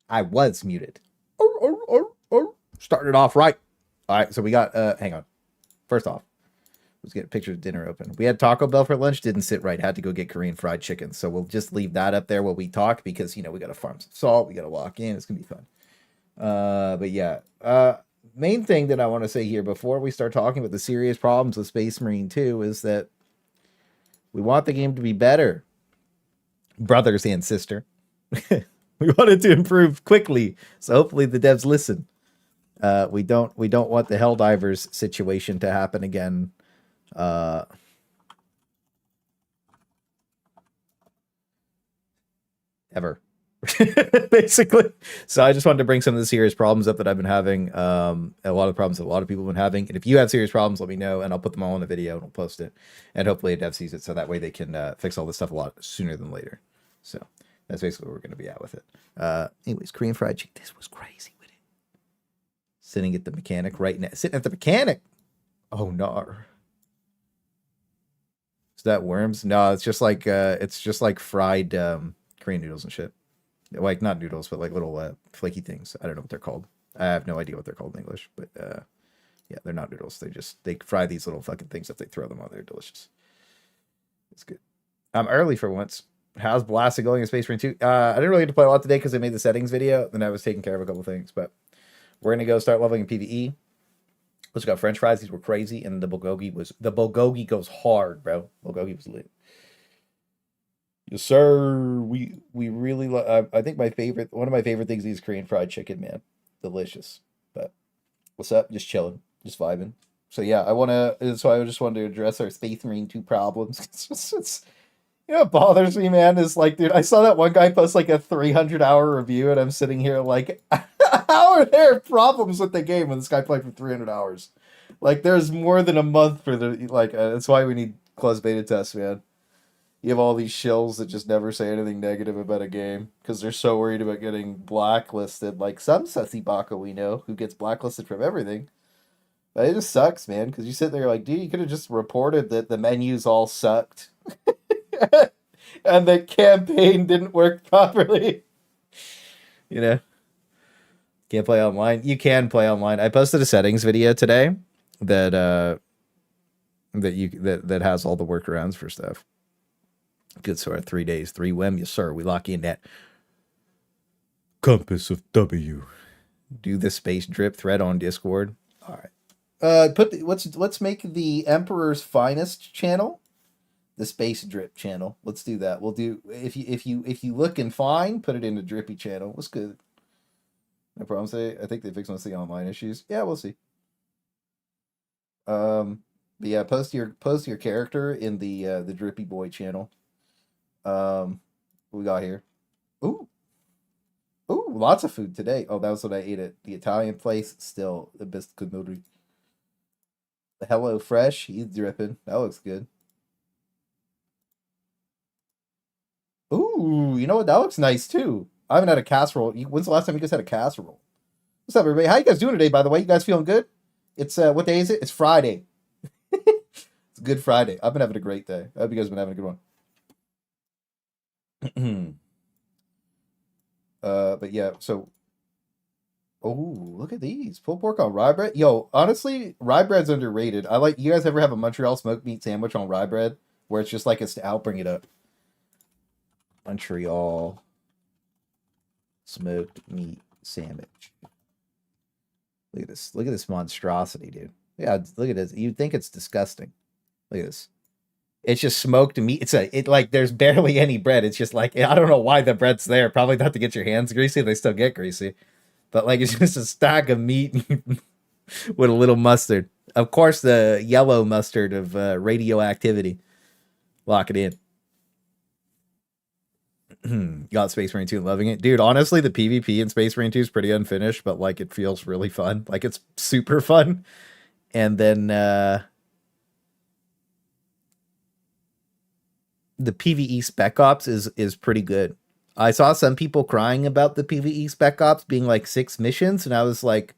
I was muted. Started off right. All right, so we got, hang on. First off, let's get a picture of dinner open. We had Taco Bell for lunch, didn't sit right. Had to go get Korean fried chicken. So we'll just leave that up there while we talk because, we got to farm some salt. We got to walk in. It's going to be fun. But yeah, main thing that I want to say here before we start talking about the serious problems with Space Marine 2 is that we want the game to be better, brothers and sister. We want it to improve quickly, so hopefully the devs listen. We don't want the Helldivers situation to happen again. Ever. Basically. So I just wanted to bring some of the serious problems up that I've been having. A lot of problems that a lot of people have been having. And if you have serious problems, let me know and I'll put them all in a video and I'll post it. And hopefully a dev sees it so that way they can fix all this stuff a lot sooner than later. So that's basically where we're going to be at with it. Anyways, Korean fried chicken. This was crazy with it. Sitting at the mechanic right now. Sitting at the mechanic. Oh no. Is that worms? No, it's just like fried Korean noodles and shit. Like not noodles, but like little flaky things. I don't know what they're called. I have no idea what they're called in English, but yeah, they're not noodles. They fry these little fucking things if they throw them on. They're delicious. It's good. I'm early for once. How's Blasted going in Space Marine 2? I didn't really get to play a lot today because I made the settings video, then I was taking care of a couple things, but we're gonna go start leveling in PVE. Let's got French fries. These were crazy, and the bulgogi goes hard, bro. Bulgogi was lit. Yes, sir. We really I think one of my favorite things is Korean fried chicken, man. Delicious. But what's up? Just chilling, just vibing. So yeah, so I just wanted to address our Space Marine 2 problems. It's what bothers me, man, is like, dude, I saw that one guy post like a 300-hour review, and I'm sitting here like, how are there problems with the game when this guy played for 300 hours? Like, there's more than a month for that's why we need closed beta tests, man. You have all these shills that just never say anything negative about a game because they're so worried about getting blacklisted, like some sussy baka we know who gets blacklisted from everything. But it just sucks, man, because you sit there like, dude, you could have just reported that the menus all sucked and the campaign didn't work properly. Can't play online. You can play online. I posted a settings video today that that has all the workarounds for stuff. Good, so our 3 days, 3 WEM, yes sir. We lock in that compass of W. Do the space drip thread on Discord. All right. Let's make the Emperor's Finest channel the space drip channel. Let's do that. We'll do if you looking fine, put it in the drippy channel. What's good? No problem. I think they fixed most of the online issues. Yeah, we'll see. But yeah, post your character in the drippy boy channel. What we got here? Ooh, lots of food today. Oh, that was what I ate at the Italian place. Still the best good movie. The Hello Fresh, he's dripping. That looks good. Ooh, you know what? That looks nice too. I haven't had a casserole. When's the last time you guys had a casserole? What's up, everybody? How you guys doing today, by the way? You guys feeling good? It's what day is it? It's Friday. It's Good Friday. I've been having a great day. I hope you guys have been having a good one. But yeah, so look at these. Pulled pork on rye bread. Yo, honestly, rye bread's underrated. You guys ever have a Montreal smoked meat sandwich on rye bread where it's just like I'll bring it up. Montreal smoked meat sandwich. Look at this. Look at this monstrosity, dude. Yeah, look at this. You'd think it's disgusting. Look at this. It's just smoked meat. There's barely any bread. It's just like, I don't know why the bread's there. Probably not to get your hands greasy. They still get greasy. But like, it's just a stack of meat with a little mustard. Of course, the yellow mustard of radioactivity. Lock it in. Got Space Marine 2 and loving it. Dude, honestly, the PvP in Space Marine 2 is pretty unfinished, but like it feels really fun. Like it's super fun. And then the PvE Spec Ops is pretty good. I saw some people crying about the PvE Spec Ops being like 6 missions, and I was like,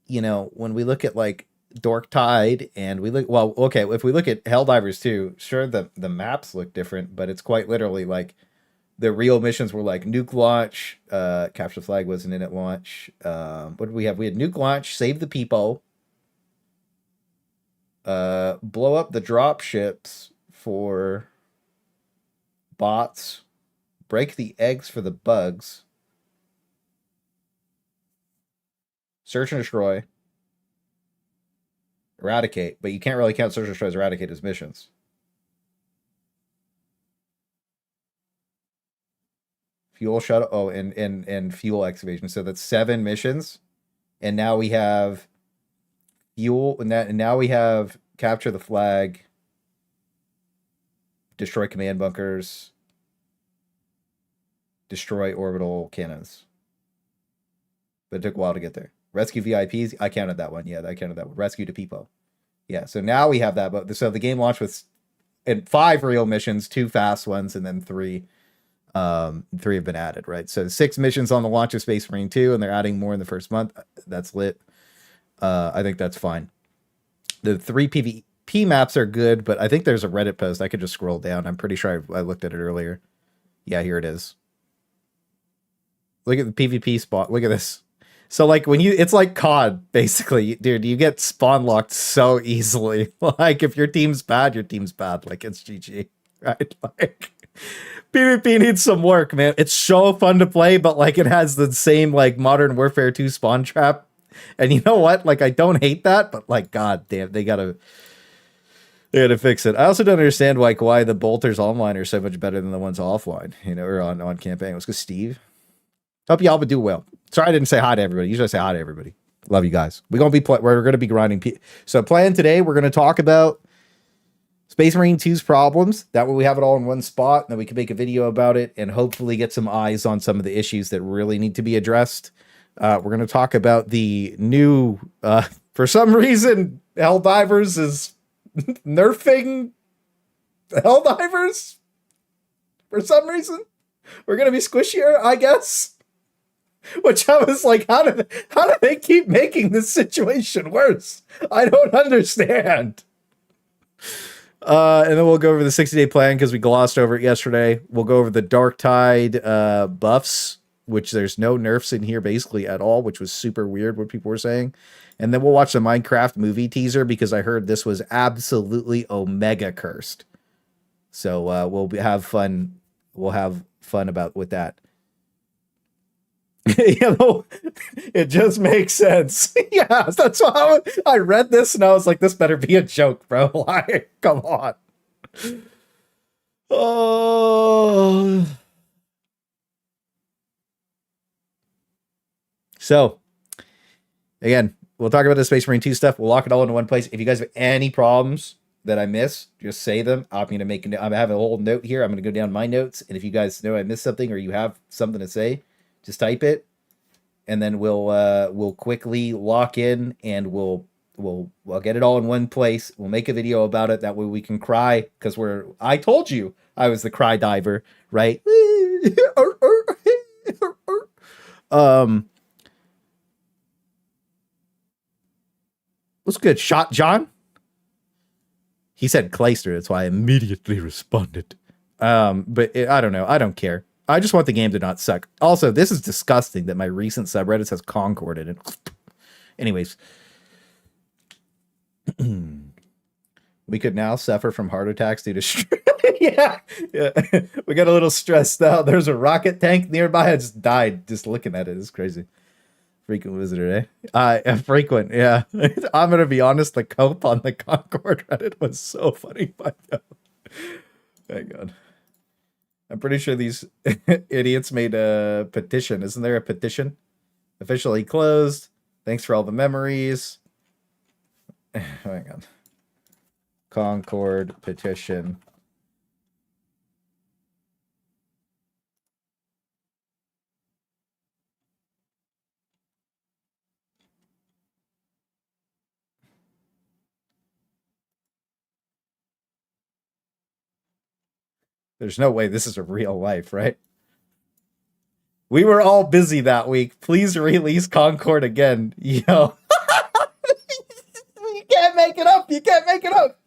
when we look at like Darktide and if we look at Helldivers too, sure the maps look different, but it's quite literally like The real missions were like nuke launch, capture the flag wasn't in at launch. What did we have? We had nuke launch, save the people, blow up the drop ships for bots, break the eggs for the bugs, search and destroy, eradicate, but you can't really count search and destroy as eradicate as missions. Fuel shuttle, oh, and fuel excavation. So that's 7 missions. And now we have fuel, and now we have capture the flag, destroy command bunkers, destroy orbital cannons. But it took a while to get there. Rescue VIPs, I counted that one. Yeah, I counted that one. Rescue to people. Yeah, so now we have that. But so the game launched with 5 real missions, 2 fast ones, and then 3 have been added, right? So 6 missions on the launch of Space Marine 2, and they're adding more in the first month. That's lit. I think that's fine. The 3 PvP maps are good, but I think there's a Reddit post. I could just scroll down. I'm pretty sure I looked at it earlier. Yeah, here it is. Look at the PvP spot. Look at this. So like when it's like COD, basically, dude, you get spawn locked so easily. Like if your team's bad, your team's bad. Like it's GG, right? Like PvP needs some work, man. It's so fun to play, but like it has the same like Modern Warfare 2 spawn trap. And you know what? Like I don't hate that, but like god damn, they gotta fix it. I also don't understand like why the bolters online are so much better than the ones offline, you know, or on campaign. It was because Steve. Hope y'all would do well. Sorry I didn't say hi to everybody. Usually I say hi to everybody. Love you guys. We're gonna be grinding. So plan today. We're gonna talk about Space Marine 2's problems. That way we have it all in one spot, and then we can make a video about it and hopefully get some eyes on some of the issues that really need to be addressed. We're going to talk about the new, for some reason, Helldivers is nerfing Helldivers. For some reason, we're going to be squishier, I guess. Which I was like, how do they keep making this situation worse? I don't understand. And then we'll go over the 60-day plan because we glossed over it yesterday. We'll go over the Darktide buffs, which there's no nerfs in here basically at all, which was super weird what people were saying. And then we'll watch the Minecraft movie teaser because I heard this was absolutely omega cursed. So we'll have fun. We'll have fun with that. You know, it just makes sense. Yeah, that's why I read this and I was like, this better be a joke, bro. Like, come on. Oh. So, again, we'll talk about the Space Marine 2 stuff. We'll lock it all into one place. If you guys have any problems that I miss, just say them. I'm going to have a whole note here. I'm going to go down my notes. And if you guys know I missed something or you have something to say, just type it. And then we'll quickly lock in and we'll get it all in one place. We'll make a video about it. That way we can cry because I told you I was the cry diver, right? What's good? Shot John? He said Clayster. That's why I immediately responded. But I don't know. I don't care. I just want the game to not suck. Also, this is disgusting that my recent subreddit has Concord in it. Anyways. We could now suffer from heart attacks due to yeah. We got a little stressed out. There's a rocket tank nearby. I just died just looking at it. It's crazy. Frequent visitor, eh? Frequent, yeah. I'm gonna be honest, the cope on the Concord Reddit was so funny. Thank God. I'm pretty sure these idiots made a petition. Isn't there a petition? Officially closed. Thanks for all the memories. Hang on. Concord petition. There's no way this is a real life, right? We were all busy that week. Please release Concord again. Yo. You can't make it up. You can't make it up.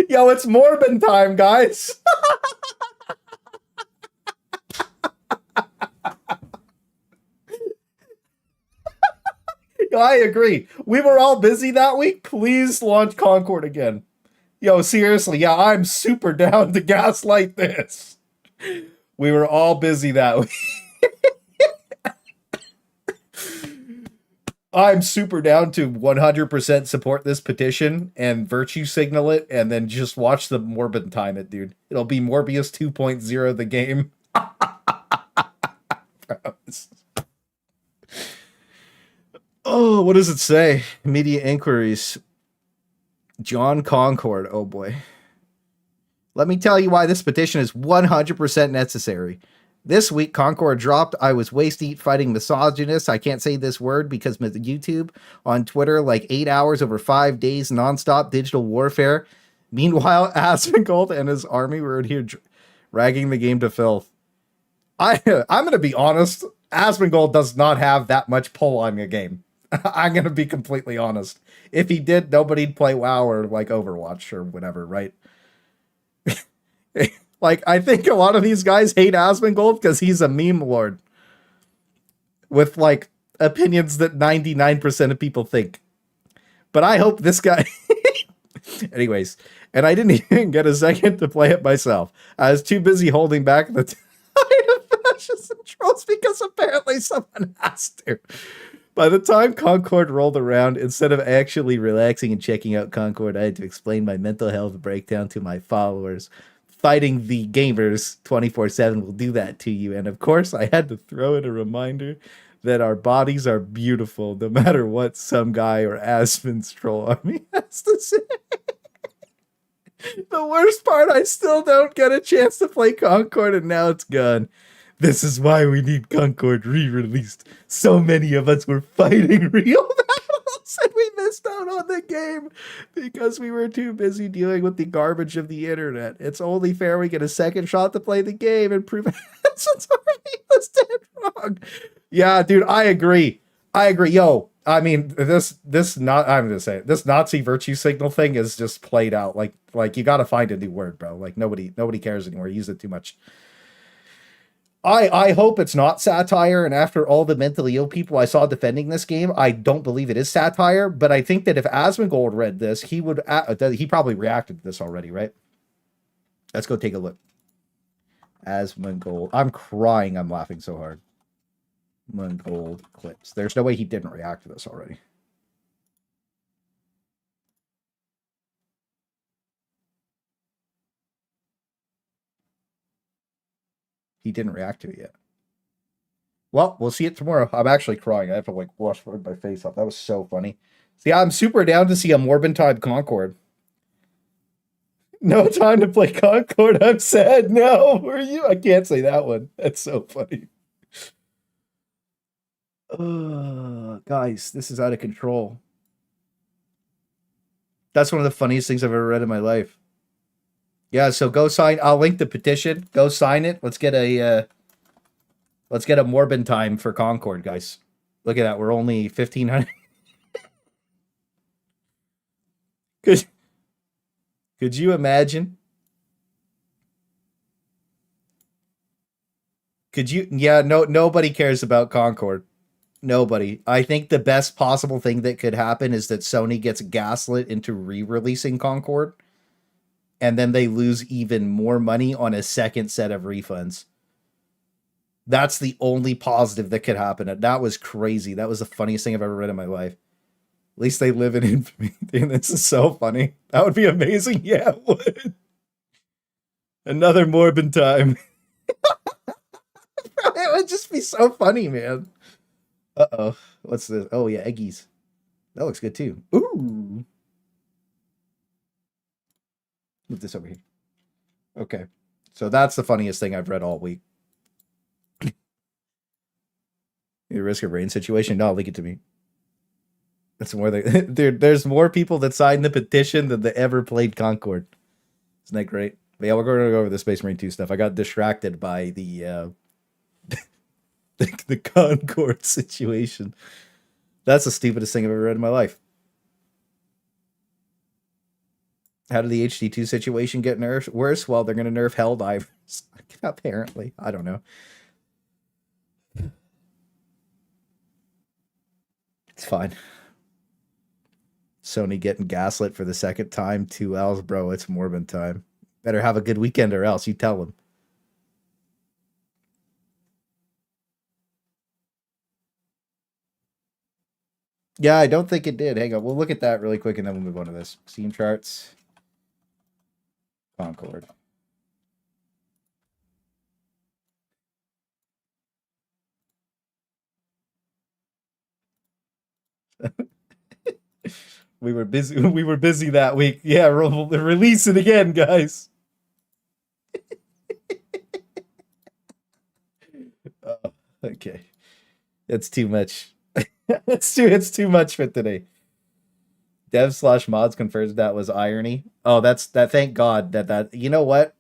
Yo, it's Morbin time, guys. I agree. We were all busy that week. Please launch Concord again. Yo, seriously, yeah, I'm super down to gaslight this. We were all busy that week. I'm super down to 100% support this petition and virtue signal it and then just watch the Morbid time it, dude. It'll be Morbius 2.0 the game. Oh, what does it say? Media inquiries. John Concord. Oh boy. Let me tell you why this petition is 100% necessary. This week, Concord dropped. I was waist-eat fighting misogynists. I can't say this word because with YouTube on Twitter, like 8 hours over 5 days, nonstop digital warfare. Meanwhile, Asmongold and his army were in here ragging the game to filth. I'm going to be honest. Asmongold does not have that much pull on the game. I'm going to be completely honest. If he did, nobody'd play WoW or like Overwatch or whatever, right? Like, I think a lot of these guys hate Asmongold because he's a meme lord with, like, opinions that 99% of people think. But I hope this guy... Anyways, and I didn't even get a second to play it myself. I was too busy holding back the tide of fascists and trolls because apparently someone has to. By the time Concord rolled around, instead of actually relaxing and checking out Concord, I had to explain my mental health breakdown to my followers. Fighting the gamers 24/7 will do that to you. And of course, I had to throw in a reminder that our bodies are beautiful, no matter what some guy or Aspen's troll army has to say. The worst part, I still don't get a chance to play Concord, and now it's gone. This is why we need Concord re-released. So many of us were fighting real battles and we missed out on the game because we were too busy dealing with the garbage of the internet. It's only fair we get a second shot to play the game and prove since already was dead wrong. Yeah, dude, I agree. Yo, I mean, I'm gonna say it, this Nazi virtue signal thing is just played out. Like you gotta find a new word, bro. Like nobody cares anymore. Use it too much. I hope it's not satire, and after all the mentally ill people I saw defending this game, I don't believe it is satire, but I think that if Asmongold read this, he would, he probably reacted to this already, right? Let's go take a look. Asmongold. I'm crying, I'm laughing so hard. Asmongold clips. There's no way he didn't react to this already. He didn't react to it yet. Well, we'll see it tomorrow. I'm actually crying. I have to like wash my face off. That was so funny. See, I'm super down to see a Morbid type Concord. No time to play Concord. I'm sad. No, were you? I can't say that one. That's so funny. Guys, this is out of control. That's one of the funniest things I've ever read in my life. Yeah, so go sign. I'll link the petition. Go sign it. Let's get a Morbid time for Concord, guys. Look at that. We're only 1,500. Could you imagine? Could you? Yeah, nobody cares about Concord. Nobody. I think the best possible thing that could happen is that Sony gets gaslit into re-releasing Concord. And then they lose even more money on a second set of refunds. That's the only positive that could happen. And that was crazy. That was the funniest thing I've ever read in my life. At least they live in infamy. Dude, this is so funny. That would be amazing. Yeah, it would. Another Morbid time. It would just be so funny, man. Uh-oh. What's this? Oh, yeah, Eggies. That looks good, too. Ooh. Move this over here. Okay. So that's the funniest thing I've read all week. The risk of rain situation? No, link it to me. That's more than... Dude, there's more people that signed the petition than they ever played Concord. Isn't that great? But yeah, we're going to go over the Space Marine 2 stuff. I got distracted by the the Concord situation. That's the stupidest thing I've ever read in my life. How did the HD2 situation get nerfed? Worse? Well, they're going to nerf Helldivers. Apparently. I don't know. It's fine. Sony getting gaslit for the second time. 2's, bro. It's Morbin time. Better have a good weekend or else. You tell them. Yeah, I don't think it did. Hang on. We'll look at that really quick and then we'll move on to this. Steam charts. Concord. We were busy. We were busy that week. Yeah, release it again, guys. Okay, it's too much. It's too much for today. Dev/mods confirms that was irony. Oh, that. Thank God that. You know what?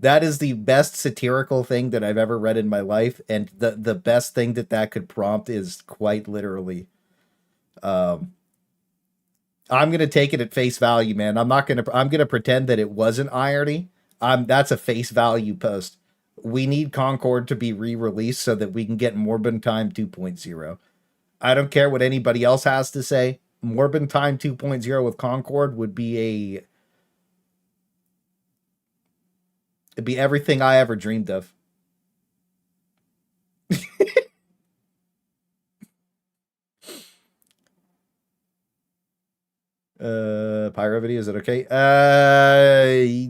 That is the best satirical thing that I've ever read in my life, and the best thing that could prompt is quite literally. I'm gonna take it at face value, man. I'm gonna pretend that it wasn't irony. That's a face value post. We need Concord to be re-released so that we can get Morbin Time 2.0. I don't care what anybody else has to say. Morbin Time 2.0 with Concord would be it'd be everything I ever dreamed of. Pyro video, is it okay?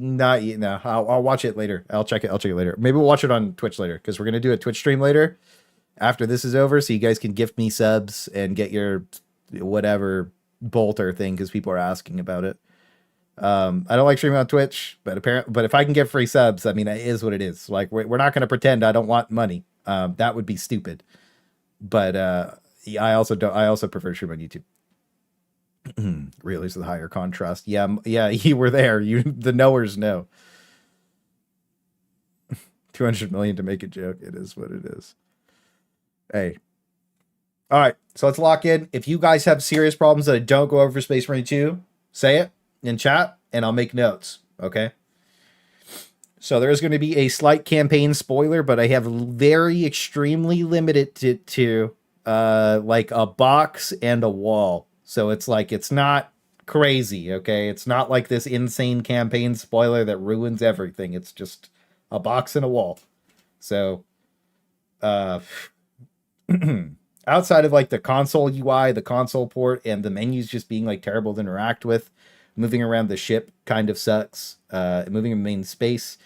Not yet. No, I'll watch it later. I'll check it later. Maybe we'll watch it on Twitch later because we're gonna do a Twitch stream later after this is over, so you guys can gift me subs and get your whatever bolter thing because people are asking about it. I don't like streaming on Twitch, but if I can get free subs, I mean, it is what it is. Like we're not gonna pretend I don't want money. That would be stupid. But I also prefer to stream on YouTube. Really, the higher contrast. Yeah, you were there. The knowers know. 200 million to make a joke. It is what it is. Hey. All right, so let's lock in. If you guys have serious problems that I don't go over for Space Marine 2, say it in chat, and I'll make notes, okay? So there is going to be a slight campaign spoiler, but I have very extremely limited to like a box and a wall. So it's like, it's not crazy, okay? It's not like this insane campaign spoiler that ruins everything. It's just a box and a wall. So, outside of like the console UI, the console port, and the menus just being like terrible to interact with, moving around the ship kind of sucks. Moving in main space,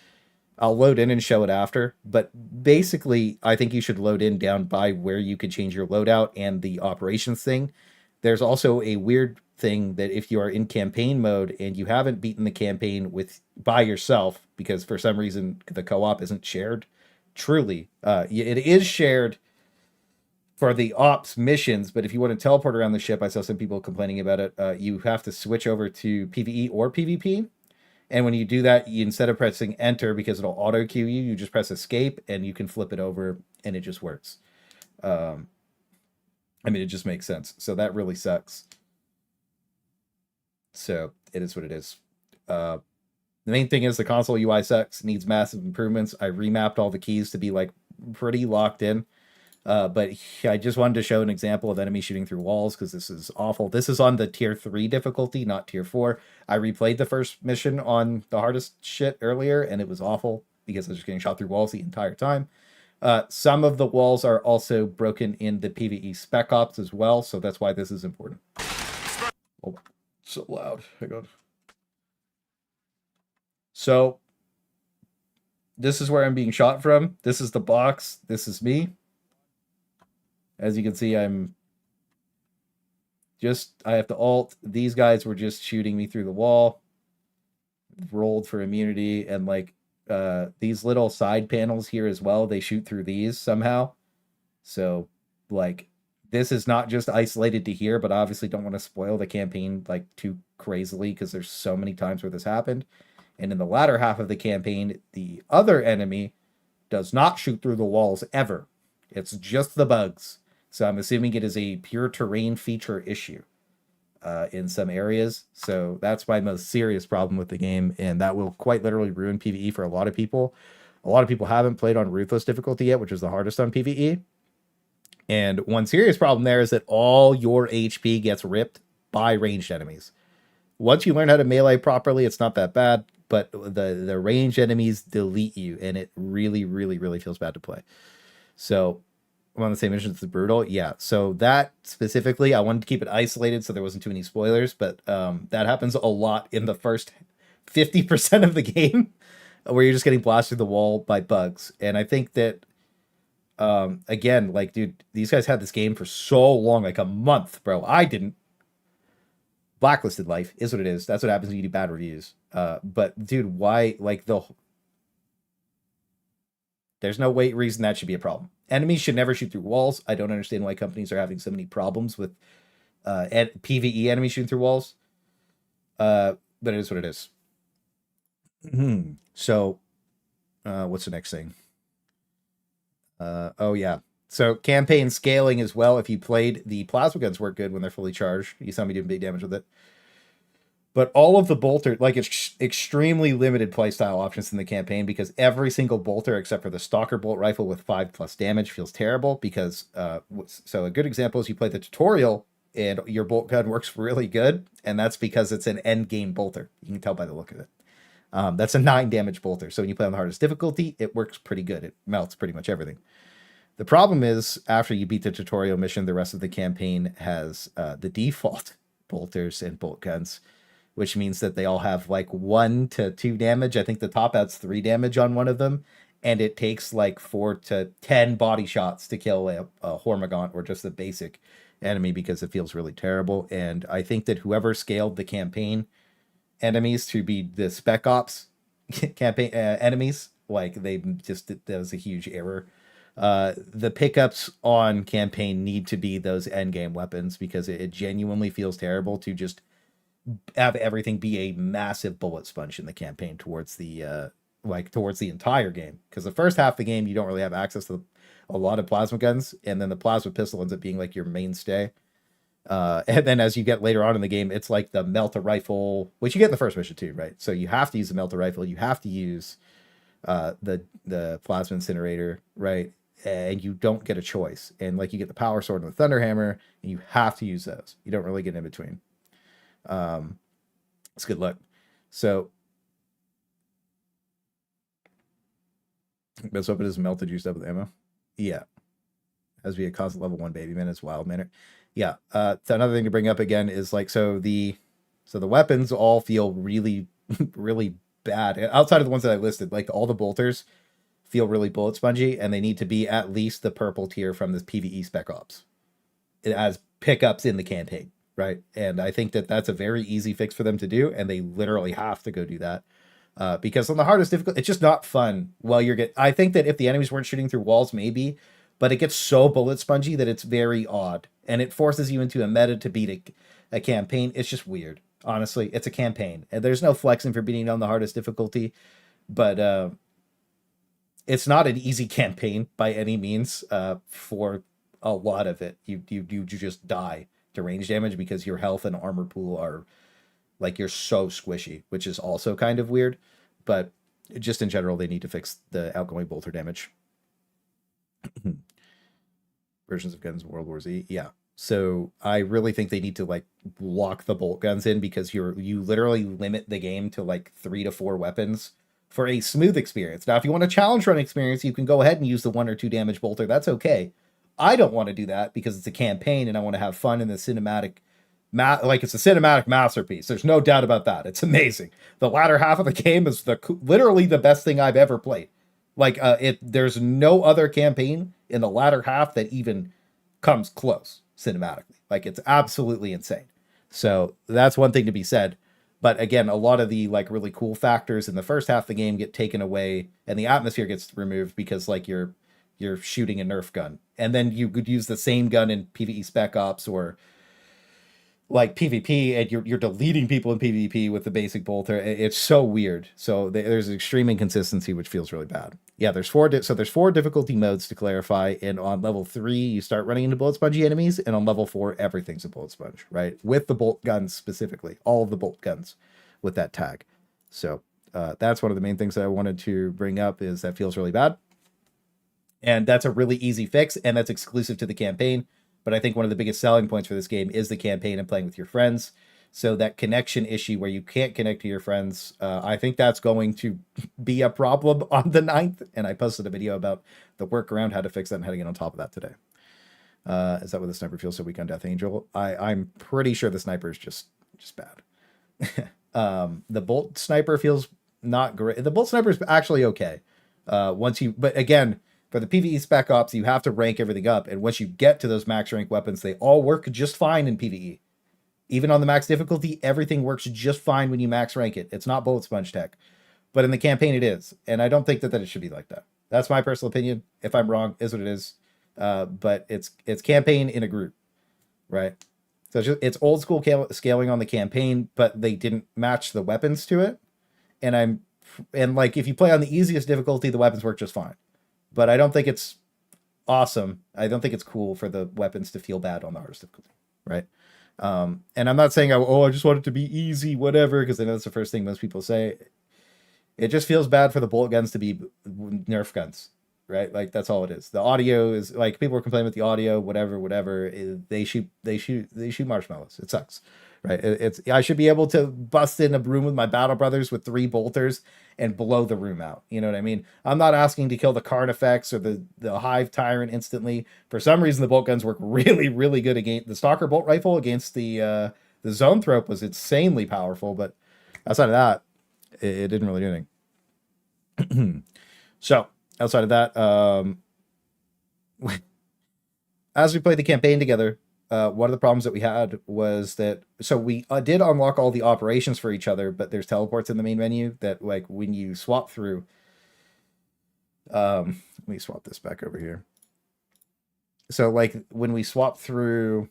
I'll load in and show it after. But basically, I think you should load in down by where you can change your loadout and the operations thing. There's also a weird thing that if you are in campaign mode and you haven't beaten the campaign by yourself, because for some reason the co-op isn't shared, truly, it is shared for the ops missions, but if you want to teleport around the ship, I saw some people complaining about it, you have to switch over to PVE or PVP. And when you do that, instead of pressing enter because it'll auto queue you just press escape and you can flip it over and it just works. I mean, it just makes sense. So that really sucks. So it is what it is. The main thing is the console UI sucks, needs massive improvements. I remapped all the keys to be like pretty locked in. But I just wanted to show an example of enemy shooting through walls because this is awful. This is on the tier 3 difficulty, not tier 4. I replayed the first mission on the hardest shit earlier, and it was awful because I was just getting shot through walls the entire time. Some of the walls are also broken in the PvE Spec Ops as well, so that's why this is important. Oh, so loud. Hang on. So, this is where I'm being shot from. This is the box. This is me. As you can see, I have to alt. These guys were just shooting me through the wall. Rolled for immunity, and like these little side panels here as well, they shoot through these somehow. So like this is not just isolated to here, but obviously don't want to spoil the campaign like too crazily because there's so many times where this happened. And in the latter half of the campaign, the other enemy does not shoot through the walls ever. It's just the bugs. So I'm assuming it is a pure terrain feature issue in some areas. So that's my most serious problem with the game, and that will quite literally ruin PvE for a lot of people. A lot of people haven't played on Ruthless difficulty yet, which is the hardest on PvE. And one serious problem there is that all your HP gets ripped by ranged enemies. Once you learn how to melee properly, it's not that bad, but the ranged enemies delete you, and it really, really, really feels bad to play. So I'm on the same mission as the brutal. Yeah. So that specifically, I wanted to keep it isolated so there wasn't too many spoilers, but that happens a lot in the first 50% of the game where you're just getting blasted through the wall by bugs. And I think that again, like, dude, these guys had this game for so long, like a month, bro. I didn't. Blacklisted life is what it is. That's what happens when you do bad reviews. But dude, why? Like there's no reason that should be a problem. Enemies should never shoot through walls. I don't understand why companies are having so many problems with PVE enemies shooting through walls. But it is what it is. So, what's the next thing? Oh yeah. So campaign scaling as well. If you played, the plasma guns work good when they're fully charged. You saw me doing big damage with it. But all of the bolter, like, it's extremely limited playstyle options in the campaign because every single bolter except for the stalker bolt rifle with 5+ damage feels terrible because so a good example is you play the tutorial and your bolt gun works really good, and that's because it's an end game bolter. You can tell by the look of it. That's a 9 damage bolter. So when you play on the hardest difficulty, it works pretty good. It melts pretty much everything. The problem is after you beat the tutorial mission, the rest of the campaign has the default bolters and bolt guns, which means that they all have like 1 to 2 damage. I think the top adds 3 damage on one of them, and it takes like 4 to 10 body shots to kill a Hormagaunt or just a basic enemy because it feels really terrible. And I think that whoever scaled the campaign enemies to be the spec ops campaign enemies, like, that was a huge error. The pickups on campaign need to be those end game weapons because it genuinely feels terrible to just have everything be a massive bullet sponge in the campaign towards the entire game, because the first half of the game you don't really have access to a lot of plasma guns, and then the plasma pistol ends up being like your mainstay, and then as you get later on in the game, it's like the melta rifle, which you get in the first mission too, right? So you have to use the melta rifle, you have to use the plasma incinerator, right? And you don't get a choice, and like you get the power sword and the thunder hammer, and you have to use those. You don't really get in between. It's good luck. So best weapon is melted juice up with ammo. Yeah, has to be a constant level 1 baby man. It's wild manner. Yeah. So another thing to bring up again is like, so the weapons all feel really really bad outside of the ones that I listed. Like all the bolters feel really bullet spongy, and they need to be at least the purple tier from this PVE spec ops. It has pickups in the campaign, right? And I think that that's a very easy fix for them to do, and they literally have to go do that. Because on the hardest difficulty, it's just not fun. I think that if the enemies weren't shooting through walls, maybe, but it gets so bullet spongy that it's very odd, and it forces you into a meta to beat a campaign. It's just weird. Honestly, it's a campaign, and there's no flexing for beating on the hardest difficulty, but it's not an easy campaign by any means. For a lot of it, you just die to range damage because your health and armor pool are like, you're so squishy, which is also kind of weird. But just in general, they need to fix the outgoing bolter damage. Versions of guns in World War Z, yeah. So I really think they need to like lock the bolt guns in, because you literally limit the game to like 3 to 4 weapons for a smooth experience. Now, if you want a challenge run experience, you can go ahead and use the 1 or 2 damage bolter. That's okay. I don't want to do that because it's a campaign and I want to have fun in the cinematic. Like, it's a cinematic masterpiece. There's no doubt about that. It's amazing. The latter half of the game is literally the best thing I've ever played. Like, there's no other campaign in the latter half that even comes close cinematically. Like, it's absolutely insane. So that's one thing to be said. But again, a lot of the like really cool factors in the first half of the game get taken away, and the atmosphere gets removed because like you're shooting a Nerf gun, and then you could use the same gun in PvE Spec Ops or like PvP, and you're deleting people in PvP with the basic bolter. It's so weird. So there's extreme inconsistency, which feels really bad. Yeah, there's 4 difficulty modes to clarify, and on level 3 you start running into bullet spongy enemies, and on level 4 everything's a bullet sponge, right? With the bolt guns specifically, all of the bolt guns with that tag. So that's one of the main things that I wanted to bring up, is that feels really bad. And that's a really easy fix, and that's exclusive to the campaign. But I think one of the biggest selling points for this game is the campaign and playing with your friends. So that connection issue where you can't connect to your friends, I think that's going to be a problem on the 9th. And I posted a video about the workaround, how to fix that, and how to get on top of that today. Is that what the sniper feels so weak on Death Angel? I'm pretty sure the sniper is just bad. The bolt sniper feels not great. The bolt sniper is actually okay. But again, for the PvE spec ops, you have to rank everything up. And once you get to those max rank weapons, they all work just fine in PvE. Even on the max difficulty, everything works just fine when you max rank it. It's not bullet sponge tech. But in the campaign, it is. And I don't think that it should be like that. That's my personal opinion. If I'm wrong, is what it is. But it's campaign in a group, right? So it's old school scaling on the campaign, but they didn't match the weapons to it. And like if you play on the easiest difficulty, the weapons work just fine. But I don't think it's awesome. I don't think it's cool for the weapons to feel bad on the hardest difficulty, right? And I'm not saying I just want it to be easy, whatever, because I know that's the first thing most people say. It just feels bad for the bullet guns to be Nerf guns, right? Like that's all it is. The audio is like people are complaining with the audio, whatever. They shoot marshmallows. It sucks, right? I should be able to bust in a room with my battle brothers with 3 bolters and blow the room out. You know what I mean? I'm not asking to kill the card effects or the hive tyrant instantly. For some reason, the bolt guns work really, really good against the stalker bolt rifle against the zone thrope was insanely powerful, but outside of that, it didn't really do anything. So outside of that, as we played the campaign together, one of the problems that we had was that, so we did unlock all the operations for each other, but there's teleports in the main menu that like when you swap through, let me swap this back over here. So like when we swap through,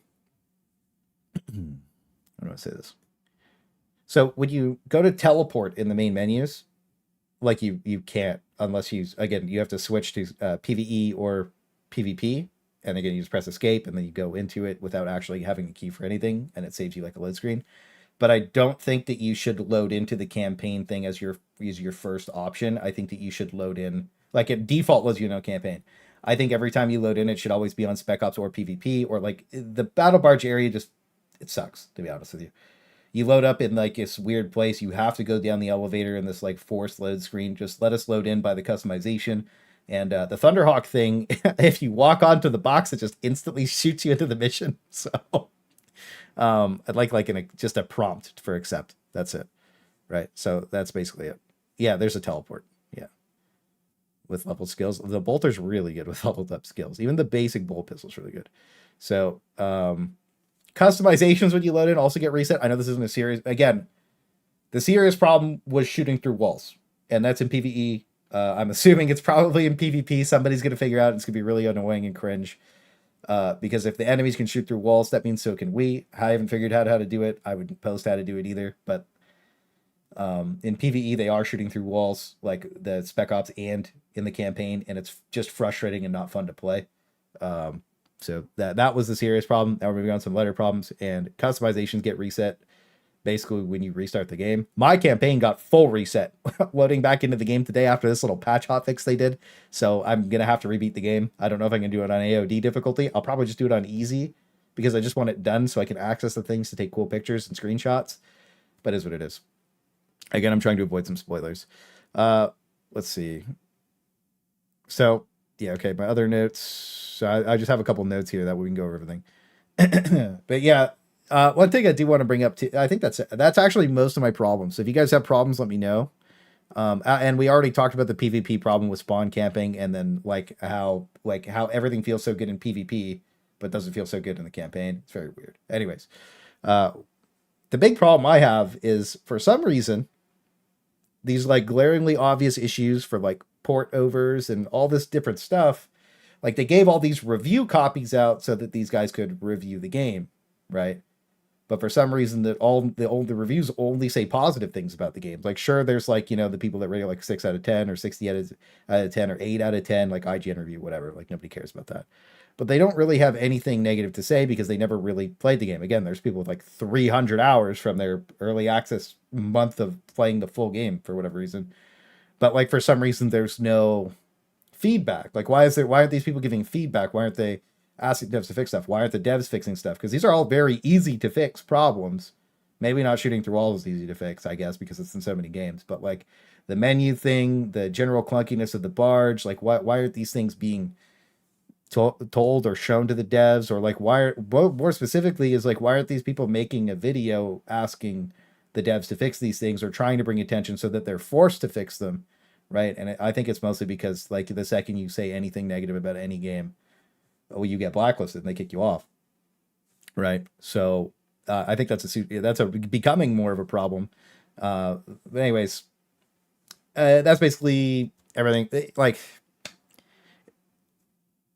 how do I say this? So when you go to teleport in the main menus, like you can't, unless you have to switch to PVE or PVP. And again, you just press escape and then you go into it without actually having a key for anything. And it saves you like a load screen. But I don't think that you should load into the campaign thing as your first option. I think that you should load in, like it default was, campaign. I think every time you load in, it should always be on Spec Ops or PvP, or like the battle barge area it sucks, to be honest with you. You load up in like this weird place. You have to go down the elevator in this like forced load screen. Just let us load in by the customization. And the Thunderhawk thing, if you walk onto the box, it just instantly shoots you into the mission. So I'd like just a prompt for accept. That's it. Right. So that's basically it. Yeah, there's a teleport. Yeah. With leveled skills. The bolter's really good with leveled up skills. Even the basic bolt pistol's really good. So customizations when you load in also get reset. I know this isn't a serious, again, the serious problem was shooting through walls. And that's in PvE. I'm assuming it's probably in PvP. Somebody's going to figure out it's going to be really annoying and cringe. Because if the enemies can shoot through walls, that means so can we. I haven't figured out how to do it. I wouldn't post how to do it either. But in PvE, they are shooting through walls, like the Spec Ops and in the campaign. And it's just frustrating and not fun to play. So that was the serious problem. Now we're moving on to some lighter problems. And customizations get reset basically when you restart the game. My campaign got full reset loading back into the game today after this little patch hotfix they did. So I'm going to have to rebeat the game. I don't know if I can do it on AOD difficulty. I'll probably just do it on easy because I just want it done so I can access the things to take cool pictures and screenshots. But it is what it is. Again, I'm trying to avoid some spoilers. Let's see. So, yeah, okay, my other notes. So I just have a couple notes here that we can go over everything. But yeah, one thing I do want to bring up too, I think that's actually most of my problems. So if you guys have problems, let me know. And we already talked about the PvP problem with spawn camping, and then how everything feels so good in PvP, but doesn't feel so good in the campaign. It's very weird. Anyways, the big problem I have is for some reason, these like glaringly obvious issues for like port overs and all this different stuff, like they gave all these review copies out so that these guys could review the game, right? But for some reason that all the reviews only say positive things about the game. Like sure, there's like, the people that rate like 6 out of 10 or 60 out of 10 or 8 out of 10, like IGN review, whatever. Like nobody cares about that. But they don't really have anything negative to say because they never really played the game. Again, there's people with like 300 hours from their early access month of playing the full game for whatever reason. But like for some reason, there's no feedback. Like, why aren't these people giving feedback? Why aren't they asking devs to fix stuff? Why aren't the devs fixing stuff? Because these are all very easy to fix problems. Maybe not shooting through walls is easy to fix, I guess, because it's in so many games. But like the menu thing, the general clunkiness of the barge, like why aren't these things being told or shown to the devs? Or like more specifically is like, why aren't these people making a video asking the devs to fix these things or trying to bring attention so that they're forced to fix them, right? And I think it's mostly because like the second you say anything negative about any game, you get blacklisted and they kick you off, right? So I think that's becoming more of a problem. But anyways, that's basically everything. Like,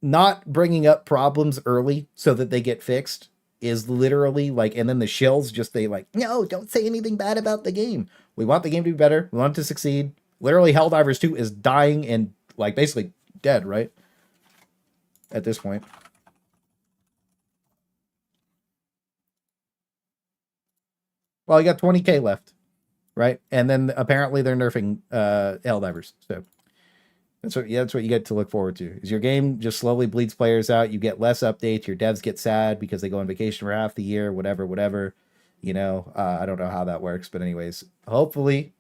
not bringing up problems early so that they get fixed is literally like, and then the shills just, they like, no, don't say anything bad about the game. We want the game to be better. We want it to succeed. Literally, Helldivers 2 is dying and like basically dead, right? At this point. Well, you got 20k left, right? And then apparently they're nerfing Helldivers. So that's what you get to look forward to. Is your game just slowly bleeds players out. You get less updates. Your devs get sad because they go on vacation for half the year. Whatever. You know, I don't know how that works, but anyways, hopefully,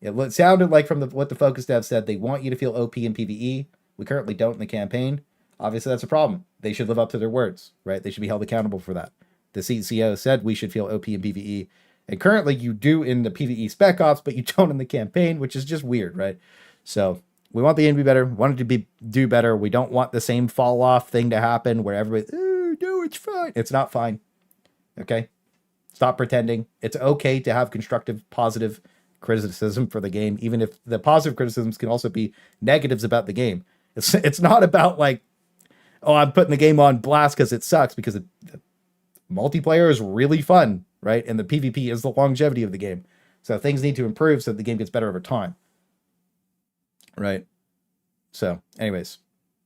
it sounded like from what the focus dev said, they want you to feel OP in PVE. We currently don't in the campaign. Obviously, that's a problem. They should live up to their words, right? They should be held accountable for that. The CCO said we should feel OP in PVE. And currently you do in the PvE spec ops, but you don't in the campaign, which is just weird, right? So we want the game to be better. We want it to do better. We don't want the same fall off thing to happen where everybody, oh, no, it's fine. It's not fine. Okay? Stop pretending. It's okay to have constructive, positive criticism for the game, even if the positive criticisms can also be negatives about the game. It's not about like, oh, I'm putting the game on blast because it sucks, because the multiplayer is really fun, right? And the PvP is the longevity of the game. So things need to improve so that the game gets better over time. Right? So, anyways,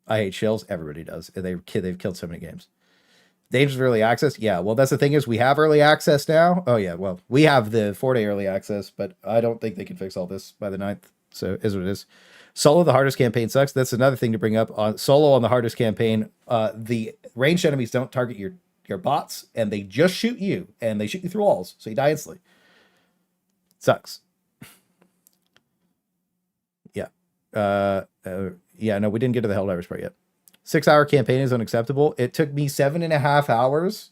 I hate shills. Everybody does. They've killed so many games. Dangers of early access? Yeah, well, that's the thing, is we have early access now. Oh, yeah, well, we have the 4-day early access, but I don't think they can fix all this by the 9th. So, it is what it is. Solo, the hardest campaign sucks. That's another thing to bring up. On solo on the hardest campaign, the ranged enemies don't target your bots, and they just shoot you, and they shoot you through walls, so you die instantly. Sucks. Yeah. Yeah, no, we didn't get to the Helldivers part yet. 6-hour campaign is unacceptable. It took me 7.5 hours.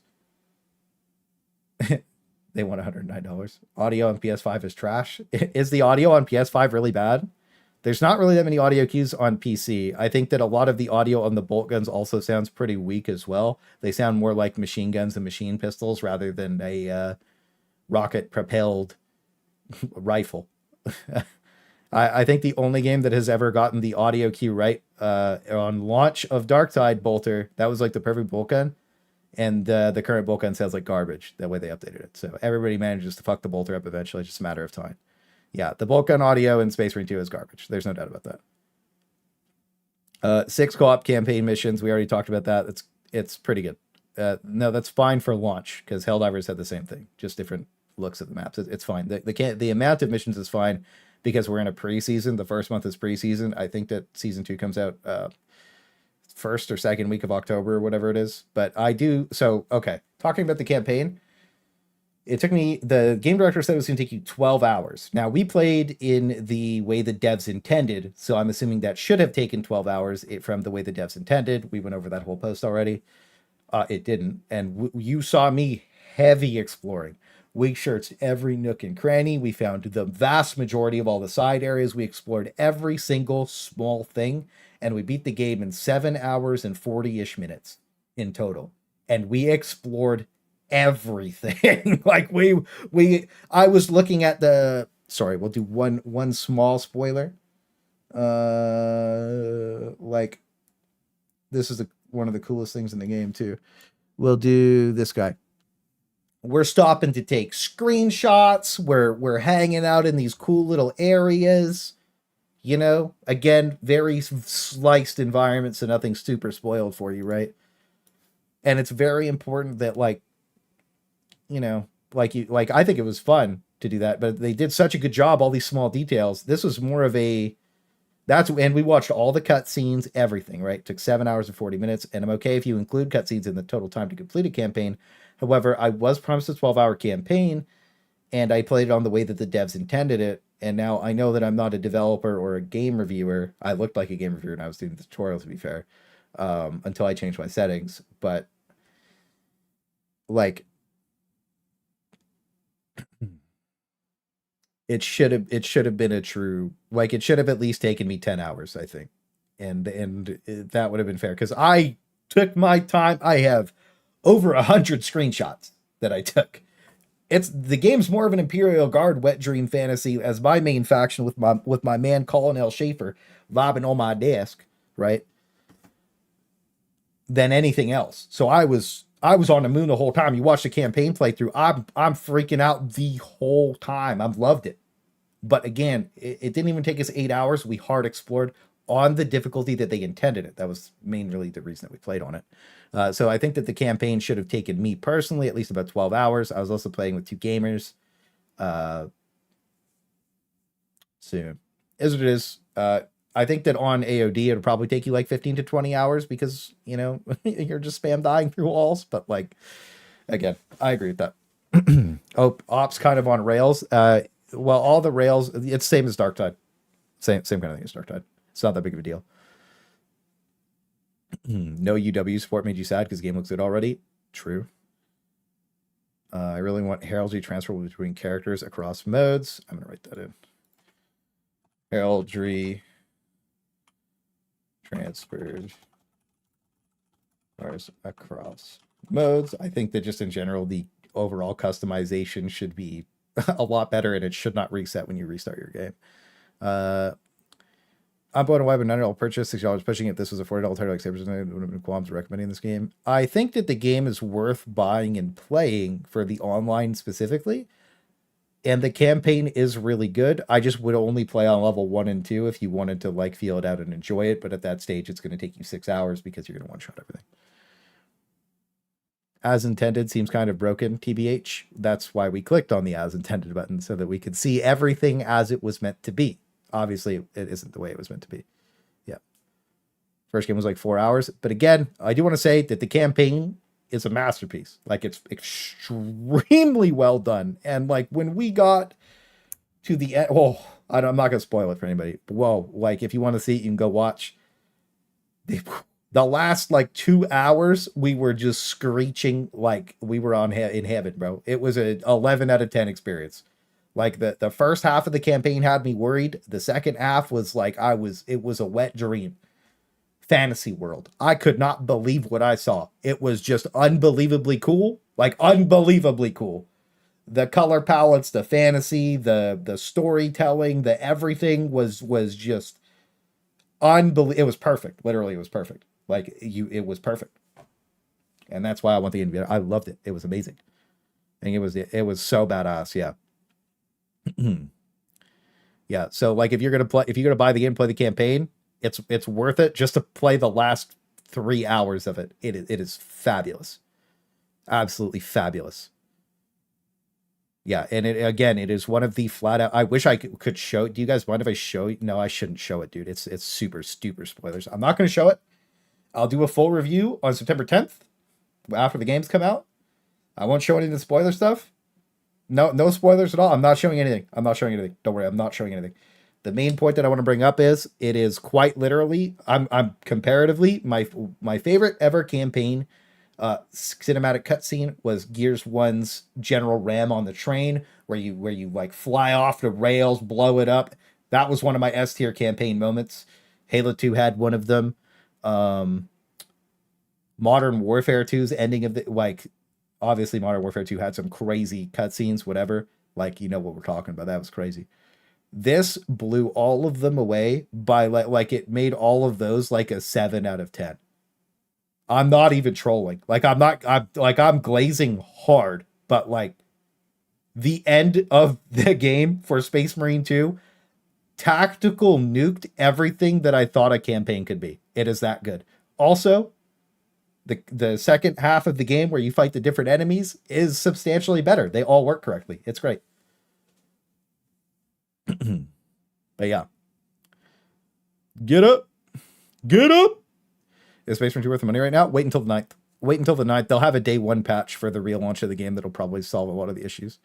They want $109. Audio on PS5 is trash. Is the audio on PS5 really bad? There's not really that many audio cues on PC. I think that a lot of the audio on the bolt guns also sounds pretty weak as well. They sound more like machine guns and machine pistols rather than a rocket-propelled rifle. I think the only game that has ever gotten the audio cue right on launch of Darktide Bolter, that was like the perfect bolt gun. And the current bolt gun sounds like garbage, the way they updated it. So everybody manages to fuck the Bolter up eventually. It's just a matter of time. Yeah, the bolt gun audio in Space Marine 2 is garbage. There's no doubt about that. 6 co-op campaign missions. We already talked about that. It's pretty good. No, that's fine for launch, because Helldivers had the same thing, just different looks at the maps. It's fine. The amount of missions is fine because we're in a preseason. The first month is preseason. I think that season 2 comes out first or second week of October or whatever it is. But I do. So, okay. Talking about the campaign, it took me, the game director said it was going to take you 12 hours. Now, we played in the way the devs intended, so I'm assuming that should have taken 12 hours from the way the devs intended. We went over that whole post already. It didn't. And you saw me heavy exploring. We searched every nook and cranny. We found the vast majority of all the side areas. We explored every single small thing, and we beat the game in 7 hours and 40-ish minutes in total. And we explored everything. Like I was looking at the, sorry, we'll do one small spoiler. Like, this is one of the coolest things in the game too. We'll do this guy. We're stopping to take screenshots. We're hanging out in these cool little areas. You know, again, very sliced environments, so nothing's super spoiled for you, right? And it's very important that, like, you know, like I think it was fun to do that, but they did such a good job, all these small details. This was more of a And we watched all the cutscenes, everything, right? It took 7 hours and 40 minutes, and I'm okay if you include cutscenes in the total time to complete a campaign. However, I was promised a 12-hour campaign, and I played it on the way that the devs intended it. And now I know that I'm not a developer or a game reviewer. I looked like a game reviewer when I was doing the tutorial, to be fair, until I changed my settings. But like, it should have been a true, like, it should have at least taken me 10 hours, I think, and that would have been fair because I took my time. I have over 100 screenshots that I took. The game's more of an Imperial Guard wet dream fantasy as my main faction with my man Colonel Schaefer vibing on my desk, right? Than anything else. So I was on the moon the whole time. You watch the campaign playthrough, I'm freaking out the whole time. I've loved it. But again, it didn't even take us 8 hours. We hard explored on the difficulty that they intended it. That was mainly the reason that we played on it. So I think that the campaign should have taken me personally at least about 12 hours. I was also playing with 2 gamers. Soon. As it is, I think that on AOD, it'll probably take you like 15 to 20 hours because, you know, you're just spam dying through walls. But like, again, I agree with that. Oh, ops kind of on rails. Well, all the rails, it's same as Darktide. Same kind of thing as Darktide. It's not that big of a deal. No UW support made you sad because the game looks good already. True. I really want heraldry transferable between characters across modes. I'm going to write that in. Heraldry transferred across modes. I think that just in general, the overall customization should be a lot better, and it should not reset when you restart your game. I'm going to web and $9 purchase, $6 pushing it. This was a $40 title, like Sabres would have been qualms recommending this game. I think that the game is worth buying and playing for the online specifically. And the campaign is really good. I just would only play on level 1 and 2 if you wanted to like feel it out and enjoy it. But at that stage, it's going to take you 6 hours because you're going to one-shot everything. As intended seems kind of broken, TBH. That's why we clicked on the as intended button so that we could see everything as it was meant to be. Obviously, it isn't the way it was meant to be. Yeah. First game was like 4 hours. But again, I do want to say that the campaign is a masterpiece. Like, it's extremely well done. And like when we got to the end, well, I'm not going to spoil it for anybody. But whoa, like if you want to see it, you can go watch. The last like 2 hours, we were just screeching like we were in heaven, bro. It was a 11 out of 10 experience. Like the first half of the campaign had me worried. The second half was like it was a wet dream. Fantasy world. I could not believe what I saw. It was just unbelievably cool. Like unbelievably cool. The color palettes, the fantasy, the storytelling, the everything was just unbelievable. It was perfect. Literally, it was perfect. Like it was perfect. And that's why I want the NBA. I loved it. It was amazing. And it was so badass. Yeah. Yeah. So like if you're gonna buy the game, play the campaign, it's worth it just to play the last 3 hours of it. It is fabulous. Absolutely fabulous. Yeah, and it is one of the flat out. I wish I could show. Do you guys mind if I show you? No, I shouldn't show it, dude. It's super spoilers. I'm not going to show it. I'll do a full review on September 10th after the games come out. I won't show any of the spoiler stuff. No spoilers at all. I'm not showing anything. Don't worry, I'm not showing anything. The main point that I want to bring up is it is quite literally, I'm comparatively my favorite ever campaign cinematic cutscene was Gears 1's General Ram on the train, where you like fly off the rails, blow it up. That was one of my S tier campaign moments. Halo 2 had one of them. Modern Warfare 2's ending of the, like, obviously Modern Warfare 2 had some crazy cutscenes, whatever. Like, you know what we're talking about. That was crazy. This blew all of them away by like it made all of those like a 7 out of 10. I'm not even trolling. Like I'm glazing hard, but like the end of the game for Space Marine 2 tactical nuked everything that I thought a campaign could be. It is that good. Also, the second half of the game where you fight the different enemies is substantially better. They all work correctly. It's great. But yeah. Get up. Get up. Is Space Marine 2 worth the money right now? Wait until the 9th. Wait until the 9th. They'll have a day 1 patch for the real launch of the game that'll probably solve a lot of the issues.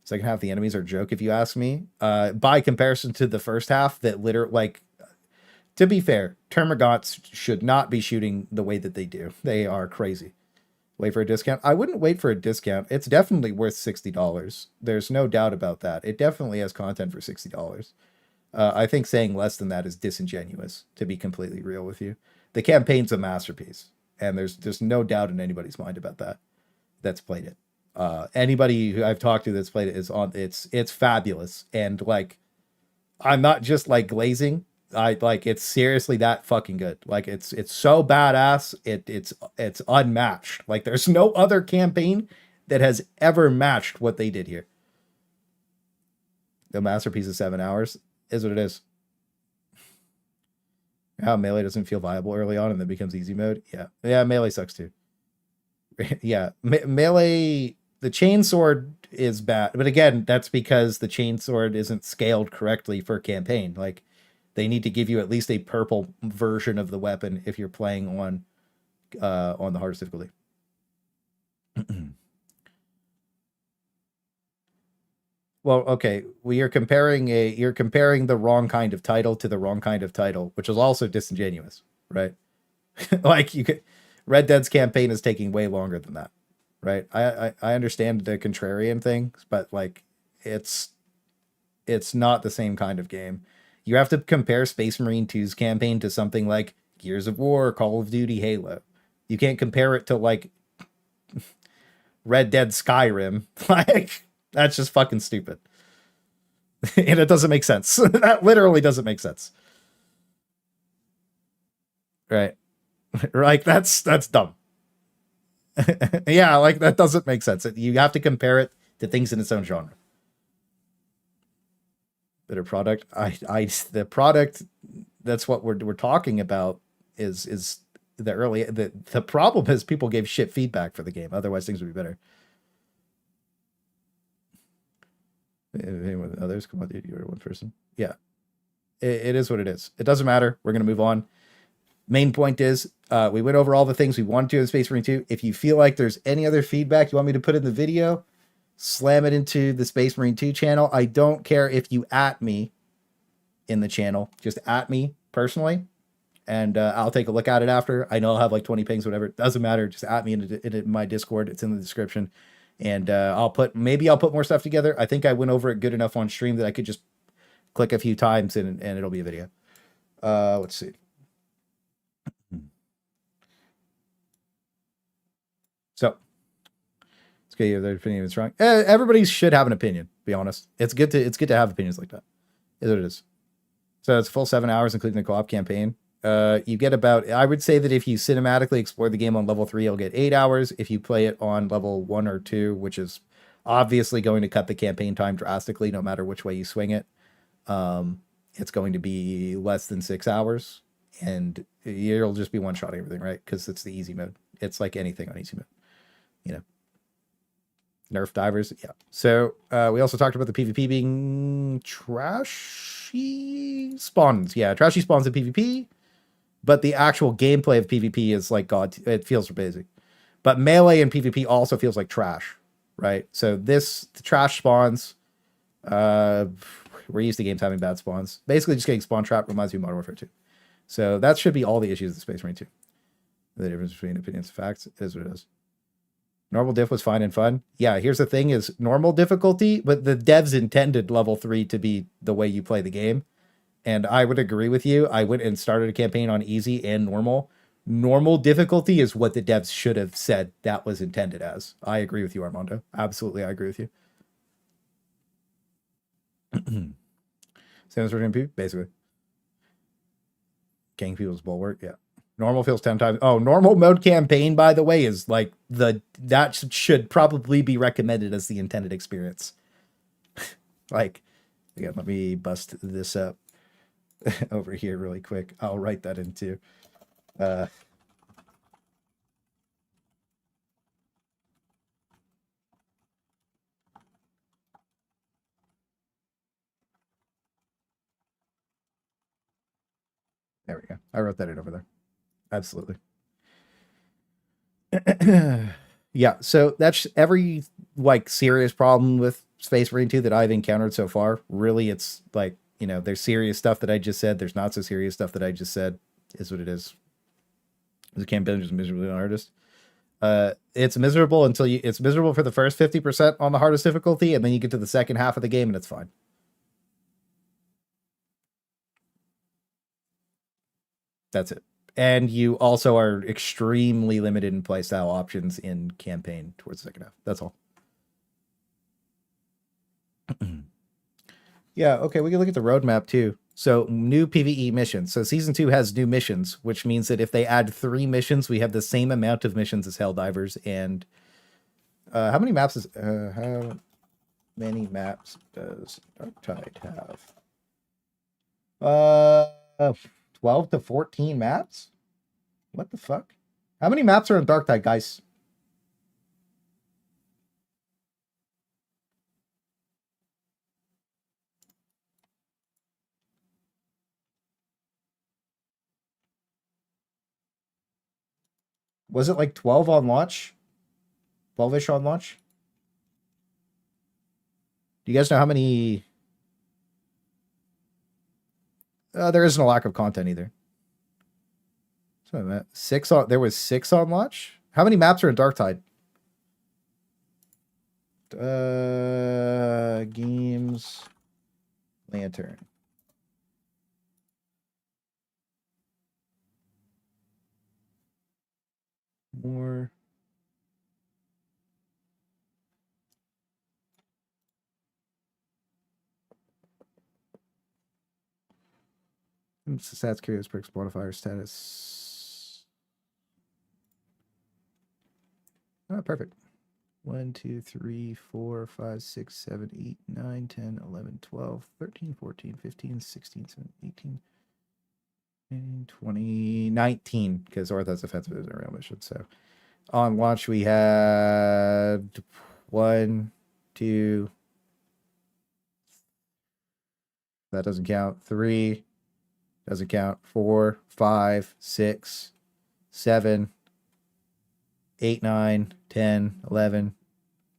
Second half, the enemies are a joke, if you ask me. By comparison to the first half, that literally, like, to be fair, Termagants should not be shooting the way that they do. They are crazy. Wait for a discount? I wouldn't wait for a discount. It's definitely worth $60. There's no doubt about that. It definitely has content for $60. I think saying less than that is disingenuous, to be completely real with you. The campaign's a masterpiece, and there's no doubt in anybody's mind about that that's played it. Anybody who I've talked to that's played it is on it's fabulous, and like I'm not just like glazing. I like it's seriously that fucking good. Like it's so badass. It's unmatched. Like there's no other campaign that has ever matched what they did here. The masterpiece of 7 hours is what it is. How melee doesn't feel viable early on and then becomes easy mode. Yeah, melee sucks too. Yeah, melee. The chainsword is bad, but again, that's because the chainsword isn't scaled correctly for campaign. Like they need to give you at least a purple version of the weapon if you're playing on the hardest difficulty. Well, okay, you're comparing the wrong kind of title to the wrong kind of title, which is also disingenuous, right? Like you could, Red Dead's campaign is taking way longer than that, right? I understand the contrarian things, but like it's not the same kind of game. You have to compare Space Marine 2's campaign to something like Gears of War, Call of Duty, Halo. You can't compare it to like Red Dead Skyrim. Like that's just fucking stupid. And it doesn't make sense. That literally doesn't make sense. Right. Like that's dumb. Yeah, like that doesn't make sense. You have to compare it to things in its own genre. Better product. The product that's what we're talking about is the problem is people gave shit feedback for the game. Otherwise things would be better. With others, come on, dude, you're one person. Yeah. It is what it is. It doesn't matter. We're gonna move on. Main point is we went over all the things we wanted to in Space Marine 2. If you feel like there's any other feedback you want me to put in the video, slam it into the Space Marine 2 channel. I don't care if you at me in the channel. Just at me personally, and I'll take a look at it after. I know I'll have like 20 pings, whatever. It doesn't matter. Just at me in my Discord. It's in the description. And I'll put more stuff together. I think I went over it good enough on stream that I could just click a few times and it'll be a video. Let's see. So it's good. Their opinion is wrong. Everybody should have an opinion. Be honest. It's good to have opinions like that. Is what it is. So it's full 7 hours, including the co-op campaign. You get about, I would say that if you cinematically explore the game on level 3, you'll get 8 hours. If you play it on level 1 or 2, which is obviously going to cut the campaign time drastically, no matter which way you swing it, it's going to be less than 6 hours. And you'll just be one-shotting everything, right? Because it's the easy mode. It's like anything on easy mode. You know. Nerf divers, yeah. So we also talked about the PvP being trashy spawns. Yeah, trashy spawns in PvP. But the actual gameplay of PvP is like God. It feels basic. But melee and PvP also feels like trash, right? So the trash spawns. We're used to games having bad spawns. Basically, just getting spawn trap reminds me of Modern Warfare 2. So that should be all the issues of Space Marine 2. The difference between opinions and facts is what it is. Normal diff was fine and fun. Yeah, here's the thing is normal difficulty, but the devs intended level 3 to be the way you play the game. And I would agree with you. I went and started a campaign on easy and normal. Normal difficulty is what the devs should have said that was intended as. I agree with you, Armando. Absolutely, I agree with you. Same as RMP, basically. Gang people's bulwark, yeah. Normal feels 10 times. Oh, normal mode campaign, by the way, is like that should probably be recommended as the intended experience. Like, again, let me bust this up over here really quick. I'll write that into. There we go. I wrote that in over there. Absolutely. Yeah, so that's every like serious problem with Space Marine 2 that I've encountered so far. Really, it's like, you know, there's serious stuff that I just said. There's not so serious stuff that I just said. Is what it is. The campaign is miserably on hardest. It's miserable until it's miserable for the first 50% on the hardest difficulty, and then you get to the second half of the game and it's fine. That's it. And you also are extremely limited in playstyle options in campaign towards the second half. That's all. Yeah, okay, we can look at the roadmap too. So new PVE missions. So season 2 has new missions, which means that if they add 3 missions, we have the same amount of missions as Helldivers. And how many maps is how many maps does Darktide have? 12 to 14 maps? What the fuck? How many maps are in Darktide, guys? Was it like 12 on launch? 12-ish on launch? Do you guys know how many? There isn't a lack of content either. So 6 on. There was 6 on launch. How many maps are in Darktide? Games, Lantern. More. Stats, curious, perks, modifier, status. Oh, perfect. 1, 2, 3, 4, 5, 6, 7, 8, 9, 10, 11, 12, 13, 14, 15, 16, 17, 18, 20, 19, because Ortho's offensive is a real mission. So on launch, we had 1, 2, that doesn't count, 3, doesn't count, 4, 5, 6, 7, 8, 9, 10, 11,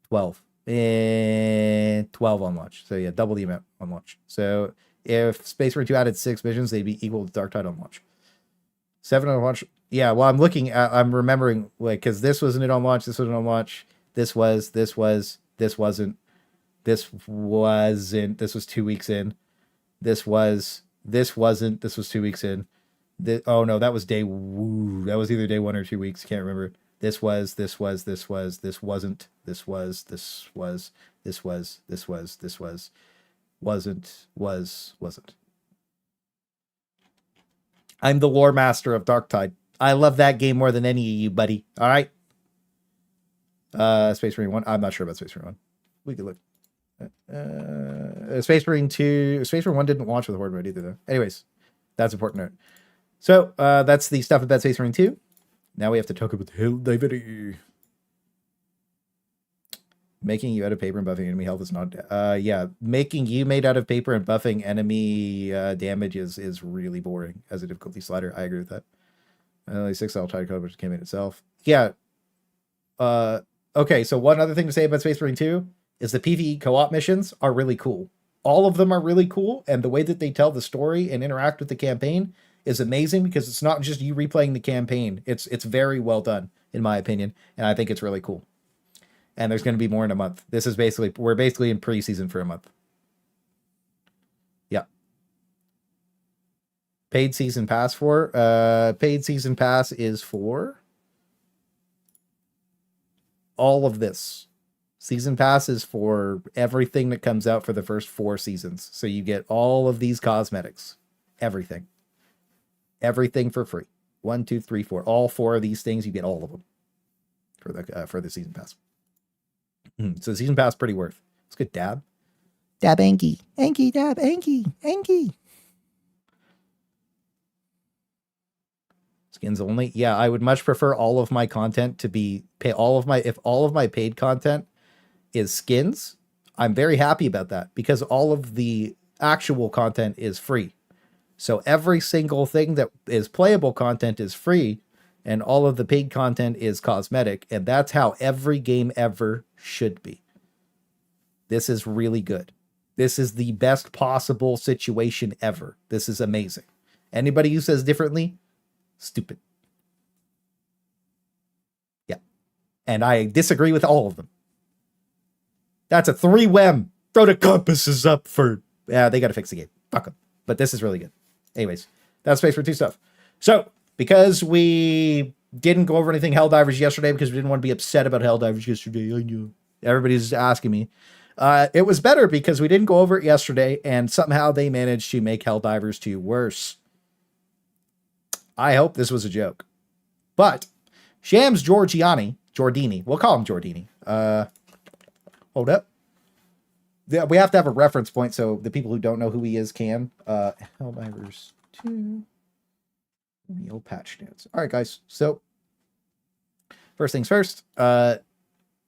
12. And 12 on launch. So yeah, double the amount on launch. So if Space Marine 2 added 6 missions, they'd be equal to Darktide on launch. 7 on launch. Yeah, well, I'm remembering, like, because this wasn't it on launch, this wasn't on launch, this wasn't, this was 2 weeks in, this wasn't, this was 2 weeks in. Oh no, that was that was either day 1 or 2 weeks, can't remember. This wasn't, wasn't. I'm the lore master of Darktide. I love that game more than any of you, buddy. All right. Space Marine 1. I'm not sure about Space Marine 1. We could look. Space Marine 2. Space Marine 1 didn't launch with the Horde mode either, though. Anyways, that's important note. So that's the stuff about Space Marine 2. Now we have to talk about Helldivers. Making you out of paper and buffing enemy health is not... yeah, making you made out of paper and buffing enemy damage is really boring as a difficulty slider. I agree with that. Only 6 Altai code, which came in itself. Yeah. Okay, so one other thing to say about Space Marine 2 is the PvE co-op missions are really cool. All of them are really cool, and the way that they tell the story and interact with the campaign is amazing because it's not just you replaying the campaign. It's very well done, in my opinion, and I think it's really cool. And there's going to be more in a month. We're basically in pre-season for a month. Yeah. Paid season pass paid season pass is for all of this. Season pass is for everything that comes out for the first 4 seasons. So you get all of these cosmetics. Everything for free. 1, 2, 3, 4. All 4 of these things, you get all of them for the season pass. So the season pass pretty worth. It's good. Dab Anki, dab Anki. Skins only. Yeah, I would much prefer all of my content to be if all of my paid content is skins. I'm very happy about that because all of the actual content is free. So every single thing that is playable content is free, and all of the paid content is cosmetic, and that's how every game ever should be. This is really good. This is the best possible situation ever. This is amazing. Anybody who says differently, stupid. Yeah. And I disagree with all of them. That's a 3-wem. Throw the compasses up for... Yeah, they got to fix the game. Fuck them. But this is really good. Anyways, that's space for 2 stuff. So, because we didn't go over anything Helldivers yesterday, because we didn't want to be upset about Helldivers yesterday, I know. Everybody's asking me. It was better because we didn't go over it yesterday, and somehow they managed to make Helldivers 2 worse. I hope this was a joke. But Shams Giordini, we'll call him Giordini. Hold up. Yeah, we have to have a reference point so the people who don't know who he is can. Helldivers 2. The old patch notes. All right, guys. So first things first.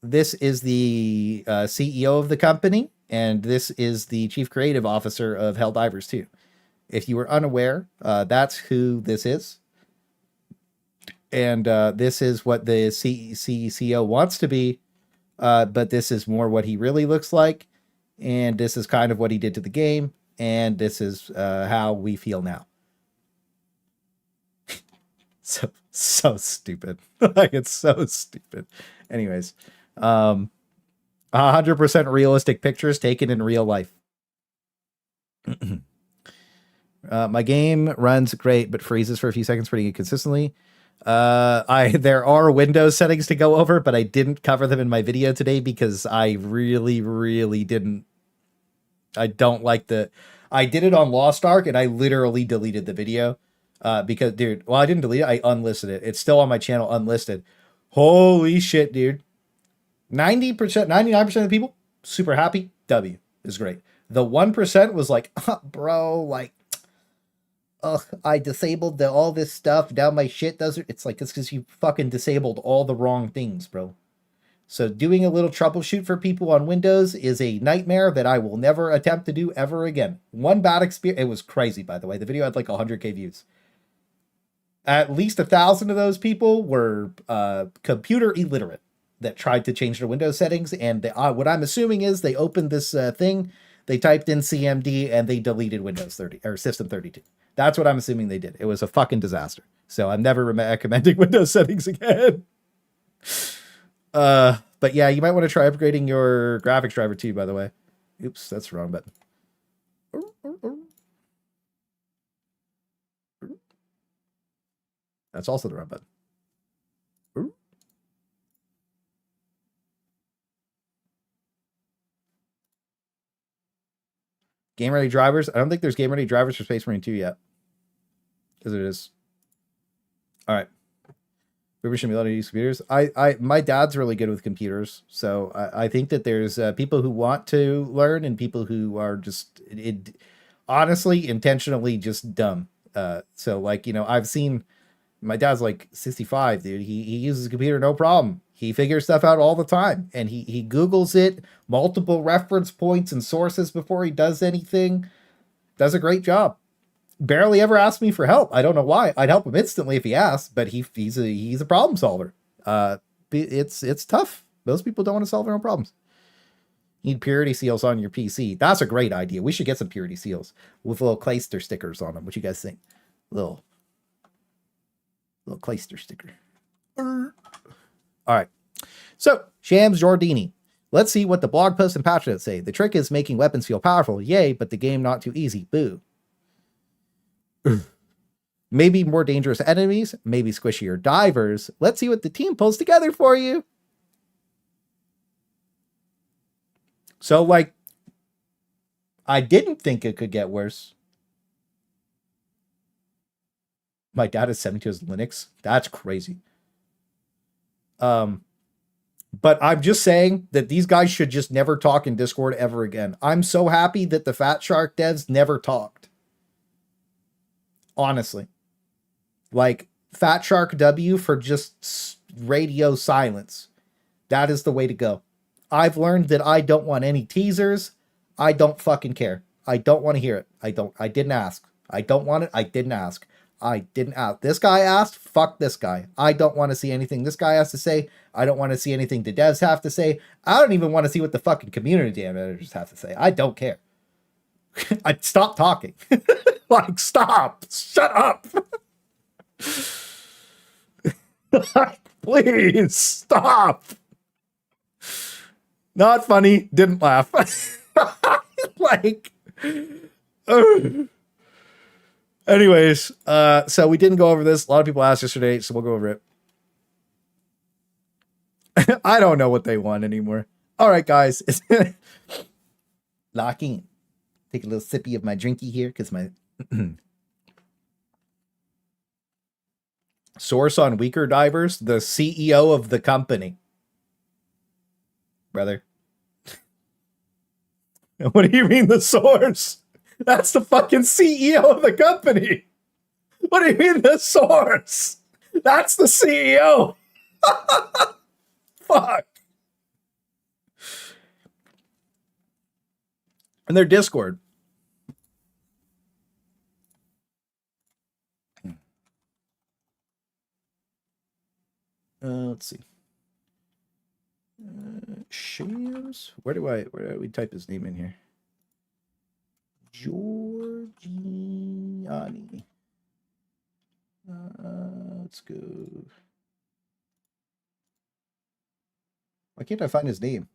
This is the CEO of the company, and this is the chief creative officer of Helldivers 2. If you were unaware, that's who this is. And this is what the CEO wants to be, but this is more what he really looks like. And this is kind of what he did to the game, and this is how we feel now. So stupid. Like, it's so stupid. Anyways, 100% realistic pictures taken in real life. My game runs great, but freezes for a few seconds pretty consistently. There are Windows settings to go over, but I didn't cover them in my video today because I really didn't. I don't like I did it on Lost Ark, and I literally deleted the video. Because, dude, well, I didn't delete it. I unlisted it. It's still on my channel unlisted. Holy shit, dude. 90%, 99% of the people, super happy. W is great. The 1% was like, bro, like, I disabled all this stuff. Now my shit doesn't. It's like, it's because you fucking disabled all the wrong things, bro. So doing a little troubleshoot for people on Windows is a nightmare that I will never attempt to do ever again. One bad experience. It was crazy, by the way. The video had like 100K views. At least 1,000 of those people were computer illiterate that tried to change their Windows settings. And what I'm assuming is they opened this thing, they typed in CMD, and they deleted Windows 30 or System 32. That's what I'm assuming they did. It was a fucking disaster. So I'm never recommending Windows settings again. But yeah, you might want to try upgrading your graphics driver too, by the way. Oops, that's the wrong button. That's also the wrong button. Game ready drivers. I don't think there's game ready drivers for Space Marine 2 yet. Because it is. All right. We should be able to use computers. My dad's really good with computers, so I think that there's people who want to learn and people who are just honestly intentionally just dumb. So like, you know, I've seen my dad's like 65, dude. He uses a computer no problem. He figures stuff out all the time, and he Googles it, multiple reference points and sources before he does anything. Does a great job. Barely ever asked me for help. I don't know why. I'd help him instantly if he asked, but he's a problem solver. It's tough. Most people don't want to solve their own problems. You need purity seals on your PC. That's a great idea. We should get some purity seals with little Clayster stickers on them. What you guys think? Little Clayster sticker. All right. So, Shams Giordini. Let's see what the blog post and patch notes say. The trick is making weapons feel powerful. Yay, but the game not too easy. Boo. Maybe more dangerous enemies, maybe squishier divers. Let's see what the team pulls together for you. So, like, I didn't think it could get worse. My dad is 72 as Linux. That's crazy. But I'm just saying that these guys should just never talk in Discord ever again. I'm so happy that the Fat Shark devs never talked. Honestly. Like, Fat Shark W for just radio silence. That is the way to go. I've learned that I don't want any teasers. I don't fucking care. I don't want to hear it. I didn't ask. I don't want it. I didn't ask. I didn't ask. This guy asked. Fuck this guy. I don't want to see anything this guy has to say. I don't want to see anything the devs have to say. I don't even want to see what the fucking community managers have to say. I don't care. I stop talking. Like, stop. Shut up. Please stop. Not funny. Didn't laugh. Like, anyways, so we didn't go over this. A lot of people asked yesterday, so we'll go over it. I don't know what they want anymore. All right, guys. Lock in. Take a little sippy of my drinky here because my source on weaker divers, the CEO of the company. Brother. What do you mean the source? That's the fucking CEO of the company. What do you mean the source? That's the CEO. Fuck. And their Discord. Let's see. Shills. Where do we type his name in here? Giorgiani. Let's go. Why can't I find his name?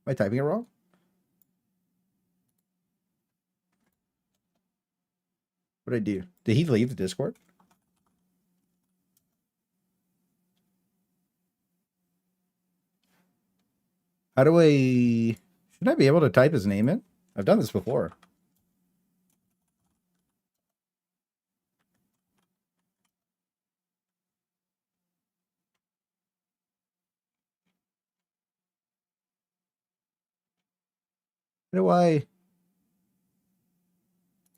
Am I typing it wrong? What did I do? Did he leave the Discord? How do I... Should I be able to type his name in? I've done this before. How do I...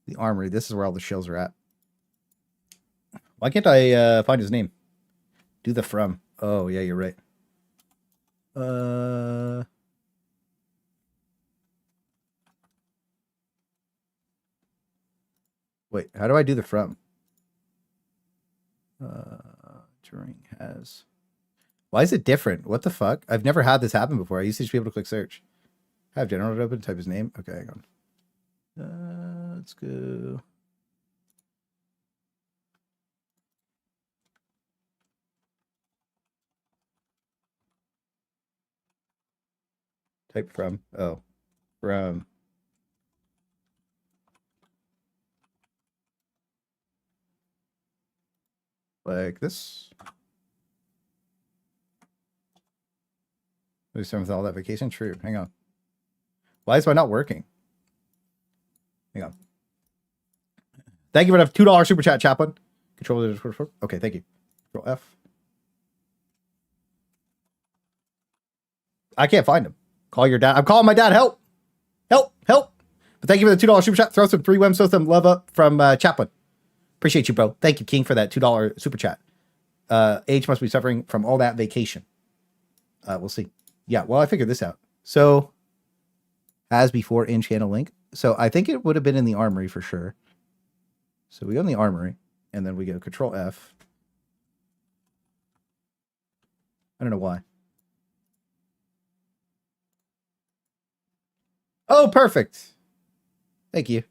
The armory. This is where all the shills are at. Why can't I find his name? Do the from. Oh, yeah, you're right. Wait, how do I do the from? During has... Why is it different? What the fuck? I've never had this happen before. I used to just be able to click search. I have general open, type his name. Okay, hang on. Let's go. Type from. Oh, from. Like this. We start with all that vacation. True. Hang on. Why is mine not working? Hang on. Thank you for the $2 super chat, Chaplain. Control the... Okay, thank you. Control F. I can't find him. Call your dad. I'm calling my dad. Help. Help. Help. But thank you for the $2 super chat. Throw some 3 Wims, throw some love up from Chaplain. Appreciate you, bro. Thank you, King, for that $2 super chat. Age must be suffering from all that vacation. We'll see. Yeah, well, I figured this out. So, as before, in channel link. So, I think it would have been in the armory for sure. So, we go in the armory, and then we go Control F. I don't know why. Oh, perfect. Thank you.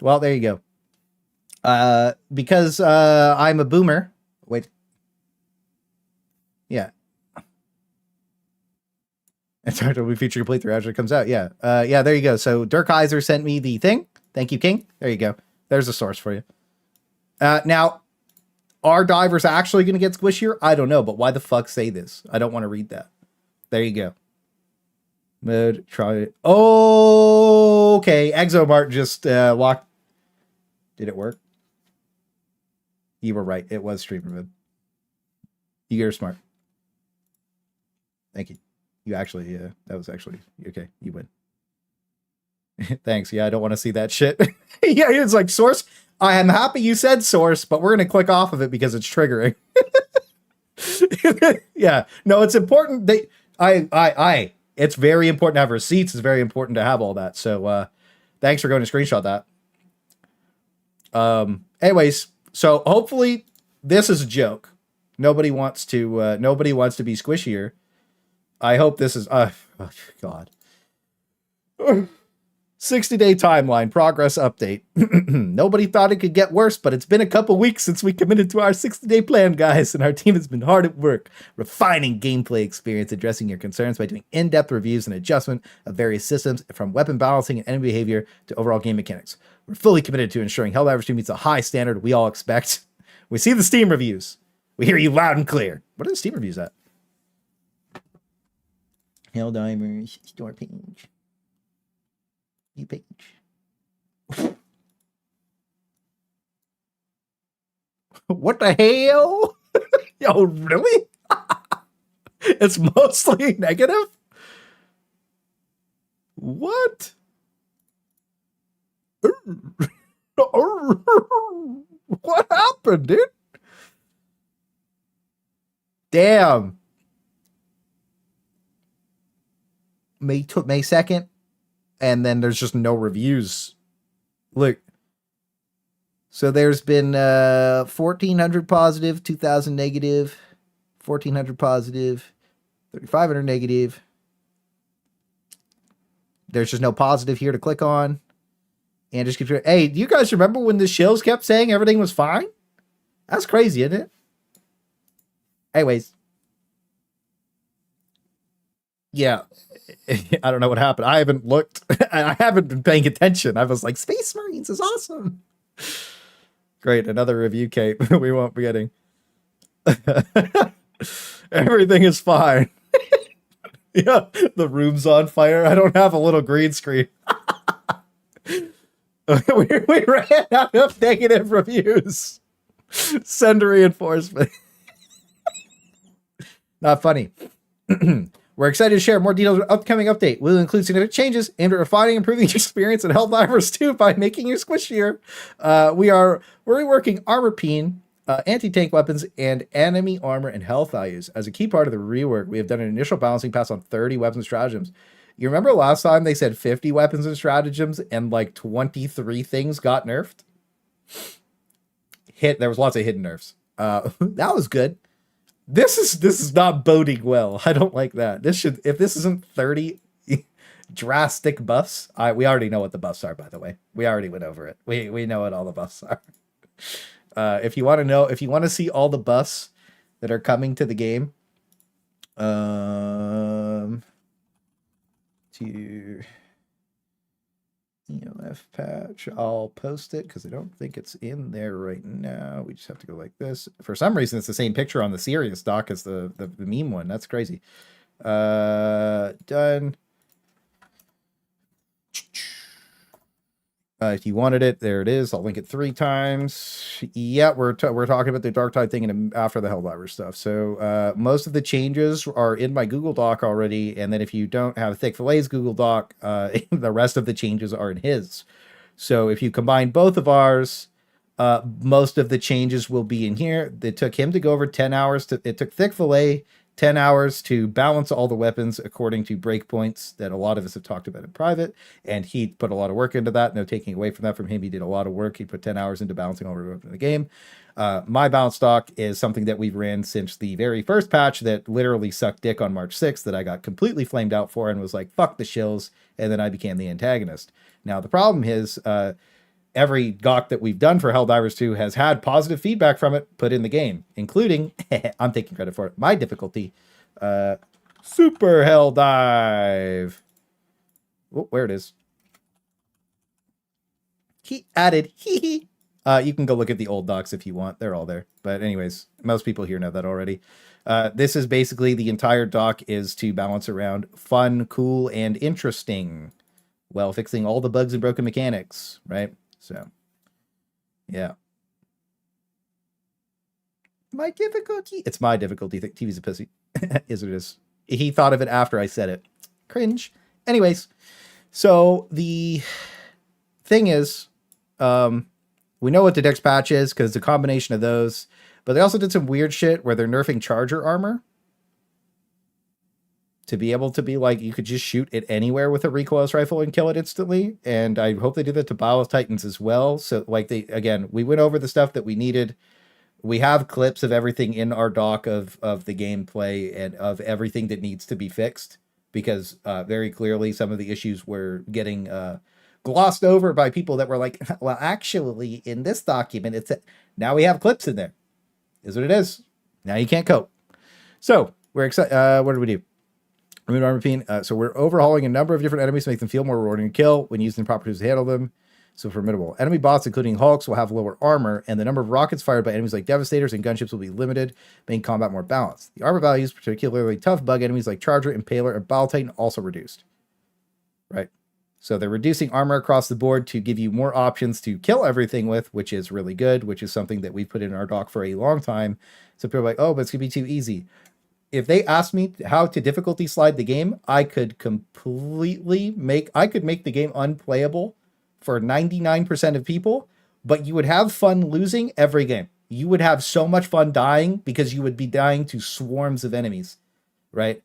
Well, there you go. Because I'm a boomer. Wait. Yeah. It's hard to be feature complete through after it comes out. Yeah. Yeah, there you go. So Dirk Heiser sent me the thing. Thank you, King. There you go. There's a source for you. Now, are divers actually going to get squishier? I don't know, but why the fuck say this? I don't want to read that. There you go. Mode, try it. Oh, okay. Exomart just locked. Did it work? You were right. It was streamer mode. You're smart. Thank you. You actually, that was actually, okay. You win. Thanks. Yeah, I don't want to see that shit. Yeah, it's like source. I am happy you said source, but we're going to click off of it because it's triggering. Yeah. No, it's important. It's very important to have receipts. It's very important to have all that. So, Thanks for going to screenshot that. Anyways, so hopefully this is a joke. Nobody wants to be squishier. I hope this is oh God. 60-day timeline progress update. Nobody thought it could get worse, but it's been a couple weeks since we committed to our 60-day plan, guys, and our team has been hard at work refining gameplay experience, addressing your concerns by doing in-depth reviews and adjustment of various systems, from weapon balancing and enemy behavior to overall game mechanics. We're fully committed to ensuring Helldivers 2 meets a high standard we all expect. We see the Steam reviews. We hear you loud and clear. What are the Steam reviews at? Helldivers store page. New page. What the hell? Yo, really? It's mostly negative? What? What happened, dude? Damn. May 2nd. And then there's just no reviews. Look. So there's been 1,400 positive, 2,000 negative, 1,400 positive, 3,500 negative. There's just no positive here to click on. And just keep. Hey, do you guys remember when the shills kept saying everything was fine? That's crazy, isn't it? Anyways. Yeah. I don't know what happened. I haven't looked. I haven't been paying attention. I was like, Space Marines is awesome. Great. Another review, Kate. We won't be getting. Everything is fine. Yeah. The room's on fire. I don't have a little green screen. we ran out of negative reviews. Send reinforcement. Not funny. We're excited to share more details of upcoming update. We'll include significant changes aimed at refining and improving your experience in Helldivers 2 by making you squishier. We're reworking armor peen, anti-tank weapons, and enemy armor and health values. As a key part of the rework, we have done an initial balancing pass on 30 weapons stratagems. You remember last time they said 50 weapons and stratagems and like 23 things got nerfed? There was lots of hidden nerfs. That was good. This is not boding well. I don't like that. If this isn't 30 drastic buffs, we already know what the buffs are, by the way. We already went over it. We know what all the buffs are. If you want to see all the buffs that are coming to the game, to ELF patch, I'll post it because I don't think it's in there right now. We just have to go like this. For some reason, it's the same picture on the serious doc as the meme one. That's crazy. Done. If you wanted it, there it is. I'll link it 3 times. Yeah, we're talking about the Darktide thing after the Helldivers stuff. So most of the changes are in my Google Doc already, and then if you don't have Thick Fillet's Google Doc, the rest of the changes are in his. So if you combine both of ours, most of the changes will be in here. It took him to go over 10 hours. It took Thick Fillet 10 hours to balance all the weapons according to breakpoints that a lot of us have talked about in private. And he put a lot of work into that. No taking away from that from him. He did a lot of work. He put 10 hours into balancing all the weapons in the game. My balance stock is something that we've ran since the very first patch that literally sucked dick on March 6th that I got completely flamed out for and was like, fuck the shills. And then I became the antagonist. Now, the problem is, every GOC that we've done for Helldivers 2 has had positive feedback from it put in the game, including, I'm taking credit for it, my difficulty, Super Helldive. Oh, where it is. He added, you can go look at the old docs if you want. They're all there. But anyways, most people here know that already. This is basically the entire doc is to balance around fun, cool, and interesting while fixing all the bugs and broken mechanics, right? So, yeah. My difficulty. It's my difficulty. TV's a pussy. Is what it is. He thought of it after I said it. Cringe. Anyways, so the thing is, we know what the next patch is because it's a combination of those. But they also did some weird shit where they're nerfing charger armor. to be able to be like, you could just shoot it anywhere with a recoilless rifle and kill it instantly. And I hope they do that to Bile Titans as well. So like again, we went over the stuff that we needed. We have clips of everything in our doc of the gameplay and of everything that needs to be fixed, because very clearly some of the issues were getting glossed over by people that were like, well, actually in this document, now we have clips in there. Is what it is. Now you can't cope. So we're excited. What did we do? Remove armor peen. So we're overhauling a number of different enemies to make them feel more rewarding to kill when using proper tools to handle them. So formidable. Enemy bots, including Hulks, will have lower armor, and the number of rockets fired by enemies like Devastators and gunships will be limited, making combat more balanced. The armor values, particularly tough bug enemies like Charger, Impaler, and Bile Titan, also reduced. Right? So they're reducing armor across the board to give you more options to kill everything with, which is really good, which is something that we put in our doc for a long time. So people are like, oh, but it's going to be too easy. If they asked me how to difficulty slide the game, I could make the game unplayable for 99% of people, but you would have fun losing every game. You would have so much fun dying because you would be dying to swarms of enemies, right?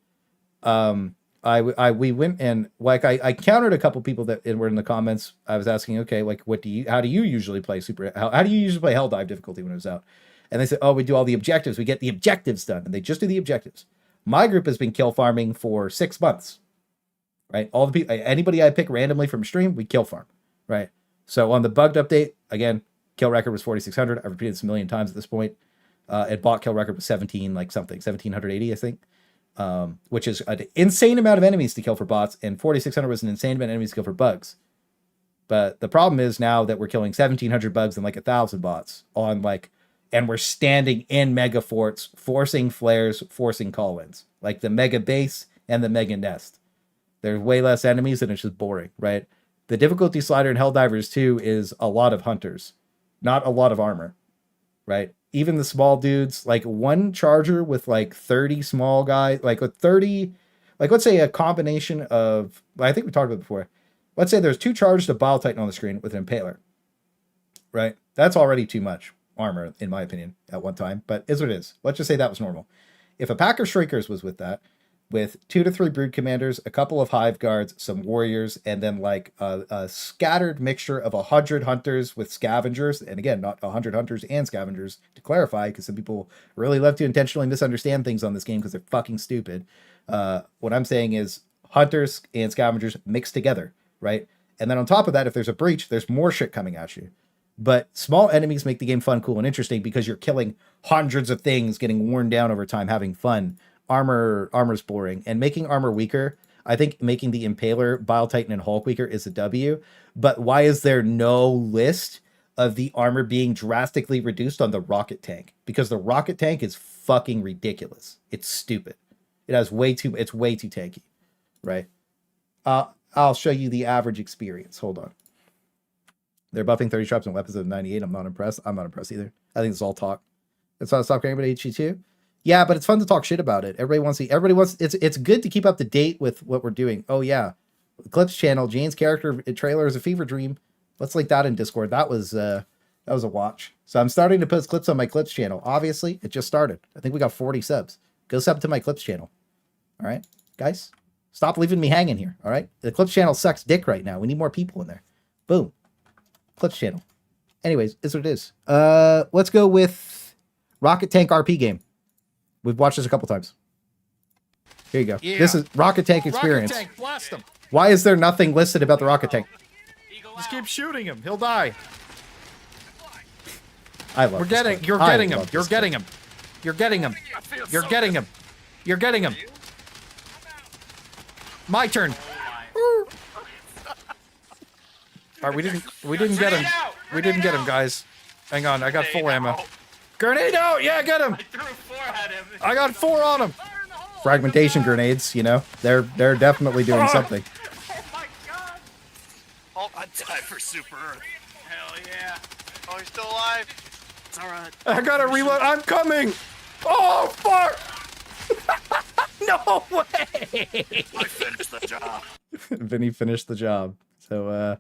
We went and like I countered a couple people that were in the comments. I was asking, okay, like how do you usually play how do you usually play Helldive difficulty when it was out? And they said, oh, we do all the objectives. We get the objectives done. And they just do the objectives. My group has been kill farming for 6 months, right? All the people, anybody I pick randomly from stream, we kill farm, right? So on the bugged update, again, kill record was 4,600. I've repeated this a million times at this point. Bot kill record was 1780, I think, which is an insane amount of enemies to kill for bots. And 4,600 was an insane amount of enemies to kill for bugs. But the problem is now that we're killing 1,700 bugs and like 1,000 bots on like, and we're standing in mega forts, forcing flares, forcing call-ins, like the mega base and the mega nest. There's way less enemies and it's just boring, right? The difficulty slider in Helldivers 2 is a lot of hunters, not a lot of armor, right? Even the small dudes, like one charger with like 30 small guys, like with 30, like let's say a combination of, I think we talked about it before. Let's say there's 2 charges of Bile Titan on the screen with an Impaler, right? That's already too much armor, in my opinion, at one time, but is what it is. Let's just say that was normal. If a pack of Shriekers was with that, with 2 to 3 Brood Commanders, a couple of Hive Guards, some Warriors, and then like a scattered mixture of 100 Hunters with Scavengers, and again, not 100 Hunters and Scavengers, to clarify, because some people really love to intentionally misunderstand things on this game because they're fucking stupid. What I'm saying is Hunters and Scavengers mixed together, right? And then on top of that, if there's a breach, there's more shit coming at you. But small enemies make the game fun, cool, and interesting because you're killing hundreds of things, getting worn down over time, having fun. Armor's boring, and making armor weaker. I think making the Impaler, Bile Titan, and Hulk weaker is a W. But why is there no list of the armor being drastically reduced on the rocket tank? Because the rocket tank is fucking ridiculous. It's stupid. It's way too tanky, right? I'll show you the average experience. Hold on. They're buffing 30 traps and weapons of 98. I'm not impressed. I'm not impressed either. I think it's all talk. It's not stop caring about HG2. Yeah, but it's fun to talk shit about it. Everybody wants. It's good to keep up to date with what we're doing. Oh yeah, Clips channel. Jane's character trailer is a fever dream. Let's link that in Discord. That was a watch. So I'm starting to post clips on my Clips channel. Obviously, it just started. I think we got 40 subs. Go sub to my Clips channel. All right, guys, stop leaving me hanging here. All right, the Clips channel sucks dick right now. We need more people in there. Boom. Clips channel. Anyways, is what it is. Let's go with Rocket Tank RP game. We've watched this a couple times. Here you go. Yeah. This is Rocket Tank experience. Rocket Tank, blast him. Why is there nothing listed about the Rocket Tank? Just keep shooting him. He'll die. I love You're getting him. You're getting him. You're getting him. You're getting him. You're getting him. My turn. All right, we didn't get him. We didn't get him, guys. Hang on, I got full ammo. Grenade out! Yeah, get him! I threw 4 at him. I got 4 on him. Fragmentation grenades, you know, they're definitely doing something. Oh my god! Oh, I died for Super Earth. Hell yeah! Oh, he's still alive. It's all right. I gotta reload. I'm coming. Oh fuck! No way! I finished the job. Vinny finished the job. So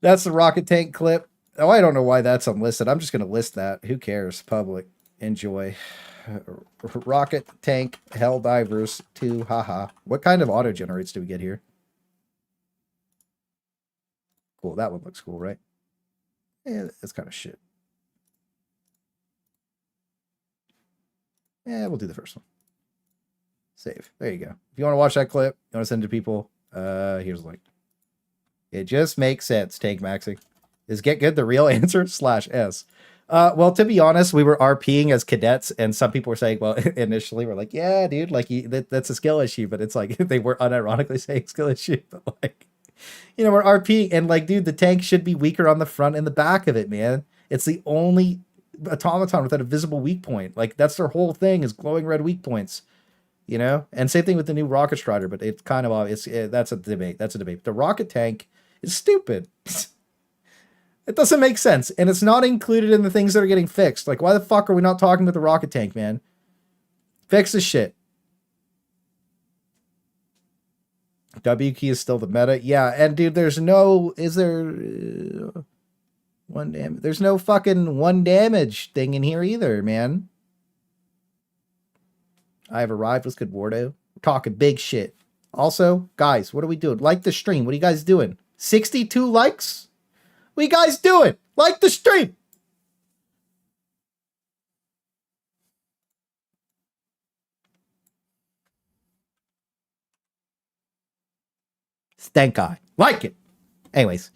that's the Rocket Tank clip. Oh, I don't know why that's unlisted. I'm just going to list that. Who cares? Public. Enjoy. Rocket Tank Helldivers 2. Haha. What kind of auto generates do we get here? Cool. That one looks cool, right? Yeah, that's kind of shit. Yeah, we'll do the first one. Save. There you go. If you want to watch that clip, you want to send it to people, here's a link. It just makes sense, Tank Maxing. Is get good the real answer? /S. Well, to be honest, we were RPing as cadets, and some people were saying, well, initially we're like, yeah, dude, like that's a skill issue, but it's like they were unironically saying skill issue, but like, you know, we're RPing, and like, dude, the tank should be weaker on the front and the back of it, man. It's the only automaton without a visible weak point. Like, that's their whole thing, is glowing red weak points, you know? And same thing with the new rocket strider, but it's kind of obvious. That's a debate. That's a debate. The rocket tank is stupid. It doesn't make sense, and it's not included in the things that are getting fixed. Like, why the fuck are we not talking about the rocket tank, man? Fix this shit. W key is still the meta. Yeah, and dude, there's no... Is there... one damage? There's no fucking 1 damage thing in here either, man. I have arrived. What's good, Wardo? We're talking big shit. Also, guys, what are we doing? Like the stream. What are you guys doing? 62 likes? What are you guys doing? Like the stream. Stank eye. Like it. Anyways.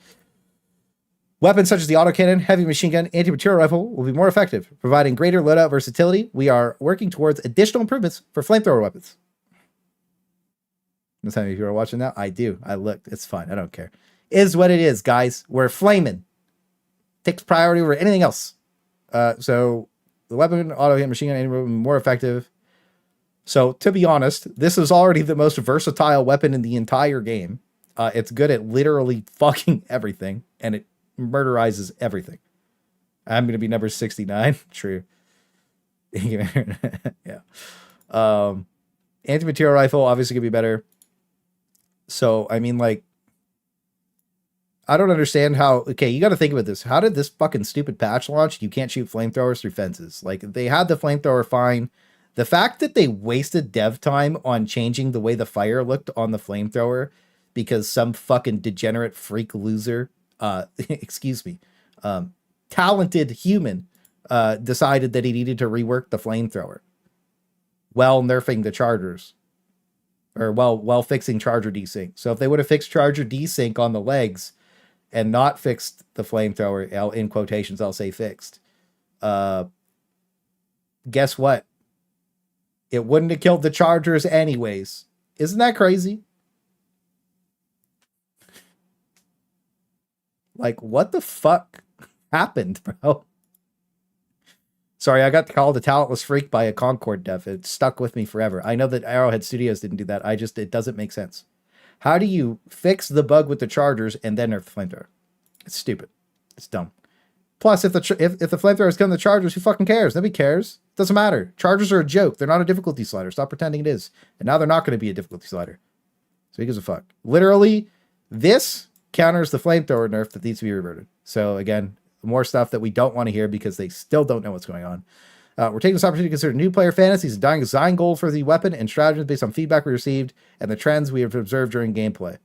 Weapons such as the autocannon, heavy machine gun, anti-material rifle will be more effective, providing greater loadout versatility. We are working towards additional improvements for flamethrower weapons. How many people are watching that? I do. I looked. It's fine. I don't care. Is what it is, guys. We're flaming. Takes priority over anything else. So the weapon, auto hit, machine gun, will be more effective. So to be honest, this is already the most versatile weapon in the entire game. It's good at literally fucking everything, and it murderizes everything. I'm going to be number 69. True. Yeah. Anti-material rifle obviously could be better. So, I mean, like, I don't understand how... Okay, you got to think about this. How did this fucking stupid patch launch? You can't shoot flamethrowers through fences. Like, they had the flamethrower fine. The fact that they wasted dev time on changing the way the fire looked on the flamethrower because some fucking degenerate freak loser, excuse me, talented human decided that he needed to rework the flamethrower while nerfing the chargers. Or while fixing charger desync. So if they would have fixed charger desync on the legs and not fixed the flamethrower, in quotations, I'll say fixed. Guess what? It wouldn't have killed the chargers anyways. Isn't that crazy? Like, what the fuck happened, bro? Sorry, I got called a talentless freak by a Concord dev. It stuck with me forever. I know that Arrowhead Studios didn't do that. It doesn't make sense. How do you fix the bug with the chargers and then nerf the flamethrower? It's stupid. It's dumb. Plus, if the flamethrower is killing the chargers, who fucking cares? Nobody cares. It doesn't matter. Chargers are a joke. They're not a difficulty slider. Stop pretending it is. And now they're not going to be a difficulty slider. So who gives a fuck? Literally, this counters the flamethrower nerf that needs to be reverted. So again, more stuff that we don't want to hear because they still don't know what's going on. We're taking this opportunity to consider new player fantasies and design goal for the weapon and strategies based on feedback we received and the trends we have observed during gameplay.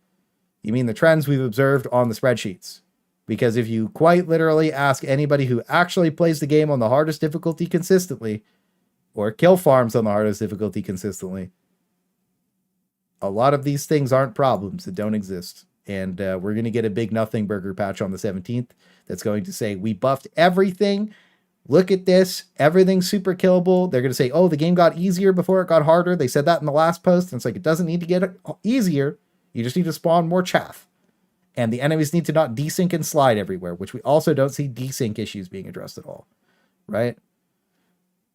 You mean the trends we've observed on the spreadsheets? Because if you quite literally ask anybody who actually plays the game on the hardest difficulty consistently, or kill farms on the hardest difficulty consistently, a lot of these things aren't problems that don't exist. And we're going to get a big nothing burger patch on the 17th that's going to say, we buffed everything. Look at this. Everything's super killable. They're going to say, oh, the game got easier before it got harder. They said that in the last post. And it's like, it doesn't need to get easier. You just need to spawn more chaff. And the enemies need to not desync and slide everywhere, which we also don't see desync issues being addressed at all. Right?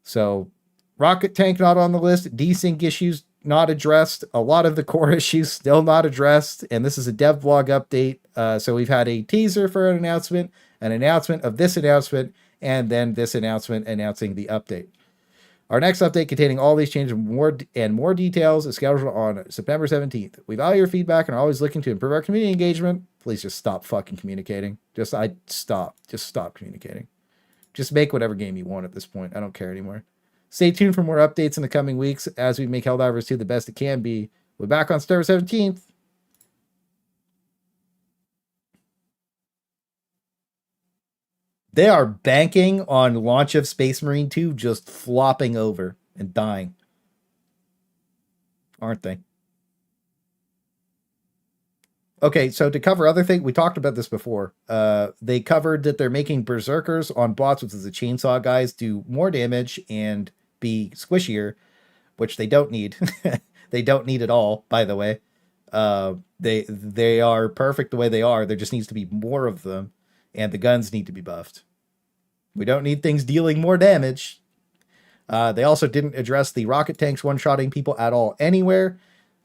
So, rocket tank not on the list. Desync issues not addressed. A lot of the core issues still not addressed. And this is a dev blog update. So we've had a teaser for an announcement of this announcement, and then this announcement announcing the update. Our next update containing all these changes and more details is scheduled on September 17th. We value your feedback and are always looking to improve our community engagement. Please just stop fucking communicating. Just stop communicating. Just make whatever game you want at this point. I don't care anymore. Stay tuned for more updates in the coming weeks as we make Helldivers 2 the best it can be. We're back on September 17th. They are banking on launch of Space Marine 2 just flopping over and dying. Aren't they? Okay, so to cover other things, we talked about this before. They covered that they're making berserkers on bots, which is the chainsaw guys, do more damage and be squishier, which they don't need. They don't need at all, by the way. They are perfect the way they are. There just needs to be more of them, and the guns need to be buffed. We don't need things dealing more damage. They also didn't address the rocket tanks one-shotting people at all anywhere.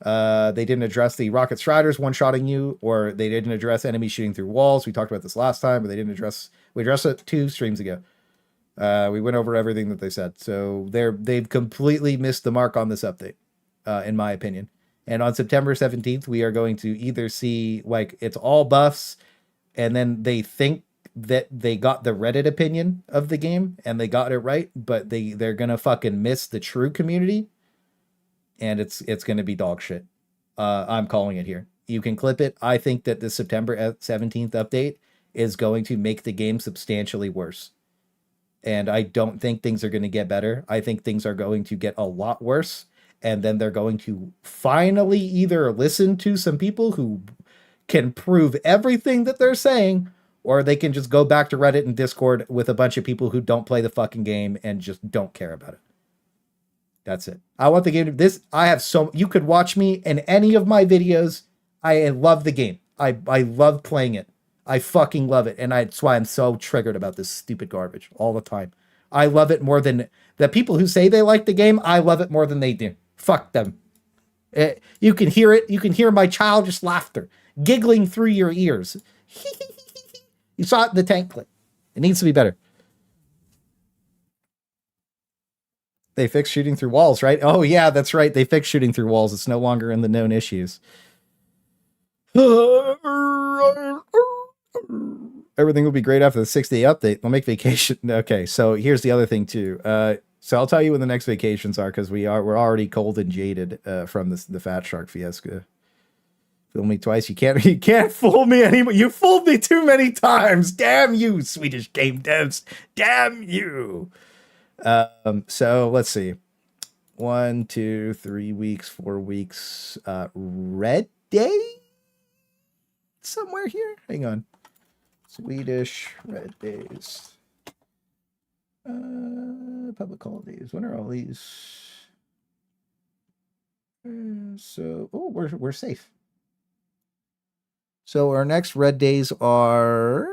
They didn't address the rocket striders one-shotting you, or they didn't address enemies shooting through walls. We talked about this last time, but they didn't address. We addressed it 2 streams ago. We went over everything that they said, so they've completely missed the mark on this update, in my opinion. And on September 17th, we are going to either see like it's all buffs, and then they think that they got the Reddit opinion of the game and they got it right, but they're gonna fucking miss the true community. And it's going to be dog shit. I'm calling it here. You can clip it. I think that the September 17th update is going to make the game substantially worse. And I don't think things are going to get better. I think things are going to get a lot worse. And then they're going to finally either listen to some people who can prove everything that they're saying, or they can just go back to Reddit and Discord with a bunch of people who don't play the fucking game and just don't care about it. That's it. I want the game to this. I have you could watch me in any of my videos. I love the game. I love playing it. I fucking love it. And that's why I'm so triggered about this stupid garbage all the time. I love it more than the people who say they like the game. I love it more than they do. Fuck them. You can hear it. You can hear my childish laughter giggling through your ears. You saw it in the tank clip. It needs to be better. They fixed shooting through walls, right? Oh, yeah, that's right. They fixed shooting through walls. It's no longer in the known issues. Everything will be great after the 6-day update. They'll make vacation. Okay, so here's the other thing, too. So I'll tell you when the next vacations are, because we're already cold and jaded from the Fat Shark fiasco. Fool me twice. You can't fool me anymore. You fooled me too many times. Damn you, Swedish game devs. Damn you. So let's see. 1, 2, 3 weeks, 4 weeks. Red Day? Somewhere here? Hang on. Swedish Red Days. Public holidays. When are all these? So, oh, we're safe. So our next Red Days are...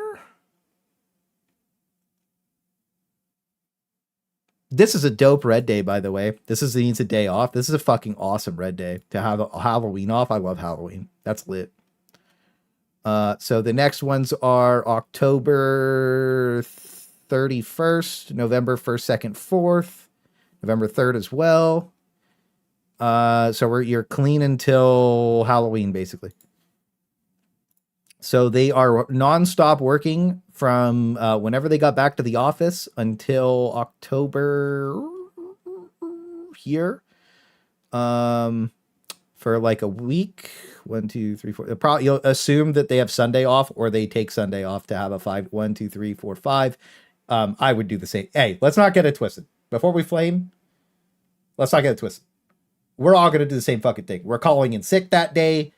This is a dope Red Day, by the way. This needs a day off. This is a fucking awesome Red Day. To have a Halloween off, I love Halloween. That's lit. So the next ones are October 31st, November 1st, 2nd, 4th, November 3rd as well. So you're clean until Halloween, basically. So they are nonstop working from whenever they got back to the office until October here. For like a week. 1, 2, 3, 4. Probably you'll assume that they have Sunday off, or they take Sunday off to have a 1, 2, 3, 4, 5. I would do the same. Hey, let's not get it twisted. Before we flame, let's not get it twisted. We're all gonna do the same fucking thing. We're calling in sick that day.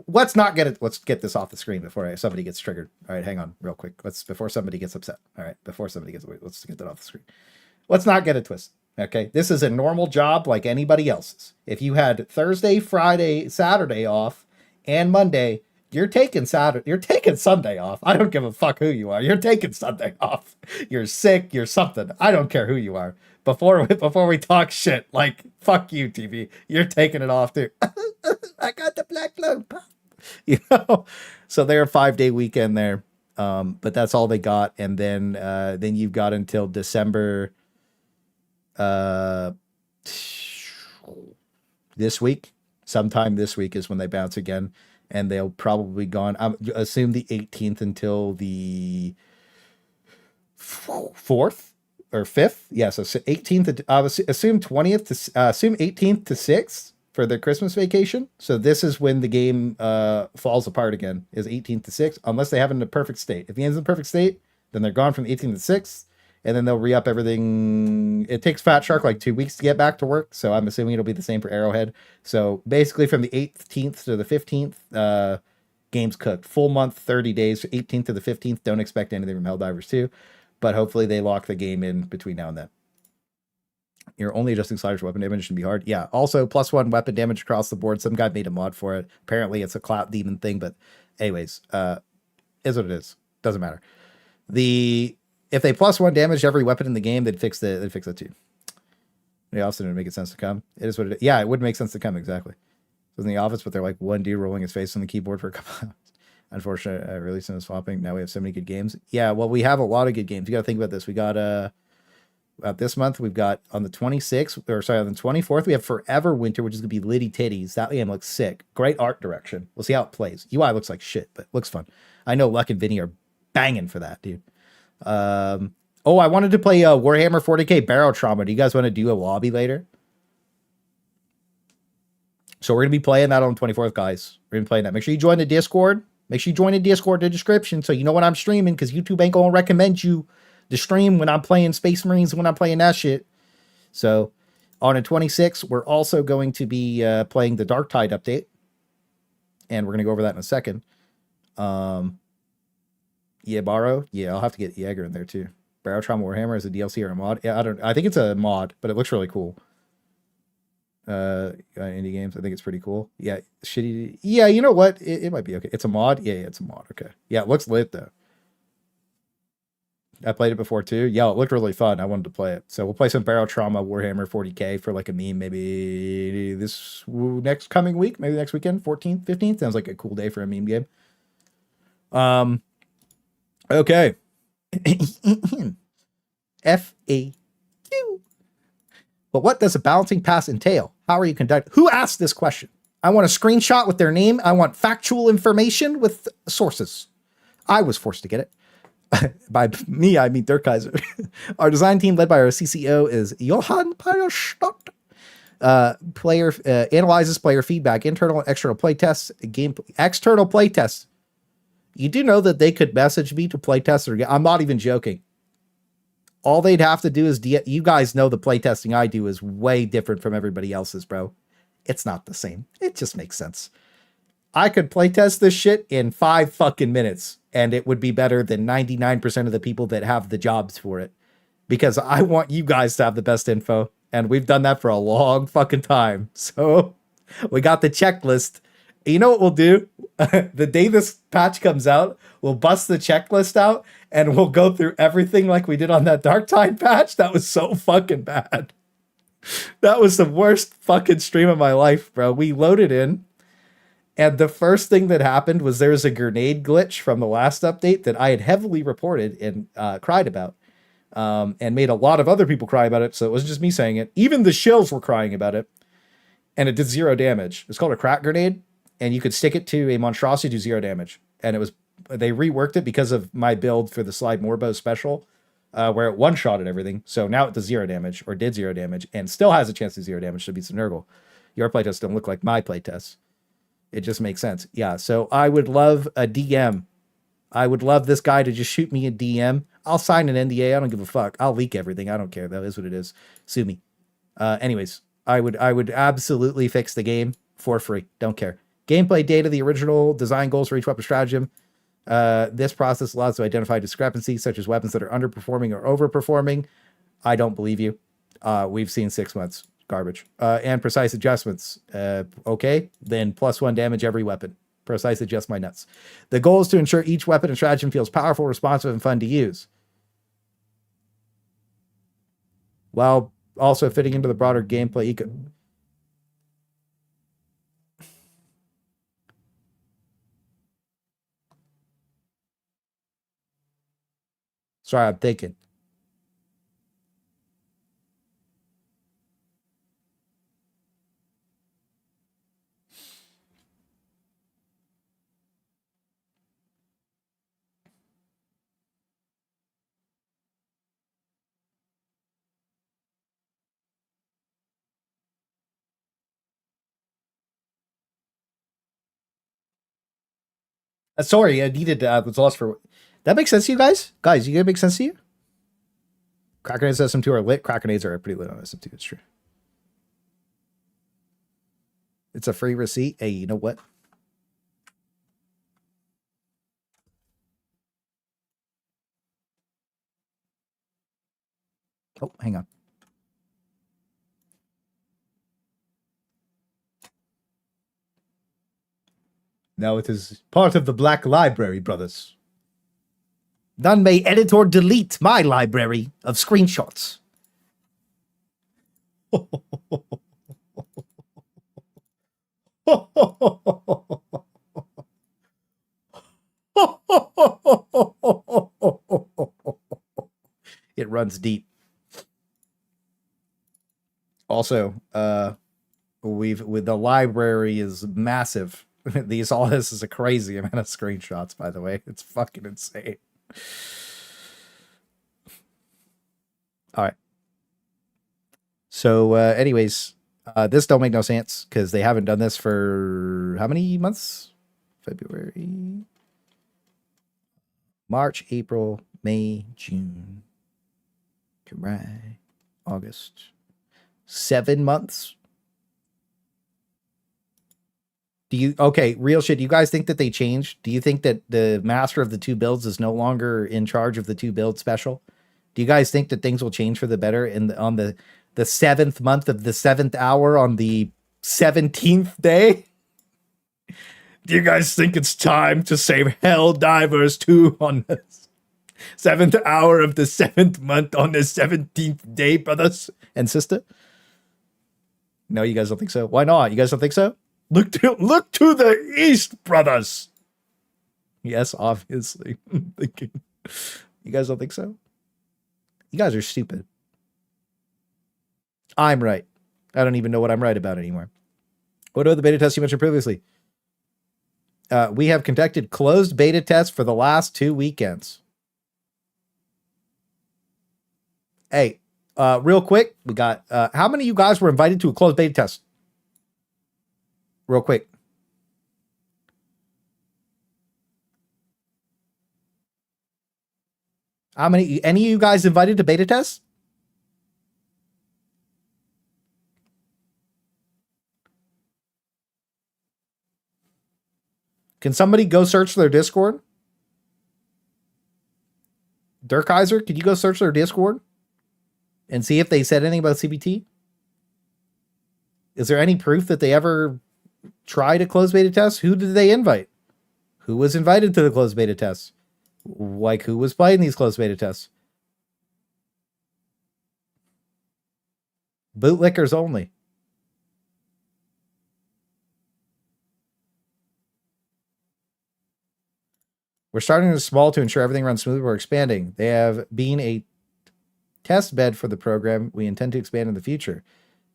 Let's get this off the screen before somebody gets triggered. All right, hang on real quick. Before somebody gets upset. All right, let's get that off the screen. Let's not get it twisted. Okay, this is a normal job like anybody else's. If you had Thursday, Friday, Saturday off, and Monday, you're taking Sunday off. I don't give a fuck who you are. You're taking Sunday off. You're sick. You're something. I don't care who you are. Before we talk shit, like fuck you, TV. You're taking it off too. I got the black load, you know. So they're a 5-day weekend there, but that's all they got. And then you've got until December. This week, sometime this week is when they bounce again, and they'll probably gone. I assume the 18th until the 4th or 5th. Yeah, so 18th. Assume 20th to assume 18th to 6th for their Christmas vacation. So this is when the game falls apart again. Is 18th to 6th, unless they have it in a perfect state. If the game's in a perfect state, then they're gone from 18th to 6th, and then they'll re-up everything. It takes Fat Shark like 2 weeks to get back to work, so I'm assuming it'll be the same for Arrowhead. So basically, from the 18th to the 15th, game's cooked. Full month, 30 days, 18th to the 15th. Don't expect anything from Helldivers 2, but hopefully they lock the game in between now and then. You're only adjusting sliders for weapon damage shouldn't be hard. Yeah, also +1 weapon damage across the board. Some guy made a mod for it. Apparently it's a clout demon thing, but anyways, is what it is. Doesn't matter. If they +1 damage every weapon in the game, they'd fix that too. The office didn't make it sense to come. It is what it is. Yeah, it would make sense to come, exactly. It was in the office, but they're like one dude rolling his face on the keyboard for a couple hours. Unfortunately, releasing and swapping. Now we have so many good games. Yeah, well, we have a lot of good games. You got to think about this. We got this month, we've got on the 26th, or sorry, on the 24th, we have Forever Winter, which is going to be Liddy Titties. That game looks sick. Great art direction. We'll see how it plays. UI looks like shit, but looks fun. I know Luck and Vinny are banging for that, dude. I wanted to play Warhammer 40k Barrow Trauma. Do you guys want to do a lobby later? So we're going to be playing that on the 24th, guys. We're going to be playing that. Make sure you join the Discord. Make sure you join the Discord in the description so you know when I'm streaming, because YouTube ain't going to recommend you the stream when I'm playing Space Marines, when I'm playing that shit. So on the 26th, we're also going to be playing the Darktide update. And we're going to go over that in a second. Yeah, Barrow. Yeah, I'll have to get Jaeger in there too. Barrow Trauma Warhammer is a DLC or a mod. Yeah, I think it's a mod, but it looks really cool. Indie games. I think it's pretty cool. Yeah, shitty. Yeah, you know what? It might be okay. It's a mod. Yeah, it's a mod. Okay. Yeah, it looks lit though. I played it before too. Yeah, it looked really fun. I wanted to play it. So we'll play some Barrow Trauma Warhammer 40k for like a meme maybe this next coming week, maybe next weekend, 14th, 15th. Sounds like a cool day for a meme game. Okay. FAQ. But what does a balancing pass entail? How are you conducting? Who asked this question? I want a screenshot with their name. I want factual information with sources. I was forced to get it. By me, I mean Dirk Kaiser. Our design team, led by our CCO, is Johann Peierstadt. Analyzes player feedback, internal and external playtests, external playtests. You do know that they could message me to playtest or I'm not even joking. All they'd have to do is you guys know the playtesting I do is way different from everybody else's, bro. It's not the same. It just makes sense. I could playtest this shit in 5 fucking minutes, and it would be better than 99% of the people that have the jobs for it. Because I want you guys to have the best info, and we've done that for a long fucking time. So we got the checklist. You know what we'll do? The day this patch comes out, we'll bust the checklist out, and we'll go through everything like we did on that Darktide patch. That was so fucking bad. That was the worst fucking stream of my life, bro. We loaded in, and the first thing that happened was there was a grenade glitch from the last update that I had heavily reported and cried about, and made a lot of other people cry about it. So it wasn't just me saying it. Even the shills were crying about it, and it did 0 damage. It's called a crack grenade, and you could stick it to a monstrosity, do 0 damage. And they reworked it because of my build for the Slide Morbo special, where it one-shotted everything. So now it does 0 damage, or did 0 damage, and still has a chance to do 0 damage to beat some Nurgle. Your playtests don't look like my playtests. It just makes sense. Yeah, so I would love a DM. I would love this guy to just shoot me a DM. I'll sign an NDA. I don't give a fuck. I'll leak everything. I don't care. That is what it is. Sue me. Anyways, I would absolutely fix the game for free. Don't care. Gameplay data, the original design goals for each weapon stratagem. This process allows to identify discrepancies such as weapons that are underperforming or overperforming. I don't believe you. We've seen 6 months. Garbage. And precise adjustments. Okay, then +1 damage every weapon. Precise adjust my nuts. The goal is to ensure each weapon and stratagem feels powerful, responsive, and fun to use, while also fitting into the broader gameplay eco. Sorry, I'm thinking. Sorry, I needed was lost for. That makes sense to you guys? Guys, you get make sense to you? Crackerades SM2 are lit. Crackerades are pretty lit on SM2. It's true. It's a free receipt. Hey, you know what? Oh, hang on. Now it is part of the Black Library, brothers. None may edit or delete my library of screenshots. It runs deep. Also, with the library is massive. This is a crazy amount of screenshots, by the way. It's fucking insane. All right. So, anyways, this don't make no sense because they haven't done this for how many months? February, March, April, May, June, July, August. 7 months. Okay, real shit. Do you guys think that they changed? Do you think that the master of the 2 builds is no longer in charge of the 2 build special? Do you guys think that things will change for the better on the 7th month of the 7th hour on the 17th day? Do you guys think it's time to save Helldivers 2 on the 7th hour of the 7th month on the 17th day, brothers and sister? No, you guys don't think so? Why not? You guys don't think so? Look to the east, brothers. Yes, obviously. I'm thinking. You guys don't think so? You guys are stupid. I'm right. I don't even know what I'm right about anymore. What about the beta tests you mentioned previously? We have conducted closed beta tests for the last 2 weekends. Hey, real quick, we got how many of you guys were invited to a closed beta test? Real quick. How many? Any of you guys invited to beta tests? Can somebody go search their Discord? Dirkaiser, can you go search their Discord and see if they said anything about CBT? Is there any proof that they ever tried a closed beta test? Who did they invite? Who was invited to the closed beta tests? Like, who was playing these closed beta tests? Bootlickers only. We're starting small to ensure everything runs smoothly. We're expanding. They have been a test bed for the program. We intend to expand in the future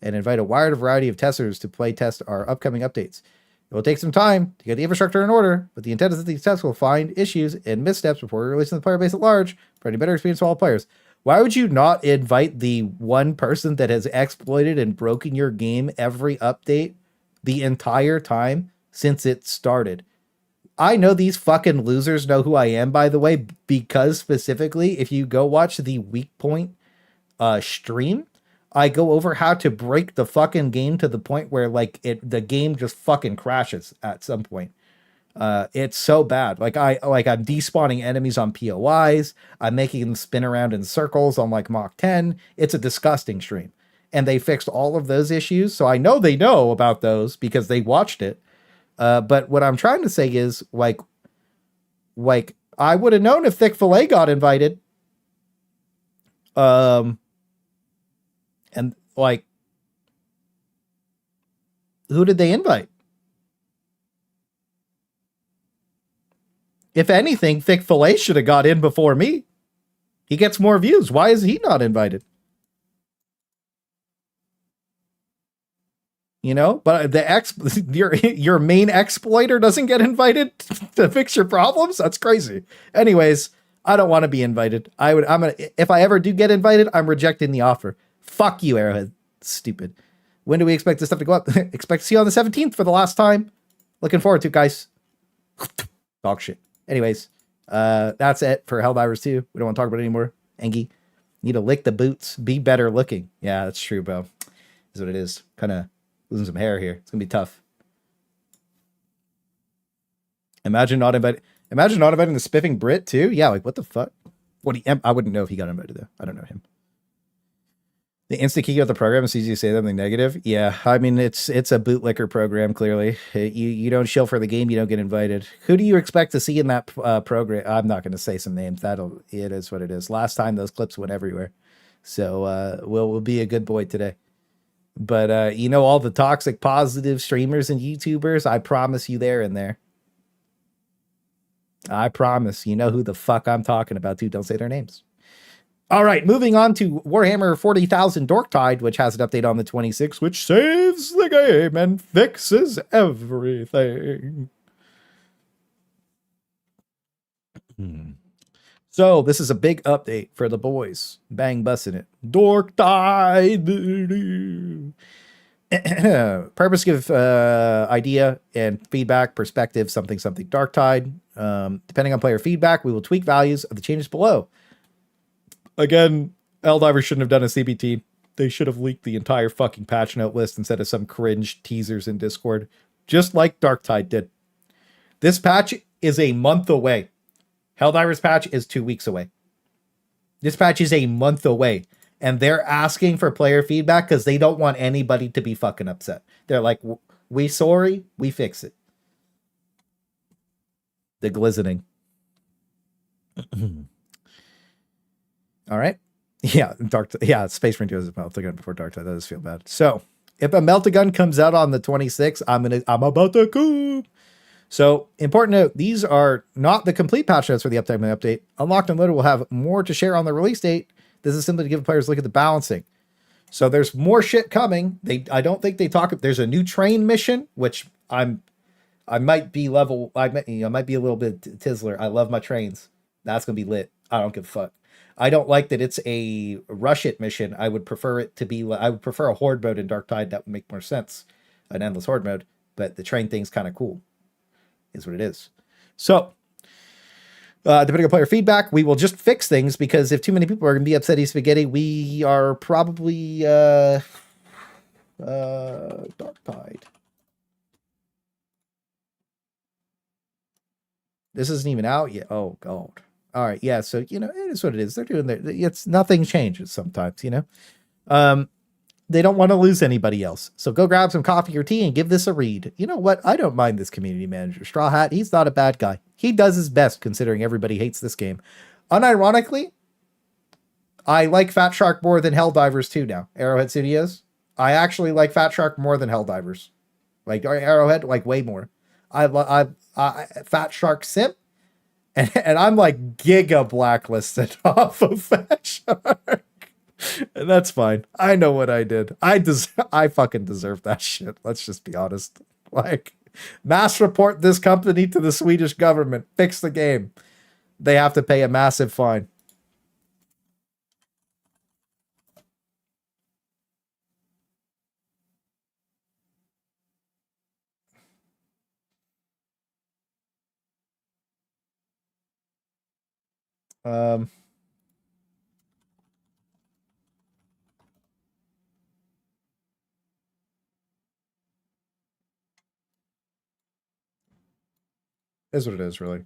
and invite a wide variety of testers to play test our upcoming updates. It will take some time to get the infrastructure in order, but the intent is that these tests will find issues and missteps before releasing the player base at large for any better experience for all players. Why would you not invite the one person that has exploited and broken your game every update the entire time since it started? I know these fucking losers know who I am, by the way, because specifically, if you go watch the Weak Point stream, I go over how to break the fucking game to the point where the game just fucking crashes at some point. It's so bad. I'm despawning enemies on POIs. I'm making them spin around in circles on Mach 10. It's a disgusting stream. And they fixed all of those issues. So I know they know about those because they watched it. But what I'm trying to say is I would have known if Thick Filet got invited. And who did they invite? If anything, Thick Filet should have got in before me. He gets more views. Why is he not invited? You know, but your main exploiter doesn't get invited to fix your problems. That's crazy. Anyways, I don't want to be invited. If I ever do get invited, I'm rejecting the offer. Fuck you, Arrowhead. Stupid. When do we expect this stuff to go up? Expect to see you on the 17th for the last time. Looking forward to it, guys. Dog shit. Anyways, that's it for Helldivers 2. We don't want to talk about it anymore. Engie, need to lick the boots. Be better looking. Yeah, that's true, bro. Is what it is. Kind of losing some hair here. It's gonna be tough. Imagine not inviting the spiffing Brit too. Yeah, like what the fuck? I wouldn't know if he got invited though. I don't know him. The instant key of the program, it's easy to say something negative. Yeah, I mean it's a bootlicker program. Clearly, you don't shill for the game, you don't get invited. Who do you expect to see in that program? I'm not going to say some names. It is what it is. Last time those clips went everywhere, so we'll be a good boy today. But all the toxic positive streamers and YouTubers, I promise you they're in there. I promise. You know who the fuck I'm talking about too. Don't say their names. All right, moving on to Warhammer 40,000 Darktide, which has an update on the 26th, which saves the game and fixes everything. So this is a big update for the boys. Bang busting it. Darktide. Purpose give idea and feedback, perspective, something Darktide. Depending on player feedback, we will tweak values of the changes below. Again, Helldivers shouldn't have done a CBT. They should have leaked the entire fucking patch note list instead of some cringe teasers in Discord, just like Darktide did. This patch is a month away. Helldivers patch is 2 weeks away. This patch is a month away. And they're asking for player feedback because they don't want anybody to be fucking upset. They're like, we sorry, we fix it. The glistening. All right. Yeah, Space Marine 2 is a Meltagun before Darktide. That does feel bad. So, if a Meltagun comes out on the 26th, I'm about to coup. So, important note, these are not the complete patch notes for the update. Unlocked and Loaded will have more to share on the release date. This is simply to give players a look at the balancing. So there's more shit coming. I don't think they talk. There's a new train mission, which I might be a little bit Tizzler. I love my trains. That's gonna be lit. I don't give a fuck. I don't like that it's a rush it mission. I would prefer it to be. I would prefer a horde mode in Darktide. That would make more sense. An endless horde mode. But the train thing's kind of cool. Is what it is. So. Depending on player feedback, we will just fix things because if too many people are going to be upsetty spaghetti, we are probably Darktide. This isn't even out yet. Oh god. All right, yeah. So it is what it is. They're doing it's nothing changes sometimes. They don't want to lose anybody else. So go grab some coffee or tea and give this a read. You know what? I don't mind this community manager. Straw Hat, he's not a bad guy. He does his best considering everybody hates this game. Unironically, I like Fat Shark more than Helldivers 2 now. Arrowhead Studios. I actually like Fat Shark more than Helldivers. Like Arrowhead, like way more. I Fat Shark simp. And I'm like giga blacklisted off of Fat Shark. And that's fine. I know what I did. I fucking deserve that shit. Let's just be honest. Like, mass report this company to the Swedish government. Fix the game. They have to pay a massive fine. Is what it is, really.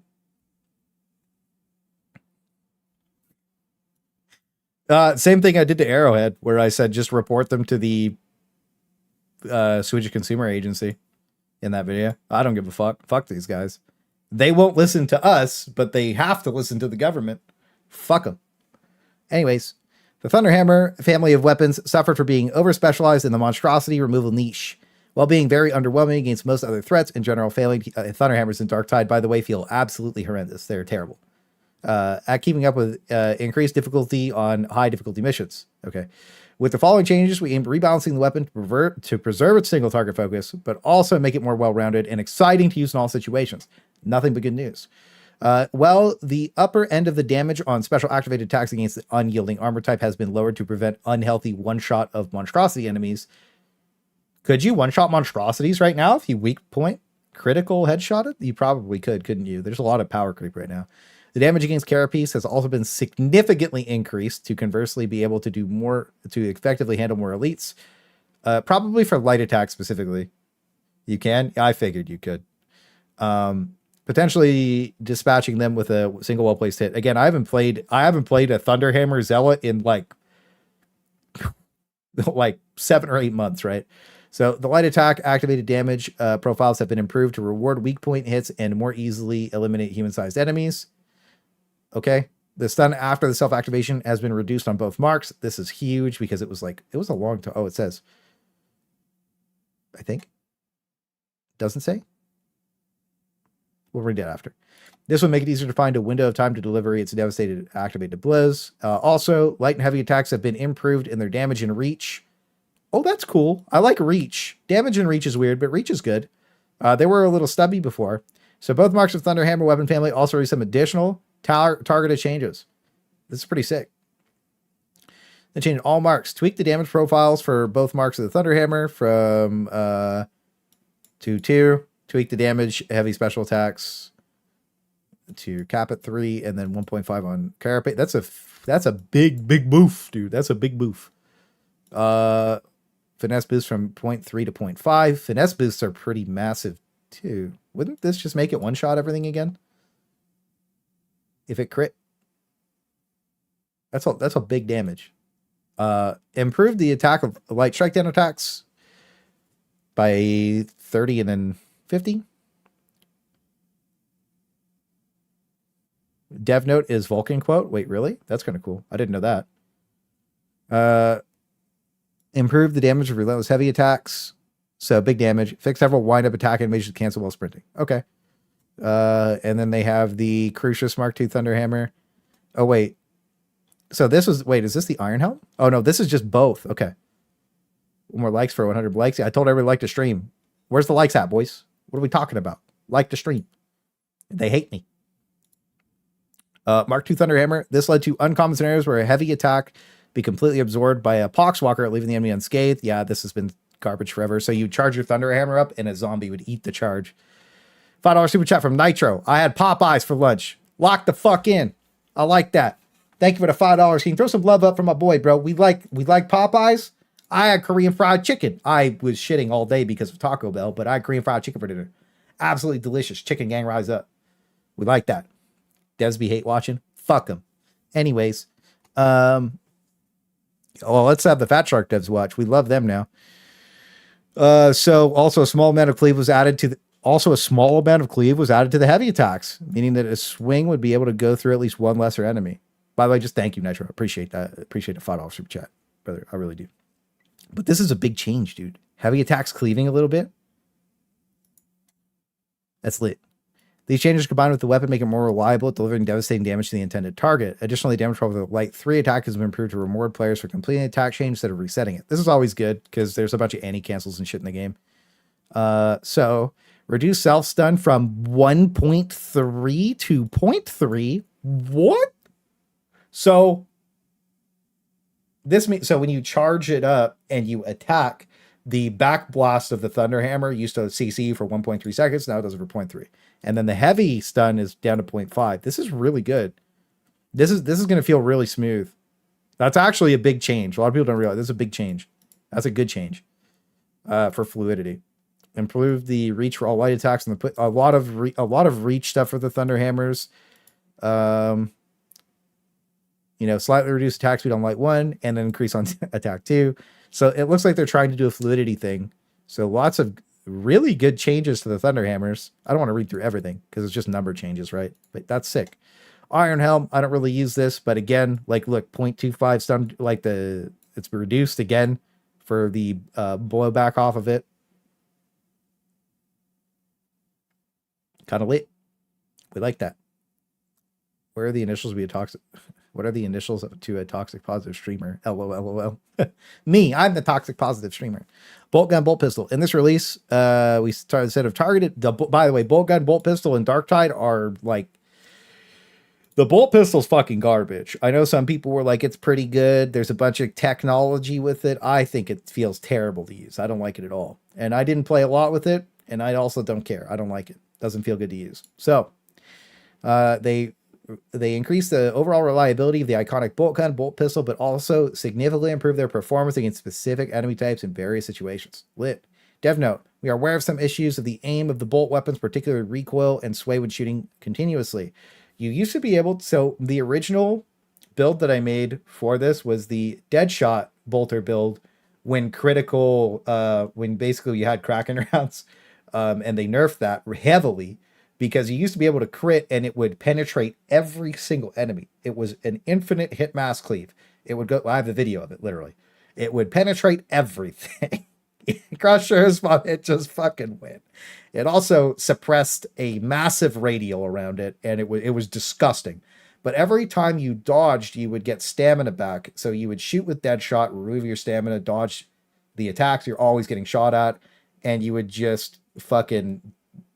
Same thing I did to Arrowhead, where I said just report them to the Swedish Consumer Agency in that video. I don't give a fuck. Fuck these guys. They won't listen to us, but they have to listen to the government. Fuck them. Anyways, the Thunderhammer family of weapons suffered for being over-specialized in the monstrosity removal niche. While being very underwhelming against most other threats, in general, failing Thunderhammers in Darktide, by the way, feel absolutely horrendous. They're terrible. At keeping up with increased difficulty on high difficulty missions. Okay. With the following changes, we aim rebalancing the weapon to preserve its single target focus, but also make it more well-rounded and exciting to use in all situations. Nothing but good news. Well, the upper end of the damage on special activated attacks against the unyielding armor type has been lowered to prevent unhealthy one-shot of monstrosity enemies. Could you one-shot monstrosities right now if you weak point? critical headshot it? You probably could, couldn't you? There's a lot of power creep right now. The damage against carapace has also been significantly increased to conversely be able to do more, to effectively handle more elites. Probably for light attacks specifically. You can? I figured you could. Potentially dispatching them with a single well-placed hit. Again, I haven't played a Thunderhammer Zealot in like 7 or 8 months, right? So the light attack activated damage profiles have been improved to reward weak point hits and more easily eliminate human-sized enemies. Okay. The stun after the self-activation has been reduced on both marks. This is huge because it was a long time. Oh, it says, I think. Doesn't say. We'll read that after. This will make it easier to find a window of time to deliver its devastated activated blows. Also, light and heavy attacks have been improved in their damage and reach. Oh, that's cool. I like reach. Damage and reach is weird, but reach is good. They were a little stubby before. So both marks of Thunderhammer weapon family also receive some additional targeted changes. This is pretty sick. They changed all marks. Tweak the damage profiles for both marks of the Thunderhammer from 2. Tweak the damage heavy special attacks to cap at 3 and then 1.5 on carapace. That's a big boof, dude. That's a big boof. Finesse boost from 0.3 to 0.5. Finesse boosts are pretty massive too. Wouldn't this just make it one shot everything again? If it crit, that's a big damage. Improve the attack of light strike down attacks by 30 and then 50. Dev note is Vulcan quote. Wait, really? That's kind of cool. I didn't know that. Improve the damage of relentless heavy attacks. So big damage. Fix several wind up attack animations to cancel while sprinting. Okay. And then they have the Crucius Mark II Thunderhammer. Oh, wait. So this was, wait, is this the Iron Helm? Oh, no, this is just both. Okay. More likes for 100 likes. I told everybody like to stream. Where's the likes at, boys? What are we talking about? Like to stream. They hate me. Mark II Thunderhammer. This led to uncommon scenarios where a heavy attack be completely absorbed by a Poxwalker, leaving the enemy unscathed. Yeah, this has been garbage forever. So you charge your Thunderhammer up and a zombie would eat the charge. $5 super chat from Nitro. I had Popeyes for lunch. Lock the fuck in. I like that. Thank you for the $5. Can you throw some love up for my boy, bro? We like Popeyes. I had Korean fried chicken. I was shitting all day because of Taco Bell, but I had Korean fried chicken for dinner. Absolutely delicious. Chicken gang rise up. We like that. Desby hate watching. Fuck them. Anyways, well, let's have the Fat Shark devs watch. We love them now. So also a small amount of cleave was added to the heavy attacks, meaning that a swing would be able to go through at least one lesser enemy. By the way, just thank you, Nitro. Appreciate that. Appreciate the $5 super chat, brother. I really do. But this is a big change, dude. Heavy attacks cleaving a little bit. That's lit. These changes combined with the weapon make it more reliable at delivering devastating damage to the intended target. Additionally, damage from the light 3 attack has been improved to reward players for completing the attack chain instead of resetting it. This is always good because there's a bunch of anti-cancels and shit in the game. So reduce self-stun from 1.3 to 0.3. What? So this means, so when you charge it up and you attack, the back blast of the Thunderhammer used to CC you for 1.3 seconds. Now it does it for 0.3. And then the heavy stun is down to 0.5. This is really good. This is going to feel really smooth. That's actually a big change. A lot of people don't realize this is a big change. That's a good change for fluidity. Improve the reach for all light attacks and a lot of reach stuff for the Thunderhammers. Slightly reduce attack speed on light 1 and then increase on attack 2. So it looks like they're trying to do a fluidity thing. So lots of really good changes to the Thunderhammers. I don't want to read through everything because it's just number changes, right? But that's sick. Iron Helm, I don't really use this, but again, like look, 0.25 stun, it's reduced again for the blowback off of it. Kind of lit. We like that. Where are the initials to be a toxic? What are the initials to a toxic positive streamer? LOL. Me, I'm the toxic positive streamer. Bolt gun, bolt pistol. In this release, we started instead of targeted. By the way, bolt gun, bolt pistol, and Darktide are like, the bolt pistol's fucking garbage. I know some people were like, it's pretty good. There's a bunch of technology with it. I think it feels terrible to use. I don't like it at all. And I didn't play a lot with it. and I also don't care. I don't like it. Doesn't feel good to use. So they increased the overall reliability of the iconic bolt gun, bolt pistol, but also significantly improved their performance against specific enemy types in various situations. Lit. Dev note, we are aware of some issues of the aim of the bolt weapons, particularly recoil and sway when shooting continuously. You used to be able to, so the original build that I made for this was the Deadshot bolter build when critical, when basically you had Kraken rounds, and they nerfed that heavily because you used to be able to crit and it would penetrate every single enemy. It was an infinite hit mass cleave. It would go, I have the video of it, literally. It would penetrate everything. Cross shares bomb, it just fucking went. It also suppressed a massive radial around it, and it was disgusting. But every time you dodged, you would get stamina back. So you would shoot with Deadshot, remove your stamina, dodge the attacks you're always getting shot at, and you would just fucking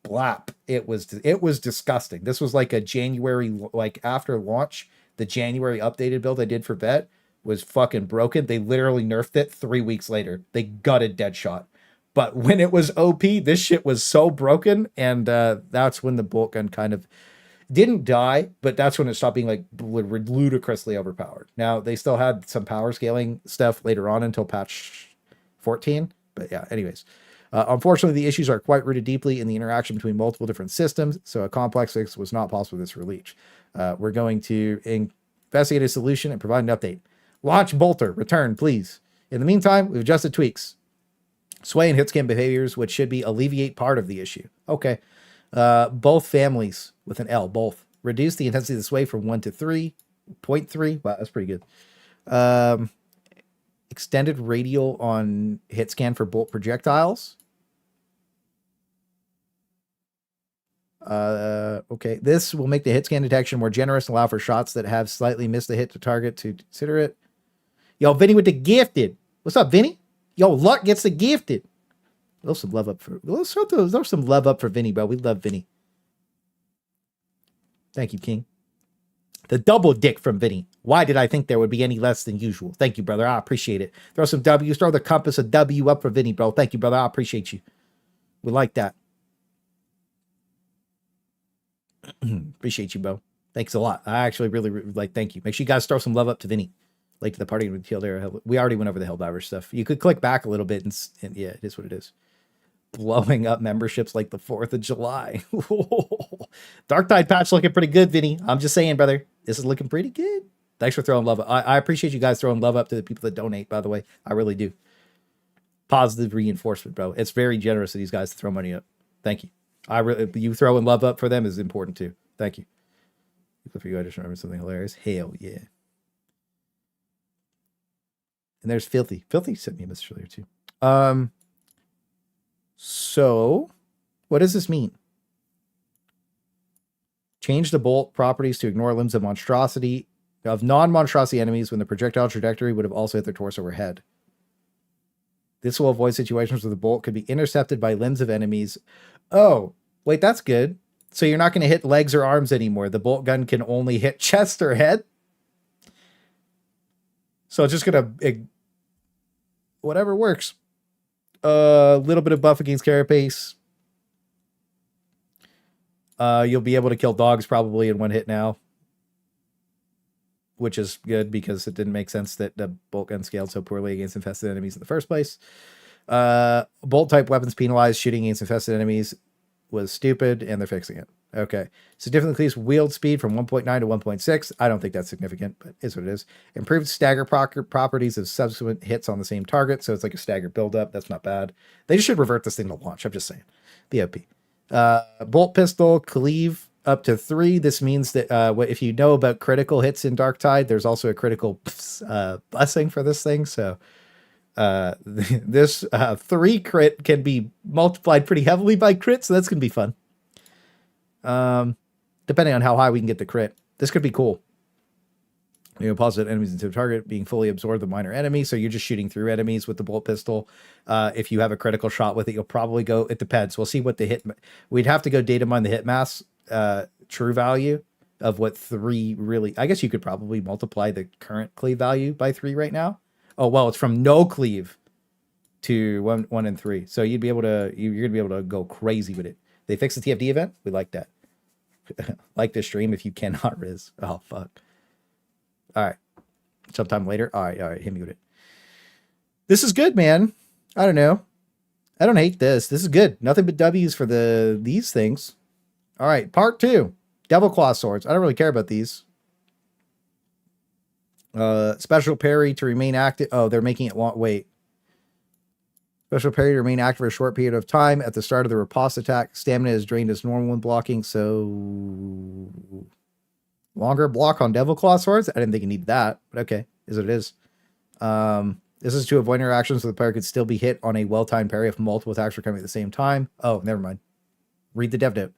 blap. It was disgusting. This was like a January, like after launch, the January updated build I did for Vet was fucking broken. They literally nerfed it 3 weeks later. They gutted Deadshot. But when it was OP, this shit was so broken, and that's when the bolt gun kind of didn't die, but that's when it stopped being like ludicrously overpowered. Now, they still had some power scaling stuff later on until patch 14, but yeah, anyways. Unfortunately, the issues are quite rooted deeply in the interaction between multiple different systems, so a complex fix was not possible with this release. We're going to investigate a solution and provide an update. Launch Bolter, return, please. In the meantime, we've adjusted tweaks. Sway and hit scan behaviors, which should be alleviate part of the issue. Okay. Both families with an L, both. Reduce the intensity of the sway from 1 to 3.3. Wow, that's pretty good. Extended radial on hit scan for bolt projectiles. Okay. This will make the hit scan detection more generous and allow for shots that have slightly missed the hit to target to consider it. Yo, Vinny with the gifted. What's up, Vinny? Yo, Luck gets the gifted. Throw some love up for, let's throw some love up for Vinny, bro. We love Vinny. Thank you, King. The double dick from Vinny. Why did I think there would be any less than usual? Thank you, brother. I appreciate it. Throw some W's. Throw the compass of W up for Vinny, bro. Thank you, brother. I appreciate you. We like that. Appreciate you, bro. Thanks a lot. I actually really like, thank you. Make sure you guys throw some love up to Vinny. Late to the party with Tierlist. We already went over the Helldivers stuff. You could click back a little bit and yeah, it is what it is. Blowing up memberships like the 4th of July. Darktide patch looking pretty good, Vinny. I'm just saying, brother. This is looking pretty good. Thanks for throwing love up. I appreciate you guys throwing love up to the people that donate, by the way. I really do. Positive reinforcement, bro. It's very generous of these guys to throw money up. Thank you. You throwing love up for them is important too. Thank you. If you guys just remember something hilarious. Hell yeah. And there's Filthy. Filthy sent me a message earlier too. So what does this mean? Change the bolt properties to ignore limbs of non-monstrosity enemies when the projectile trajectory would have also hit their torso or head. This will avoid situations where the bolt could be intercepted by limbs of enemies. Oh, wait, that's good. So you're not going to hit legs or arms anymore. The bolt gun can only hit chest or head. So it's just going to, whatever works. A little bit of buff against carapace. You'll be able to kill dogs probably in one hit now, which is good because it didn't make sense that the bolt gun scaled so poorly against infested enemies in the first place. Bolt type weapons penalized shooting against infested enemies was stupid, and they're fixing it. Okay. Significantly increased wield speed from 1.9 to 1.6. I don't think that's significant, but is what it is. Improved stagger properties of subsequent hits on the same target, so it's like a stagger buildup. That's not bad. They just should revert this thing to launch. I'm just saying. BOP. Bolt pistol, cleave up to 3. This means that if you know about critical hits in Darktide, there's also a critical blessing for this thing. So this 3 crit can be multiplied pretty heavily by crit, so that's going to be fun. Depending on how high we can get the crit. This could be cool. You know, positive enemies into the target being fully absorbed the minor enemy. So you're just shooting through enemies with the bolt pistol. If you have a critical shot with it, you'll probably go, it depends. We'll see what the hit, we'd have to go data mine the hit mass, true value of what 3 really, I guess you could probably multiply the current cleave value by 3 right now. Oh, well, it's from no cleave. to 1 and 3. So you're gonna be able to go crazy with it. They fixed the TFD event. We like that. Like the stream if you cannot Riz. Oh fuck. All right. Sometime later. All right. Hit me with it. This is good, man. I don't know. I don't hate this. This is good. Nothing but W's for these things. All right, part 2. Devil Claw swords. I don't really care about these. Special parry to remain active. Oh, they're making it long. Wait. Special parry to remain active for a short period of time. At the start of the riposte attack, stamina is drained as normal when blocking. So longer block on Devil Claw swords. I didn't think you needed that, but okay, is what it is. This is to avoid interactions so the player could still be hit on a well-timed parry if multiple attacks are coming at the same time. Oh, never mind. Read the dev note.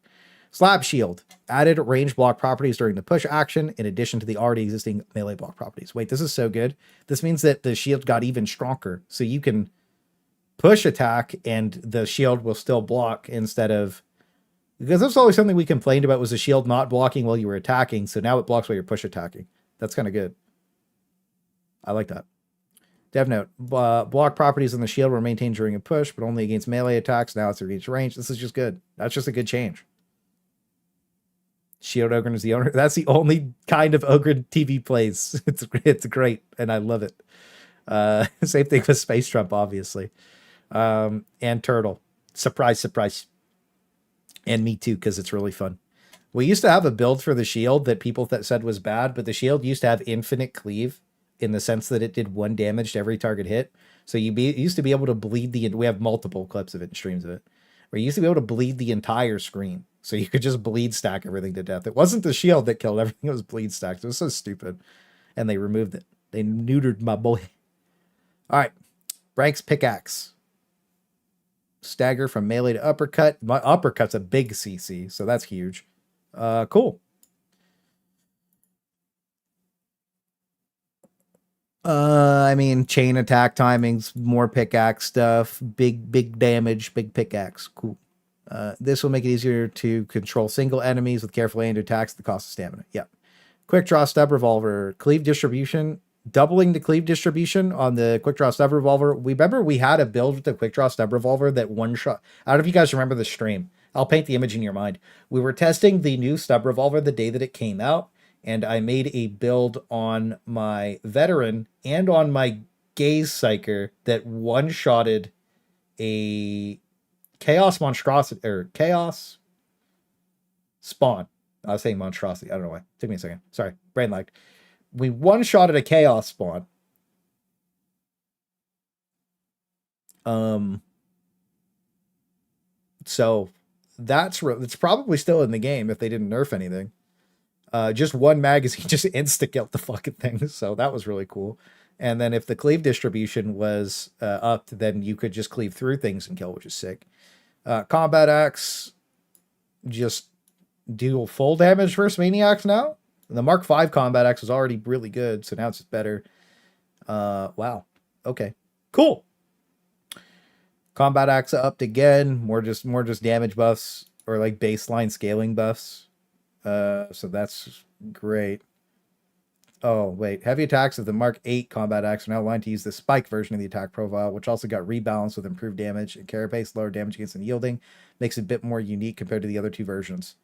Slab shield. Added range block properties during the push action in addition to the already existing melee block properties. Wait, this is so good. This means that the shield got even stronger. So you can push attack and the shield will still block instead of... Because that's always something we complained about was the shield not blocking while you were attacking. So now it blocks while you're push attacking. That's kind of good. I like that. Dev note, block properties on the shield were maintained during a push, but only against melee attacks. Now it's against range. This is just good. That's just a good change. Shield Ogre is the owner. That's the only kind of Ogre TV plays. It's great, and I love it. Same thing with Space Trump, obviously. And Turtle. Surprise, surprise. And me too, because it's really fun. We used to have a build for the shield that people said was bad, but the shield used to have infinite cleave, in the sense that it did 1 damage to every target hit. So you used to be able to bleed we have multiple clips of it and streams of it, where you used to be able to bleed the entire screen. So you could just bleed stack everything to death. It wasn't the shield that killed everything. It was bleed stacked. It was so stupid. And they removed it. They neutered my boy. All right. Branks pickaxe. Stagger from melee to uppercut. My uppercut's a big CC, so that's huge. Cool. I mean, chain attack timings, more pickaxe stuff, big damage, big pickaxe. Cool. This will make it easier to control single enemies with careful aimed attacks at the cost of stamina. Yep. Quick draw stub revolver, cleave distribution, doubling the cleave distribution on the quick draw stub revolver. Remember we had a build with the quick draw stub revolver that one shot. I don't know if you guys remember the stream. I'll paint the image in your mind. We were testing the new stub revolver the day that it came out. And I made a build on my veteran and on my gaze psyker that one-shotted a chaos monstrosity or chaos spawn. I was saying monstrosity. I don't know why. Took me a second. Sorry. Brain lagged. We one-shotted a chaos spawn. So it's probably still in the game if they didn't nerf anything. Just one magazine just insta-killed the fucking thing. So that was really cool. And then if the cleave distribution was upped, then you could just cleave through things and kill, which is sick. Combat axe, just do full damage versus maniacs now. The Mark V combat axe was already really good, so now it's just better. Wow. Okay. Cool. Combat axe upped again. More just damage buffs or like baseline scaling buffs. So that's great. Oh, wait. Heavy attacks of the Mark 8 combat axe are now aligned to use the spike version of the attack profile, which also got rebalanced with improved damage and carapace, lower damage against unyielding. Makes it a bit more unique compared to the other two versions.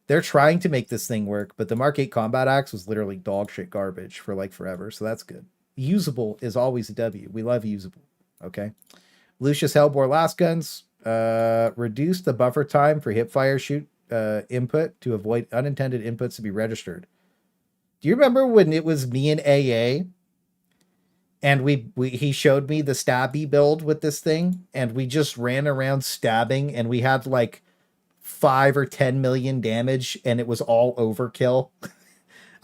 They're trying to make this thing work, but the Mark 8 combat axe was literally dog shit garbage for like forever, so that's good. Usable is always a W. We love usable. Okay. Lucius Hellbore last guns. Reduce the buffer time for hipfire shoot input to avoid unintended inputs to be registered. Do you remember when it was me and AA and he showed me the stabby build with this thing and we just ran around stabbing and we had like 5 or 10 million damage and it was all overkill?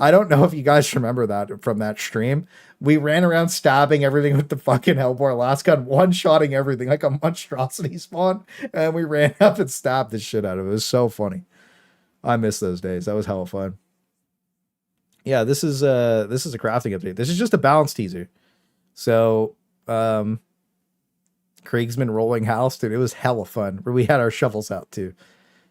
I don't know if you guys remember that from that stream. We ran around stabbing everything with the fucking Hellbore last gun, one-shotting everything like a monstrosity spawn, and we ran up and stabbed the shit out of it. It was so funny. I miss those days. That was hella fun. Yeah, this is a crafting update. This is just a balance teaser. So, Kriegsman rolling house, dude, it was hella fun. We had our shovels out too.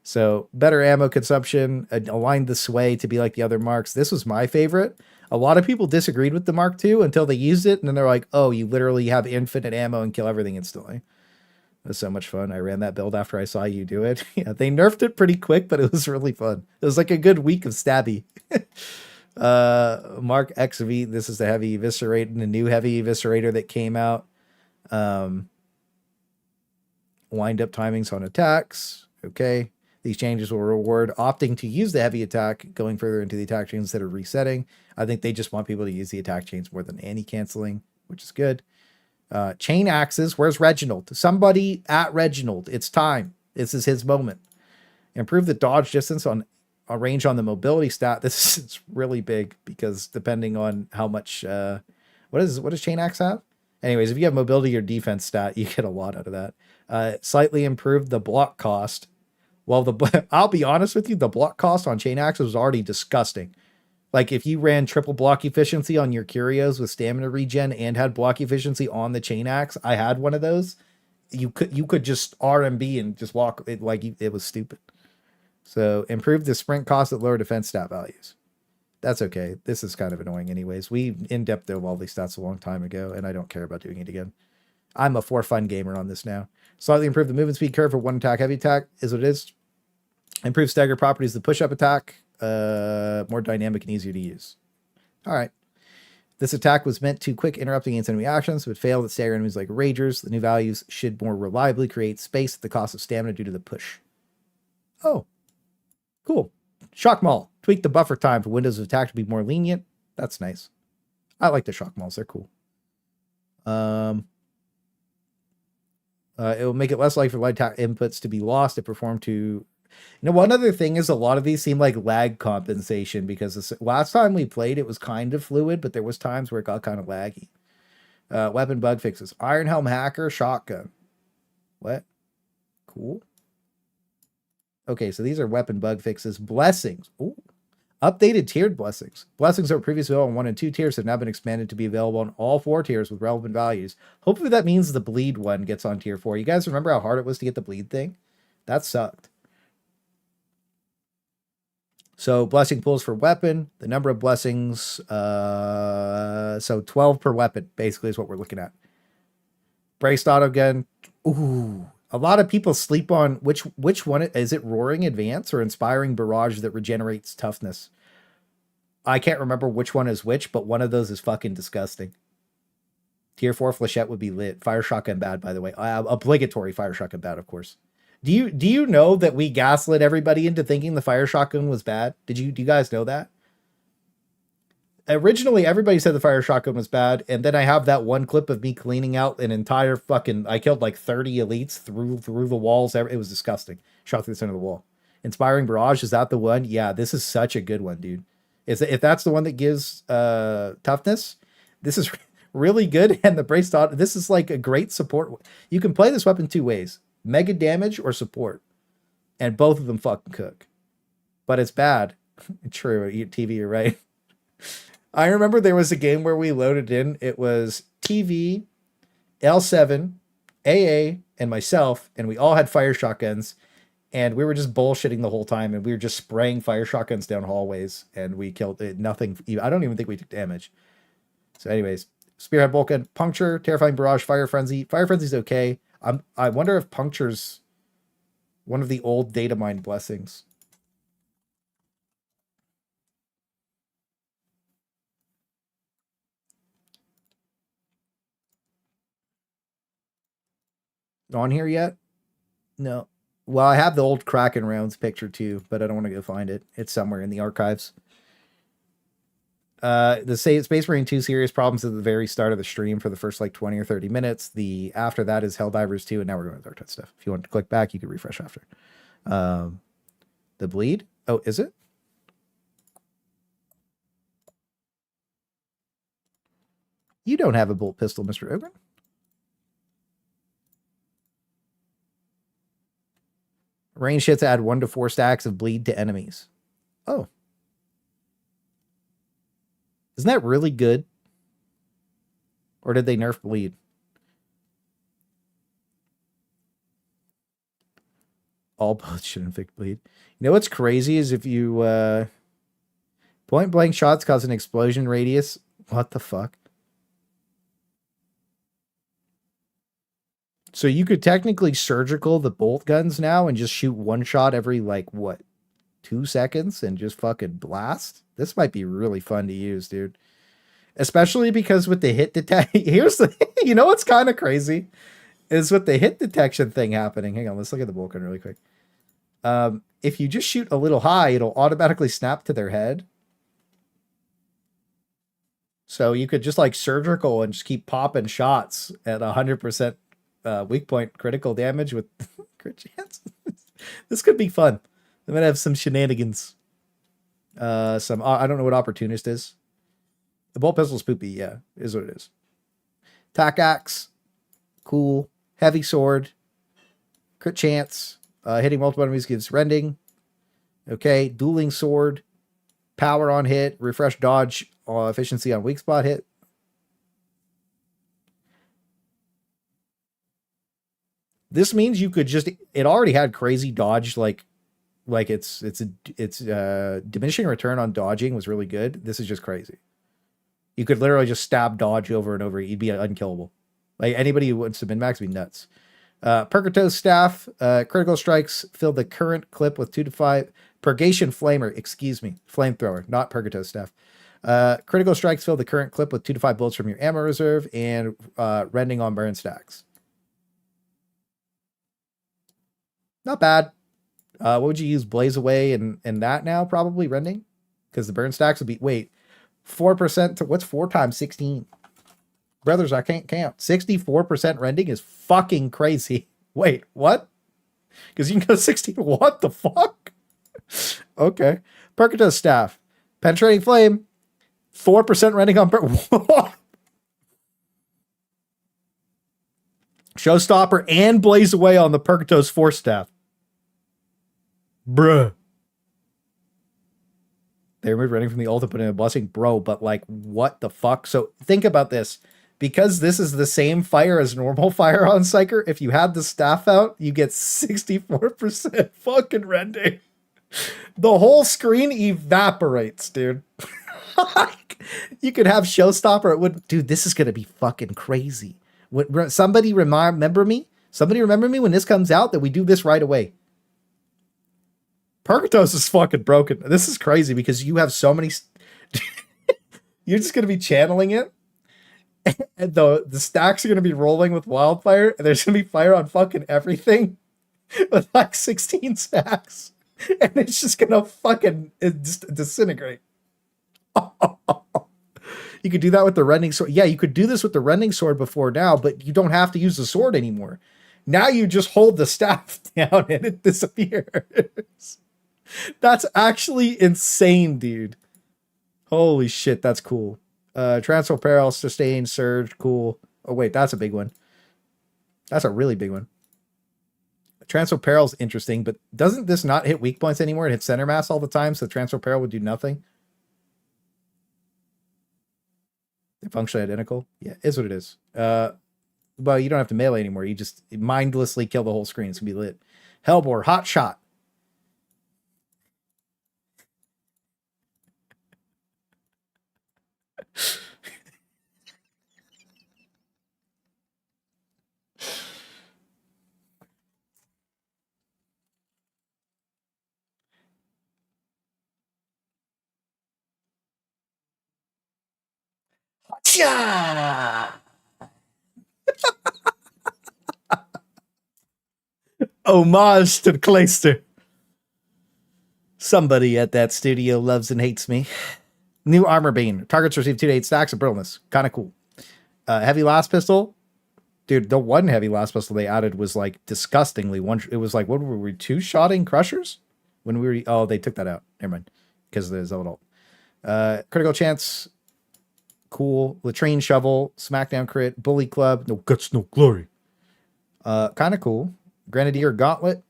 So better ammo consumption, aligned the sway to be like the other marks. This was my favorite. A lot of people disagreed with the Mark II until they used it, and then they're like, oh, you literally have infinite ammo and kill everything instantly. It was so much fun. I ran that build after I saw you do it. Yeah, they nerfed it pretty quick, but it was really fun. It was like a good week of stabby. Mark XV, this is the heavy eviscerator, the new heavy eviscerator that came out. Wind up timings on attacks. Okay. These changes will reward opting to use the heavy attack, going further into the attack chain instead of resetting. I think they just want people to use the attack chains more than anti-canceling, which is good. Chain axes. Where's Reginald? Somebody at Reginald. It's time. This is his moment. Improve the dodge distance on a range on the mobility stat. This is really big because depending on how much, what does chain axe have? Anyways, if you have mobility or defense stat, you get a lot out of that. Slightly improved the block cost. Well, I'll be honest with you, the block cost on chain axes was already disgusting. Like if you ran triple block efficiency on your curios with stamina regen and had block efficiency on the chain axe, I had one of those. You could just RMB and just walk it like it was stupid. So improve the sprint cost at lower defense stat values. That's okay. This is kind of annoying anyways. We in-depth dove all these stats a long time ago, and I don't care about doing it again. I'm a for fun gamer on this now. Slightly improve the movement speed curve for one attack, heavy attack is what it is. Improve stagger properties of the push-up attack. More dynamic and easier to use. All right. This attack was meant to quick interrupting against enemy actions, but failed at stagger enemies like ragers. The new values should more reliably create space at the cost of stamina due to the push. Oh, cool. Shock Maul. Tweak the buffer time for windows of attack to be more lenient. That's nice. I like the Shock Mauls. They're cool. It will make it less likely for light attack inputs to be lost if performed to... one other thing is a lot of these seem like lag compensation because last time we played, it was kind of fluid, but there was times where it got kind of laggy. Weapon bug fixes. Iron Helm Hacker, shotgun. What? Cool. Okay, so these are weapon bug fixes. Blessings. Ooh. Updated tiered blessings. Blessings that were previously available on 1 and 2 tiers have now been expanded to be available on all 4 tiers with relevant values. Hopefully that means the bleed one gets on tier 4. You guys remember how hard it was to get the bleed thing? That sucked. So blessing pools for weapon, the number of blessings, so 12 per weapon basically is what we're looking at. Braced auto gun. Ooh, a lot of people sleep on which one is it? Roaring Advance or Inspiring Barrage that regenerates toughness? I can't remember which one is which, but one of those is fucking disgusting. Tier 4 flechette would be lit. Fire shotgun bad, by the way. Obligatory fire shotgun bad, of course. Do you know that we gaslit everybody into thinking the fire shotgun was bad? Do you guys know that? Originally, everybody said the fire shotgun was bad, and then I have that one clip of me cleaning out an entire fucking... I killed like 30 elites through the walls. It was disgusting. Shot through the center of the wall. Inspiring Barrage, is that the one? Yeah, this is such a good one, dude. If that's the one that gives toughness, this is really good. And the braced auto, this is like a great support. You can play this weapon 2 ways. Mega damage or support. And both of them fucking cook. But it's bad. True, TV, you're right. I remember there was a game where we loaded in. It was TV, L7, AA, and myself, and we all had fire shotguns, and we were just bullshitting the whole time, and we were just spraying fire shotguns down hallways, and we killed it. Nothing. I don't even think we took damage. So anyways, Spearhead Bulkhead, Puncture, Terrifying Barrage, Fire Frenzy. Fire Frenzy's okay. I wonder if Puncture's one of the old data mine blessings. On here yet? No. Well, I have the old Kraken rounds picture too, but I don't want to go find it. It's somewhere in the archives. The Space Marine 2 serious problems at the very start of the stream for the first like 20 or 30 minutes. The after that is Helldivers 2, and now we're going to Darktide stuff. If you want to click back, you can refresh after. The bleed? Oh, is it? You don't have a bolt pistol, Mr. Ogren. Range hits add 1 to 4 stacks of bleed to enemies. Oh. Isn't that really good? Or did they nerf bleed? All bullets should inflict bleed. You know what's crazy is if you Point blank shots cause an explosion radius. What the fuck? So you could technically surgical the bolt guns now and just shoot one shot every, like, what, 2 seconds and just fucking blast? This might be really fun to use, dude. Especially because with the hit detect, here's the, you know what's kind of crazy? Is with the hit detection thing happening. Hang on, let's look at the bolt gun really quick. If you just shoot a little high, it'll automatically snap to their head. So you could just like surgical and just keep popping shots at 100% weak point critical damage with crit chance. This could be fun. I'm gonna have some shenanigans. Some I don't know what opportunist is. The bolt pistol's poopy, yeah, is what it is. Tack axe, cool. Heavy sword, crit chance. Hitting multiple enemies gives rending. Okay, dueling sword, power on hit, refresh dodge, efficiency on weak spot hit. This means you could just, it already had crazy dodge, like it's diminishing return on dodging was really good. This is just crazy. You could literally just stab dodge over and over. You'd be unkillable. Like anybody who wants to min-max would be nuts. Purgative staff, critical strikes fill the current clip with 2 to 5. Purgation flamer, excuse me, flamethrower, not purgative staff. Critical strikes fill the current clip with 2 to 5 bullets from your ammo reserve and rending on burn stacks. Not bad. What would you use? Blaze away and that now? Probably rending? Because the burn stacks would be, wait, 4% to, what's 4 times 16? Brothers, I can't count. 64% rending is fucking crazy. Wait, what? Because you can go 16. What the fuck? Okay. Purgative staff. Penetrating flame. 4% rending on Showstopper and blaze away on the Purgato's force staff. Bruh. They removed rending from the ult and put in a blessing. Bro, but like, what the fuck? So think about this. Because this is the same fire as normal fire on Psyker, if you had the staff out, you get 64% fucking rending. The whole screen evaporates, dude. You could have Showstopper. It would, dude, this is going to be fucking crazy. Somebody remember me? Somebody remember me when this comes out that we do this right away. Purgatos is fucking broken. This is crazy because you have so many... You're just going to be channeling it. And the stacks are going to be rolling with wildfire, and there's going to be fire on fucking everything with like 16 stacks. And it's just going to fucking disintegrate. You could do that with the rending sword. Yeah, you could do this with the rending sword before now, but you don't have to use the sword anymore. Now you just hold the staff down and it disappears. That's actually insane, dude. Holy shit, that's cool. Transfer Peril, Sustain, Surge, cool. Oh, wait, that's a big one. That's a really big one. Transfer Peril's interesting, but doesn't this not hit weak points anymore? It hits center mass all the time, so Transfer Peril would do nothing. They're functionally identical. Yeah, is what it is. Well, you don't have to melee anymore. You just mindlessly kill the whole screen. It's going to be lit. Hellbore, Hot Shot. Yeah. Homage to the Clayster. Somebody at that studio loves and hates me. New armor beam. Targets receive 2 to 8 stacks of brittleness. Kind of cool. Heavy last pistol. Dude, the one heavy last pistol they added was like disgustingly one. It was like, what were we, 2-shotting crushers? When we were, oh, they took that out. Never mind. Because of the Zealot ult. Critical chance. Cool. Latrine shovel. Smackdown crit. Bully club. No guts, no glory. Kind of cool. Grenadier gauntlet.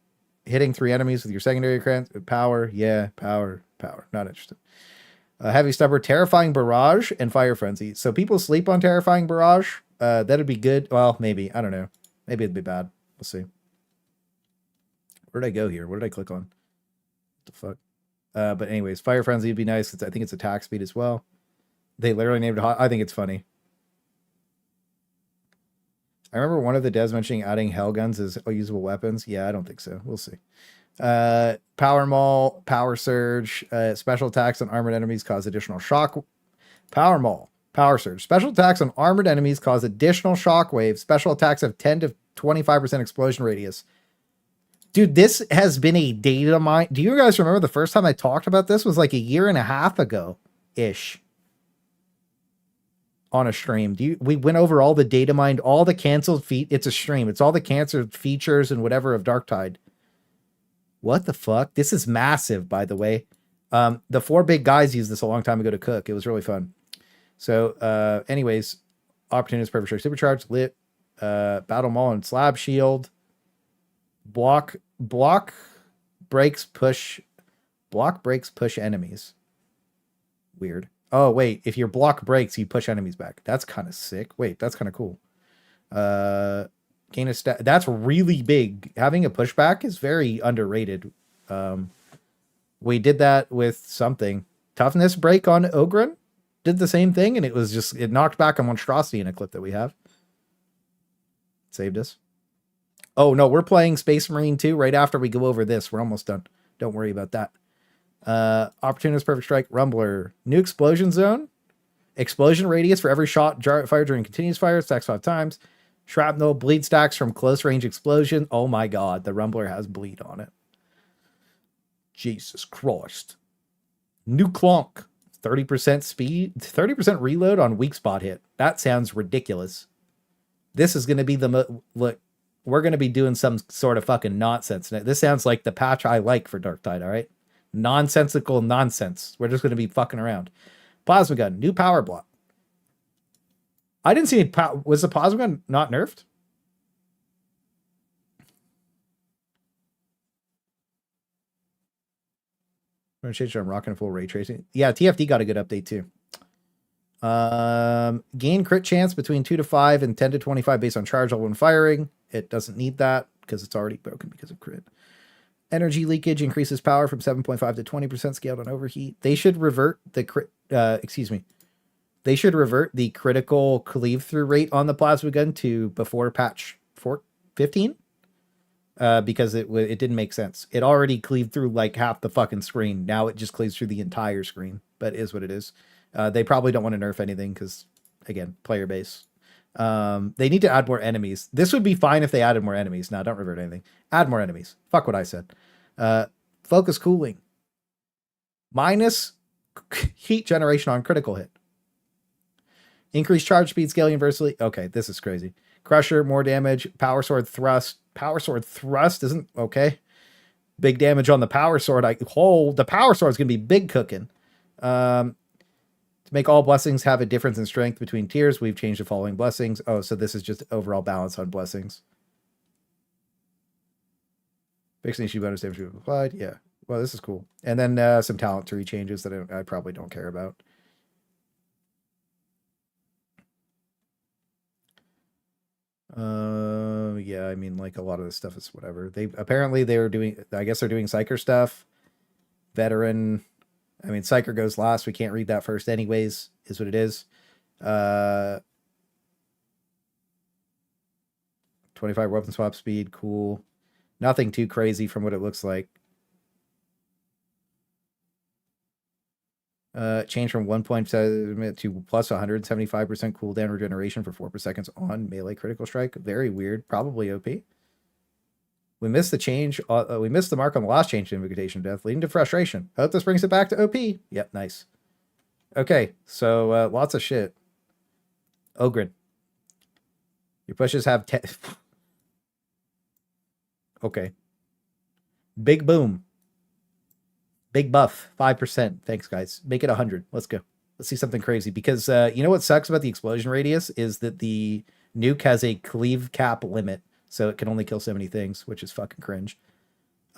Hitting 3 enemies with your secondary power. Yeah, power. Not interested. Heavy stubber, terrifying barrage, and fire frenzy. So people sleep on terrifying barrage. That'd be good. Well, maybe. I don't know. Maybe it'd be bad. We'll see. Where did I go here? What did I click on? What the fuck? But anyways, fire frenzy would be nice. I think it's attack speed as well. They literally named it hot. I think it's funny. I remember one of the devs mentioning adding hell guns as usable weapons. Yeah, I don't think so. We'll see. Power Maul, Power Surge, special attacks on armored enemies cause additional shock. Power Maul, Power Surge. Special attacks on armored enemies cause additional shockwaves. Special attacks have 10 to 25% explosion radius. Dude, this has been a data mine. Do you guys remember the first time I talked about this was like a year and a half ago-ish on a stream? We went over all the data mined, all the canceled it's a stream. It's all the canceled features and whatever of Darktide. What the fuck? This is massive, by the way. The 4 big guys used this a long time ago to cook. It was really fun. So, anyways, Opportunist, Perfect Strike, Supercharged, Lit, Battle Maul, and Slab Shield. Block breaks push enemies. Weird. Oh, wait. If your block breaks, you push enemies back. That's kind of sick. Wait, that's kind of cool. Gain a stat. That's really big. Having a pushback is very underrated. We did that with something. Toughness break on Ogren did the same thing, and it knocked back a monstrosity in a clip that we have. Saved us. Oh, no, we're playing Space Marine 2 right after we go over this. We're almost done. Don't worry about that. Opportunist, Perfect Strike, Rumbler. New Explosion Zone. Explosion radius for every shot fired during continuous fire. Stacks 5 times. Shrapnel. Bleed stacks from close range explosion. Oh my god, the Rumbler has bleed on it. Jesus Christ. New Clonk. 30% speed. 30% reload on weak spot hit. That sounds ridiculous. This is going to be look. We're going to be doing some sort of fucking nonsense. This sounds like the patch I like for Darktide, all right? Nonsensical nonsense. We're just going to be fucking around. Plasma gun, new power block. I didn't see any was the plasma gun not nerfed? I'm going to change it. I'm rocking full ray tracing. Yeah, TFD got a good update too. Gain crit chance between 2 to 5 and 10 to 25 based on charge level when firing. It doesn't need that because it's already broken because of crit. Energy leakage increases power from 7.5 to 20% scaled on overheat. They should revert the They should revert the critical cleave through rate on the plasma gun to before patch 15. Because it didn't make sense. It already cleaved through like half the fucking screen. Now it just cleaves through the entire screen. But it is what it is. They probably don't want to nerf anything because, again, player base. They need to add more enemies. This would be fine if they added more enemies. Now, don't revert anything. Add more enemies. Fuck what I said. Focus cooling. Minus heat generation on critical hit. Increase charge speed, scale universally. Okay, this is crazy. Crusher, more damage. Power sword thrust. Power sword thrust isn't okay. Big damage on the power sword. The power sword is going to be big cooking. To make all blessings have a difference in strength between tiers, we've changed the following blessings. Oh, so this is just overall balance on blessings. Fixing issue bonus damage applied. Yeah. Well, this is cool. And then some talent tree changes that I probably don't care about. Yeah, I mean, like a lot of this stuff is whatever. I guess they're doing Psyker stuff. Veteran. I mean, Psyker goes last. We can't read that first anyways, is what it is. 25 weapon swap speed. Cool. Nothing too crazy from what it looks like. Change from 1.7 to plus 175% cooldown regeneration for 4 per seconds on melee critical strike. Very weird. Probably OP. We missed the change. We missed the mark on the last change to Invocation of Death, leading to frustration. Hope this brings it back to OP. Yep, nice. Okay, so lots of shit. Ogren. Your pushes have 10. Okay. Big boom. Big buff. 5%. Thanks, guys. Make it 100. Let's go. Let's see something crazy. Because you know what sucks about the explosion radius is that the nuke has a cleave cap limit. So it can only kill so many things, which is fucking cringe.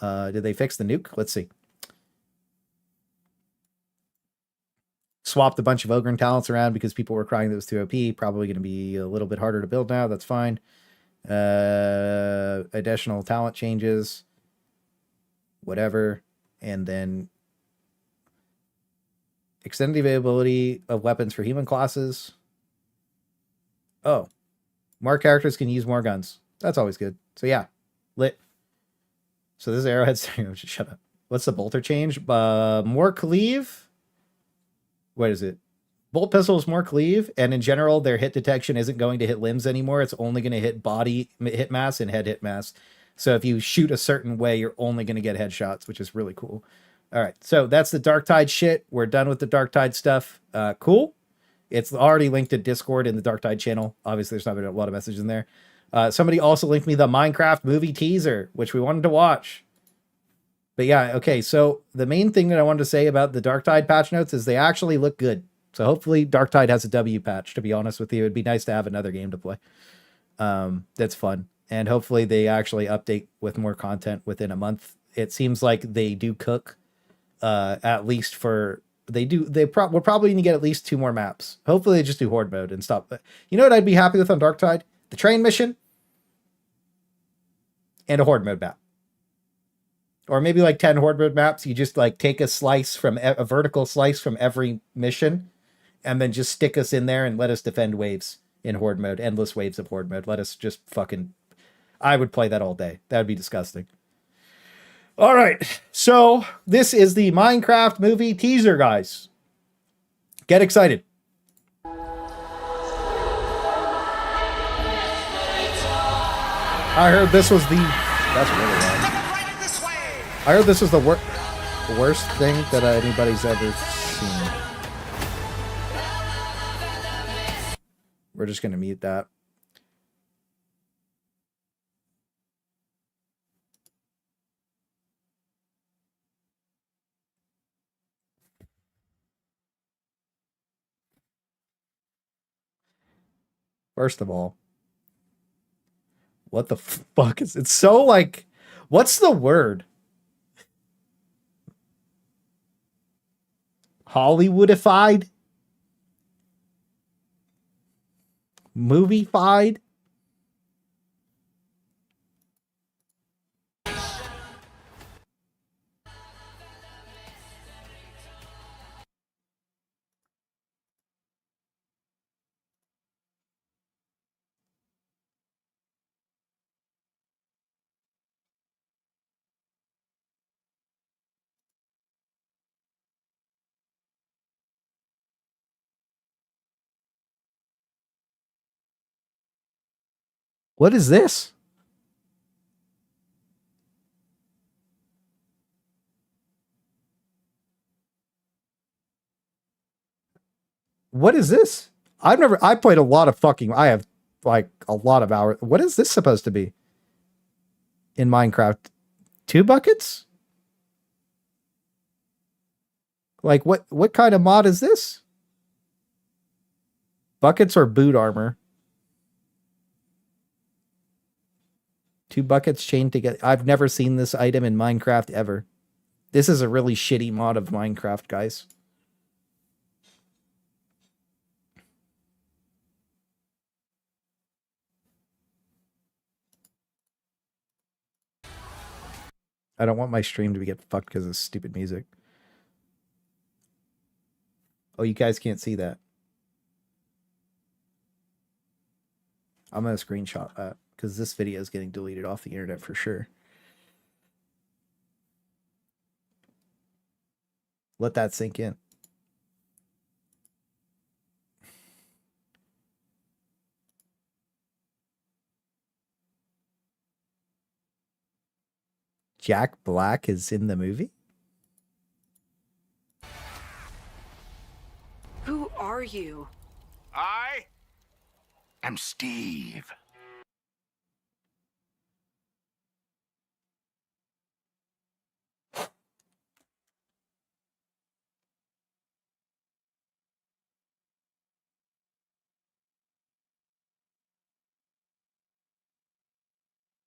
Did they fix the nuke? Let's see. Swapped a bunch of Ogren talents around because people were crying that it was too OP. Probably going to be a little bit harder to build now. That's fine. Additional talent changes. Whatever. And then Extended availability of weapons for human classes. Oh, more characters can use more guns. That's always good. So yeah, lit. So this arrowhead. Shut up. What's the bolter change? More cleave. What is it? Bolt pistols more cleave, and in general, their hit detection isn't going to hit limbs anymore. It's only going to hit body hit mass and head hit mass. So if you shoot a certain way, you're only going to get headshots, which is really cool. All right, so that's the Darktide shit. We're done with the Darktide stuff. Cool. It's already linked to Discord in the Darktide channel. Obviously, there's not been a lot of messages in there. Somebody also linked me the Minecraft movie teaser, which we wanted to watch. But yeah, okay, so the main thing that I wanted to say about the Darktide patch notes is they actually look good. So hopefully Darktide has a W patch, to be honest with you. It'd be nice to have another game to play. That's fun. And hopefully they actually update with more content within a month. It seems like they do cook, at least for... We'll probably need to get at least 2 more maps. Hopefully they just do Horde mode and stop. You know what I'd be happy with on Darktide? The train mission and a Horde mode map. Or maybe like 10 Horde mode maps. You just like take a slice from a vertical slice from every mission and then just stick us in there and let us defend waves in Horde mode. Endless waves of Horde mode. Let us just fucking... I would play that all day. That would be disgusting. All right. So this is the Minecraft movie teaser, guys. Get excited. I heard this was the... That's really loud. I heard this was the worst thing that anybody's ever seen. We're just going to mute that. First of all, what the fuck is it? It's so like, what's the word? Hollywoodified? Movie-fied? What is this? What is this? I played a lot of fucking, I have like a lot of hours. What is this supposed to be? In Minecraft? 2 buckets? Like what kind of mod is this? Buckets or boot armor? 2 buckets chained together. I've never seen this item in Minecraft ever. This is a really shitty mod of Minecraft, guys. I don't want my stream to get fucked because of stupid music. Oh, you guys can't see that. I'm going to screenshot that because this video is getting deleted off the internet for sure. Let that sink in. Jack Black is in the movie? Who are you? I am Steve.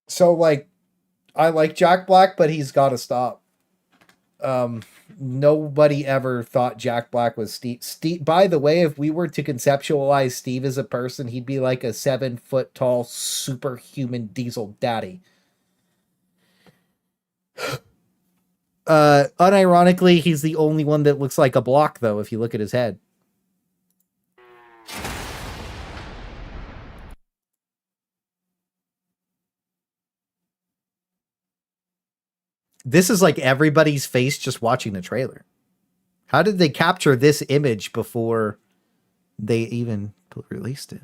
So, like, I like Jack Black, but he's got to stop. Nobody ever thought Jack Black was Steve. By the way, if we were to conceptualize Steve as a person, he'd be like a 7-foot tall superhuman diesel daddy. Unironically, he's the only one that looks like a block, though, if you look at his head. This is like everybody's face just watching the trailer. How did they capture this image before they even released it?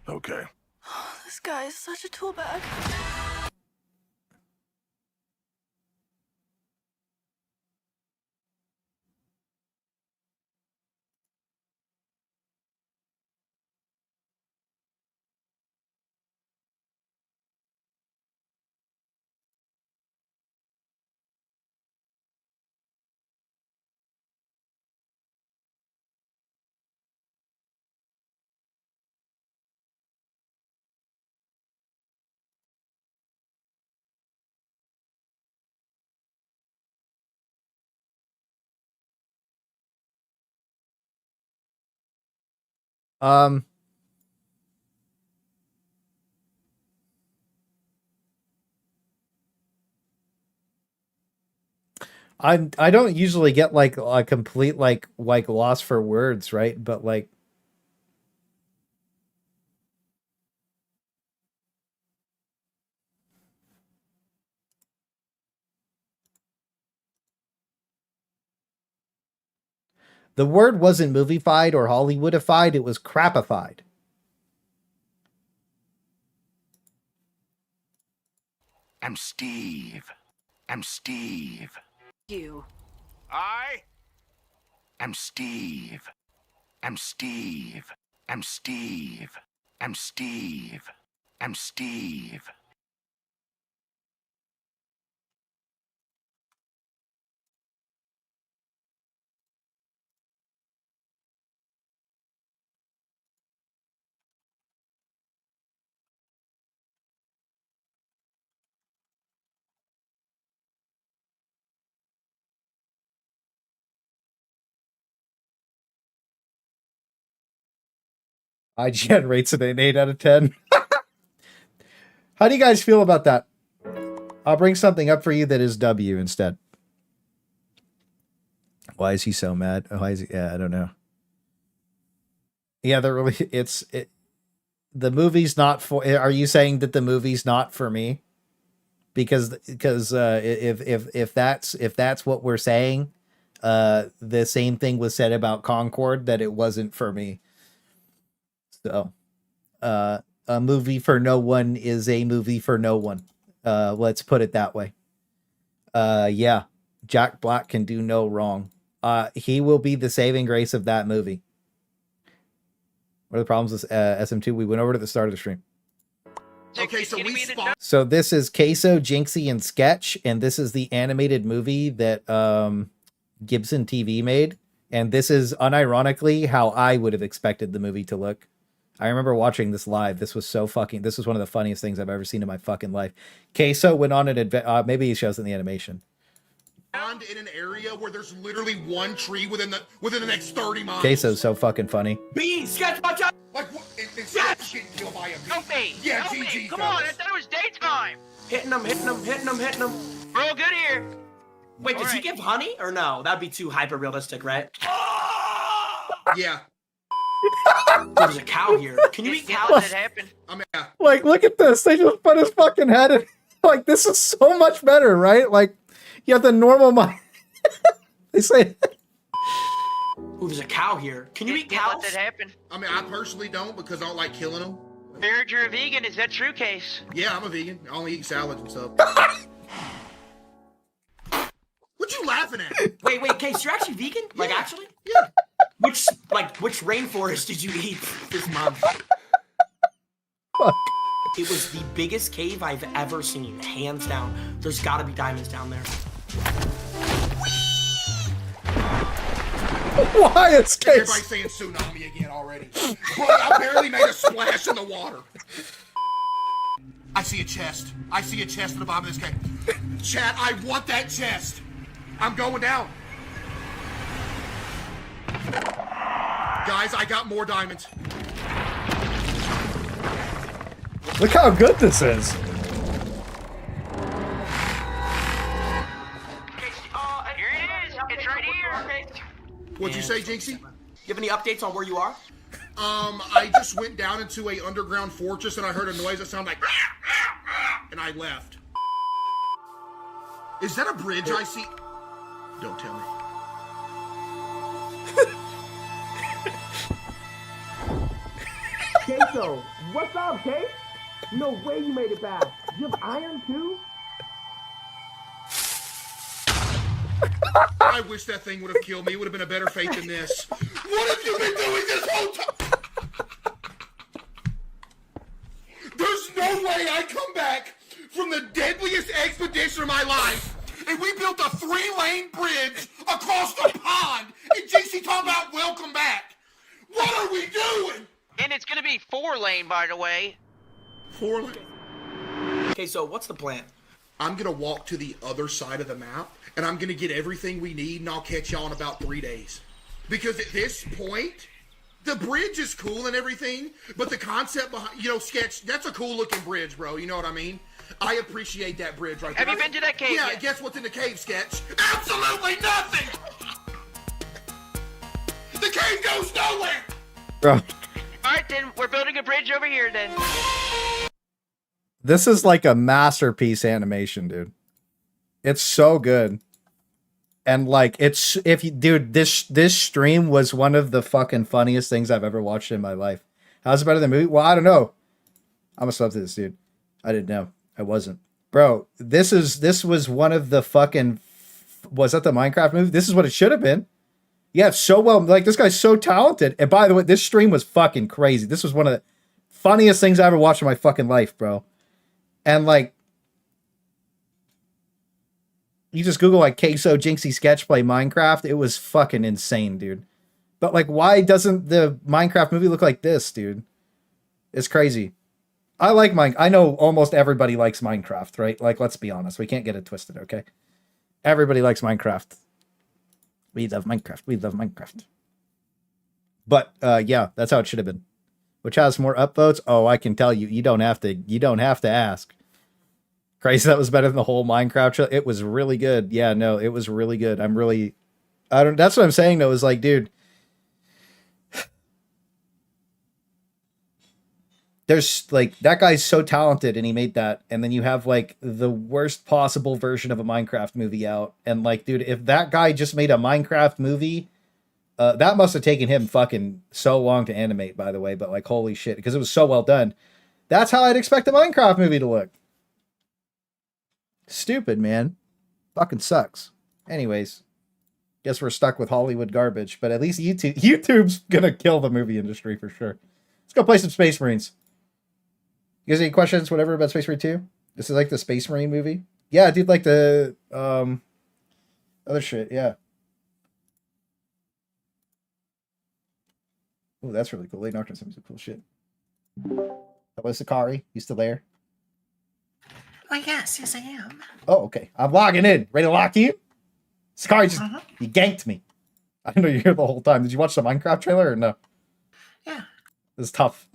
Okay. This guy is such a tool bag. I don't usually get like a complete like loss for words, right? But like the word wasn't moviefied or Hollywoodified, it was crapified. I'm Steve. I'm Steve. You. I'm Steve. I'm Steve. I'm Steve. I'm Steve. I'm Steve. IGN rates it an 8 out of 10. How do you guys feel about that? I'll bring something up for you that is W instead. Why is he so mad? Why is he? Yeah, I don't know. Yeah, the movie's not for. Are you saying that the movie's not for me? Because if that's what we're saying, the same thing was said about Concord, that it wasn't for me. So, a movie for no one is a movie for no one. Let's put it that way. Yeah, Jack Black can do no wrong. He will be the saving grace of that movie. What are the problems with SM2? We went over to the start of the stream. Okay, so we spawned. So this is Queso, Jinxie, and Sketch, and this is the animated movie that Gibson TV made. And this is unironically how I would have expected the movie to look. I remember watching this live. This was this was one of the funniest things I've ever seen in my fucking life. Queso went on an maybe he shows in the animation. In an area where there's literally one tree within the next 30 miles. Queso's so fucking funny. Beans, Sketch, watch out! Like what? It's getting killed by a bee. Help me! Yeah, Help me! GG, Come on, I fellas. thought it was daytime. Hitting him. We're all good here. Wait, does he give honey or no? That'd be too hyper realistic, right? Yeah. There's a cow here. Can you eat How cows? did it happen? I mean, yeah. Like, look at this. They just put his fucking head in. Like, this is so much better, right? Like, you have the normal mind. They say. Ooh, there's a cow here. Can you eat How cows? did it happen? I mean, I personally don't because I don't like killing them. I heard you're a vegan. Is that true, Case? Yeah, I'm a vegan. I only eat salads and stuff. What you laughing at? Wait, Case, you're actually vegan? Like, Yeah. actually? Yeah. Which rainforest did you eat this month? Fuck. It was the biggest cave I've ever seen, hands down. There's gotta be diamonds down there. Why is Case? Everybody's saying tsunami again already. Bro, I barely made a splash in the water. I see a chest. I see a chest at the bottom of this cave. Chat, I want that chest. I'm going down. Guys, I got more diamonds. Look how good this is. What'd you say, Jinxie? You have any updates on where you are? I just went down into a underground fortress and I heard a noise that sounded like and I left. Is that a bridge I see? Don't tell me. Queso, what's up, Case? No way you made it back. You have iron too? I wish that thing would have killed me. It would have been a better fate than this. What have you been doing this whole time? There's no way I come back from the deadliest expedition of my life and we built a 3-lane bridge across the pond and JC talking about welcome back. What are we doing? And it's gonna be 4-lane, by the way. 4-lane? Okay, so what's the plan? I'm gonna walk to the other side of the map and I'm gonna get everything we need and I'll catch y'all in about 3 days. Because at this point, the bridge is cool and everything, but the concept behind, Sketch, that's a cool looking bridge, bro. You know what I mean? I appreciate that bridge right there. Have you been to that cave Yeah, yet? guess what's in the cave, Sketch? Absolutely nothing! The cave goes nowhere! Bro, Alright, then, we're building a bridge over here, then. this is like a masterpiece animation, dude. It's so good. And like, dude, this stream was one of the fucking funniest things I've ever watched in my life. How's it better than the movie? Well, I don't know. I'm a sub to this, dude. I didn't know. I wasn't. Bro, this was one of the fucking, was that the Minecraft movie? This is what it should have been. Yeah, it's so well, like, this guy's so talented. And by the way, this stream was fucking crazy. This was one of the funniest things I ever watched in my fucking life, bro. And like, you just Google like Queso Jinxie sketch play Minecraft. It was fucking insane, dude. But like, why doesn't the Minecraft movie look like this, dude? It's crazy. I like I know almost everybody likes Minecraft, right? Like, let's be honest. We can't get it twisted, okay? Everybody likes Minecraft. We love Minecraft. We love Minecraft. But yeah, that's how it should have been. Which has more upvotes? Oh, I can tell you. You don't have to ask. Crazy, that was better than the whole Minecraft show. It was really good. Yeah, no, it was really good. That's what I'm saying though, is like, dude, there's like, that guy's so talented and he made that. And then you have like the worst possible version of a Minecraft movie out. And like, dude, if that guy just made a Minecraft movie, that must have taken him fucking so long to animate, by the way. But like, holy shit, because it was so well done. That's how I'd expect a Minecraft movie to look. Stupid, man. Fucking sucks. Anyways, guess we're stuck with Hollywood garbage, but at least YouTube's gonna kill the movie industry for sure. Let's go play some Space Marines. You guys any questions, whatever, about Space Marine 2? This is like the Space Marine movie. Yeah, I did like the other shit, yeah. Oh, that's really cool. They knocked on some cool shit. That was Sakari. You still there? Oh, yes, I am. Oh, okay. I'm logging in. Ready to lock you? Sakari just, you ganked me. I didn't know you were here the whole time. Did you watch the Minecraft trailer or no? Yeah. It's tough.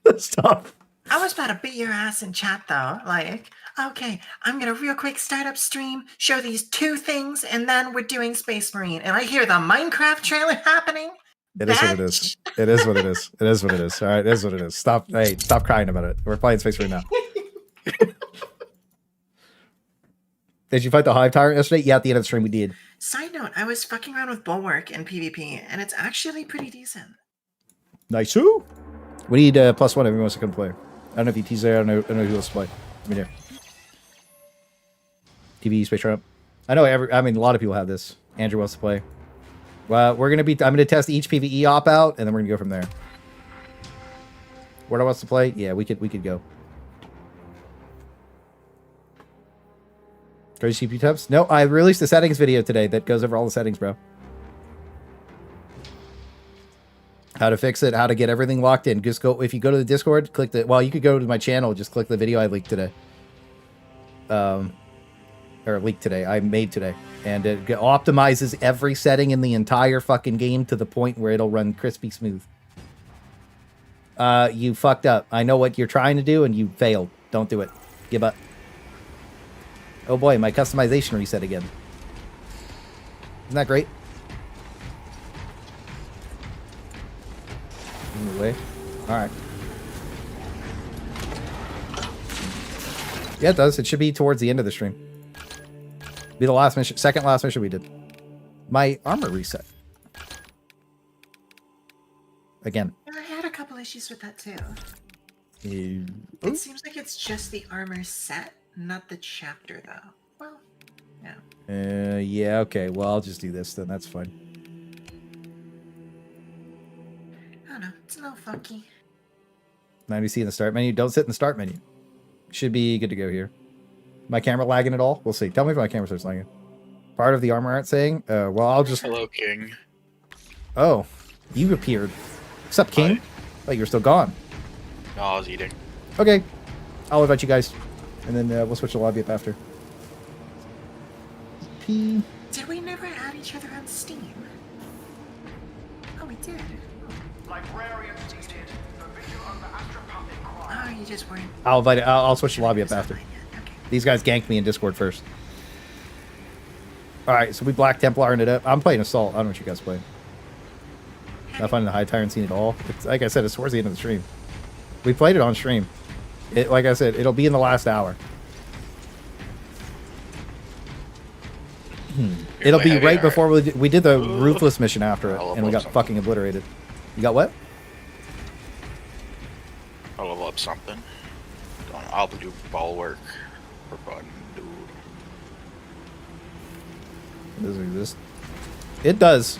It's tough. I was about to beat your ass in chat, though. Like, okay, I'm going to real quick start up stream, show these 2 things, and then we're doing Space Marine. And I hear the Minecraft trailer happening. It is what it is. It is what it is. It is what it is. All right, it is what it is. Stop crying about it. We're playing Space Marine now. Did you fight the Hive Tyrant yesterday? Yeah, at the end of the stream we did. Side note, I was fucking around with Bulwark and PvP, and it's actually pretty decent. Nice. We need +1 if anyone wants to come play. I don't know if ET's there. I don't know who else to play. Let me know. TV, Space Trump. I know a lot of people have this. Andrew wants to play. Well, I'm gonna test each PvE op out, and then we're gonna go from there. Where wants to play? Yeah, we could go. Crazy CPU temps? No, I released the settings video today that goes over all the settings, bro. How to fix it, how to get everything locked in. Just go, if you go to the Discord, click the, well, you could go to my channel, just click the video I leaked today. Or leaked today, I made today. And it optimizes every setting in the entire fucking game to the point where it'll run crispy smooth. You fucked up. I know what you're trying to do and you failed. Don't do it. Give up. Oh boy, my customization reset again. Isn't that great? Anyway. Alright. Yeah, it does. It should be towards the end of the stream. Be the last mission, second last mission we did. My armor reset. Again. I had a couple issues with that too. Ooh. It seems like it's just the armor set, not the chapter though. Well, yeah. Yeah, okay. Well, I'll just do this then. That's fine. I don't know. It's a little funky. Now you see in the start menu. Don't sit in the start menu. Should be good to go here. My camera lagging at all? We'll see. Tell me if my camera starts lagging. Part of the armor art saying, well, I'll just... Hello, King. Oh, you appeared. What's up, King? Like you're still gone. No, I was eating. Okay. I'll invite you guys. And then we'll switch the lobby up after. P. Did we never add each other on Steam? Oh, we did. Oh, you just weren't. I'll invite. I'll switch the lobby up after. Okay. These guys ganked me in Discord first. All right, so we Black Templar it up. I'm playing Assault. I don't know what you guys play. Not finding the High Tyrant scene at all. It's, like I said, it's towards the end of the stream. We played it on stream. Like I said, it'll be in the last hour. It'll be right before we did the Ruthless mission after it, and we got fucking obliterated. You got what? I'll level up something. I'll do ball work for fun, dude. It doesn't exist. It does.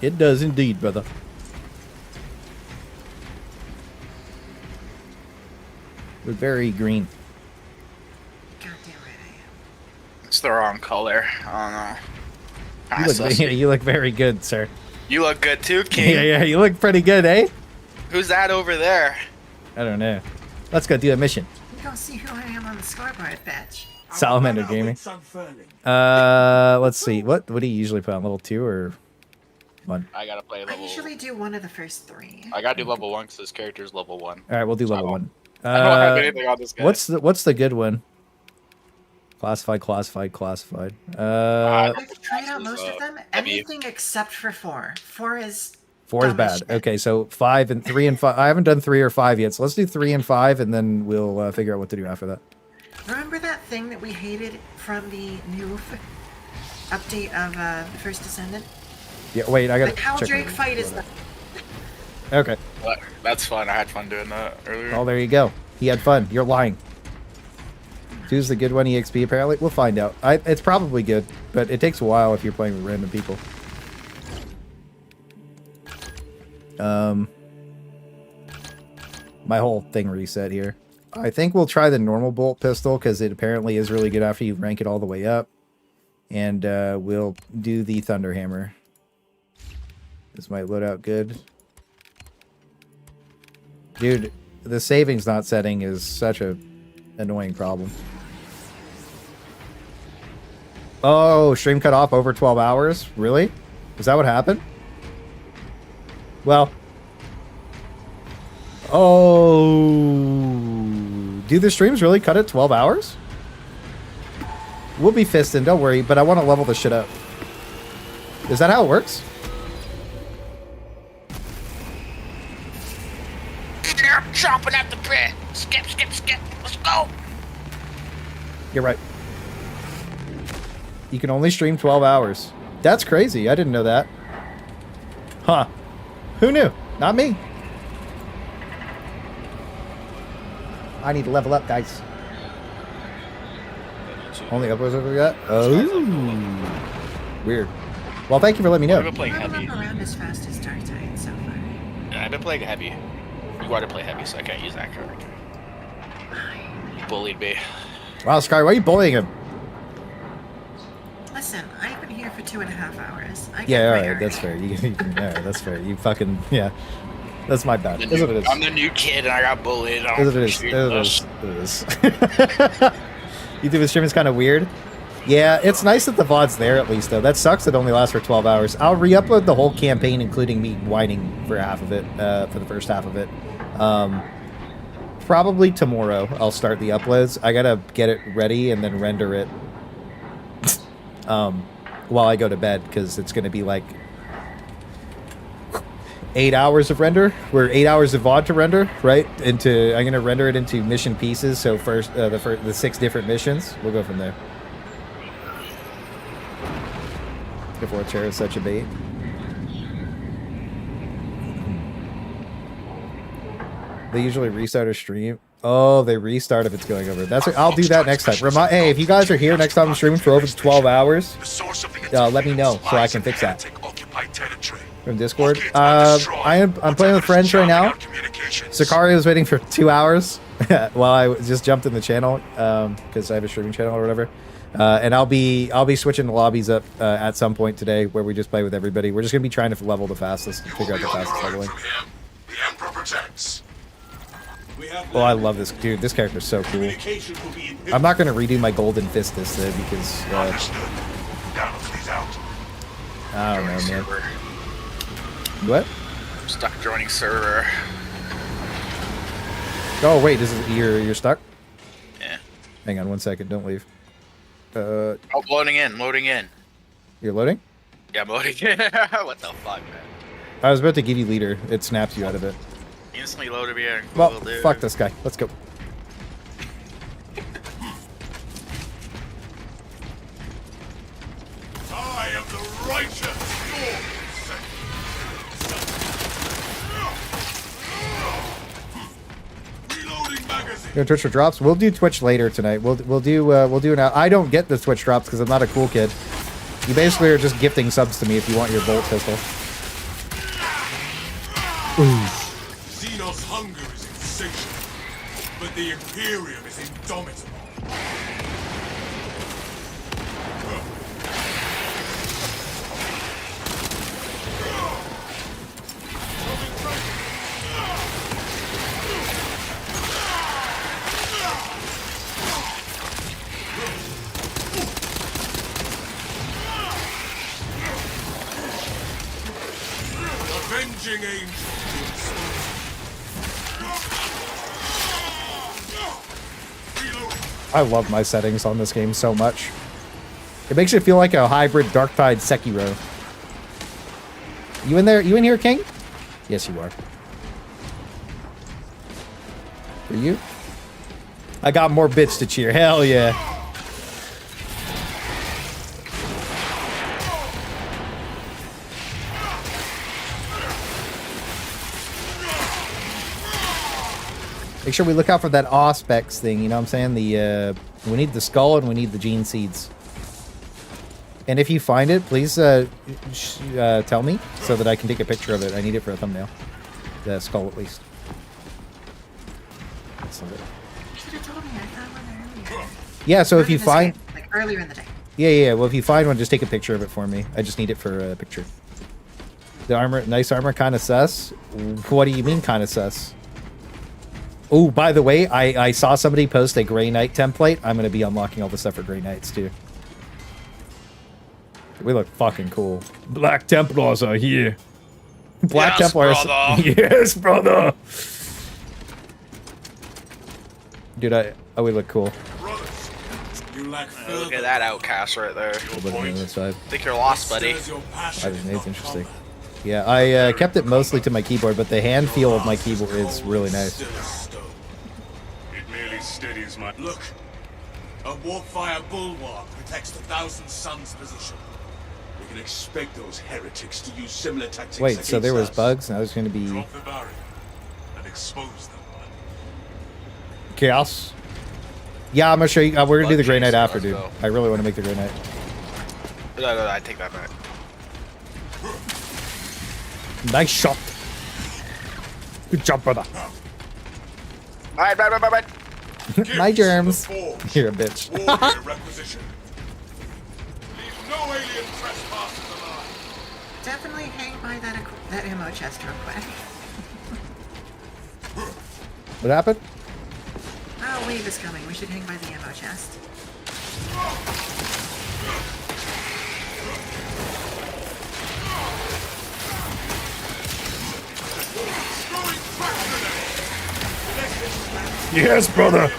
It does indeed, brother. We're very green. Goddamn right I am. It's the wrong color. I don't know. You look very good, sir. You look good too, King. Yeah, you look pretty good, eh? Who's that over there? I don't know. Let's go do a mission. You don't see who I am on the scoreboard, bitch. Salamander Gaming. Let's see. What do you usually put on, level 2 or 1? I gotta play I level. usually do one of the first 3. I gotta do level 1 because this character's level 1. All right, we'll do level 1. I don't have anything on this guy. What's the good one? Classified. I've tried out most of them. Anything except for 4. 4 is 4 is bad. Okay, so 5 and 3 and 5. I haven't done 3 or 5 yet, so let's do 3 and 5, and then we'll figure out what to do after that. Remember that thing that we hated from the new update of First Descendant? Yeah, wait, I gotta The Cal check Drake fight is the... Okay. That's fun. I had fun doing that earlier. Oh, there you go. He had fun. You're lying. 2's the good one, EXP apparently. We'll find out. It's probably good, but it takes a while if you're playing with random people. My whole thing reset here. I think we'll try the normal bolt pistol because it apparently is really good after you rank it all the way up. And we'll do the Thunder Hammer. This might load out good. Dude, the savings not setting is such a annoying problem. Oh, stream cut off over 12 hours? Really? Is that what happened? Well. Oh. Do the streams really cut at 12 hours? We'll be fisting, don't worry, but I want to level this shit up. Is that how it works? They're chomping at the bit. Skip. Let's go. You're right. You can only stream 12 hours. That's crazy. I didn't know that. Huh. Who knew? Not me. I need to level up, guys. Only uploads over that? Oh. Weird. Well, thank you for letting me know. I've been playing heavy. around as fast as Darktide so far. Yeah, I've been playing heavy. You wanted to play heavy, so I can't use that character. You bullied me. Wow, Sky, why are you bullying him? Listen, I've been here for 2.5 hours. Yeah, alright, that's fair. Alright, that's fair. You fucking, yeah. That's my bad. Is what it is. I'm the new kid and I got bullied. Is what it is. It is. YouTube stream is kind of weird. Yeah, it's nice that the VOD's there at least, though. That sucks it only lasts for 12 hours. I'll re-upload the whole campaign, including me whining for half of it, for the first half of it. Probably tomorrow I'll start the uploads. I gotta get it ready and then render it while I go to bed, because it's going to be like 8 hours of render. We're 8 hours of VOD to render, right? I'm gonna render it into mission pieces. So first, the 6 different missions. We'll go from there. Before a chair is such a bait. They usually restart a stream. Oh, they restart if it's going over. I'll do that next time. Hey, if you guys are here next time I'm streaming for over 12 hours, let me know so I can fix that. From Discord. I'm playing with friends right now. Sicario is waiting for 2 hours while I just jumped in the channel because I have a streaming channel or whatever. And I'll be switching the lobbies up at some point today where we just play with everybody. We're just gonna be trying to level the fastest, figure out the fastest leveling. Oh, I love this dude. This character's so cool. I'm not gonna redo my golden fist this though because I don't know, man. What? I'm stuck joining server. Oh wait, you're stuck? Yeah. Hang on 1 second. Don't leave. Oh, loading in. You're loading? Yeah, I'm loading in. What the fuck, man? I was about to give you leader. It snaps you out of it. Instantly loaded me in. Well, fuck this guy. Let's go. I am the righteous You know, Twitch for drops. We'll do Twitch later tonight. We'll do an. I don't get the Twitch drops because I'm not a cool kid. You basically are just gifting subs to me if you want your bolt pistol. Xenos' hunger is insatiable, but the Imperium is indomitable. Avenging angel. I love my settings on this game so much. It makes it feel like a hybrid Darktide Sekiro. You in there? You in here, King? Yes, you are. For you? I got more bits to cheer. Hell yeah. Make sure we look out for that Auspex thing, you know what I'm saying? We need the skull and we need the gene seeds. And if you find it, please tell me so that I can take a picture of it. I need it for a thumbnail. The skull, at least. You should have told me. I found one earlier. Yeah, so if you find... Like earlier in the day. Yeah. Well, if you find one, just take a picture of it for me. I just need it for a picture. The armor, nice armor, kind of sus. What do you mean, kind of sus? Oh, by the way, I saw somebody post a Grey Knight template. I'm going to be unlocking all the stuff for Grey Knights, too. We look fucking cool. Black Templars are here. Black Yes, Templars. brother. Yes, brother. Dude, we look cool. Look at that outcast right there. I Think you're lost, buddy. think it's interesting. Yeah, I kept it mostly to my keyboard, but the hand feel of my keyboard is really nice. It merely steadies my... Look, a warpfire bulwark protects the Thousand Suns position. We can expect those heretics to use similar tactics. Wait, so there was us. bugs, now there's going to be Drop the barrier and expose them. chaos? Yeah, I'm going to show you. We're going to do the Grey Knight after, dude. go. I really want to make the Grey Knight. No, I take that back. Nice shot. Good job, brother. Alright, bye. My germs. You're a bitch. Warrior requisition. Leave no alien trespassers alive. Definitely hang by that ammo chest real quick. What happened? Oh, wave is coming. We should hang by the ammo chest. Yes, brother.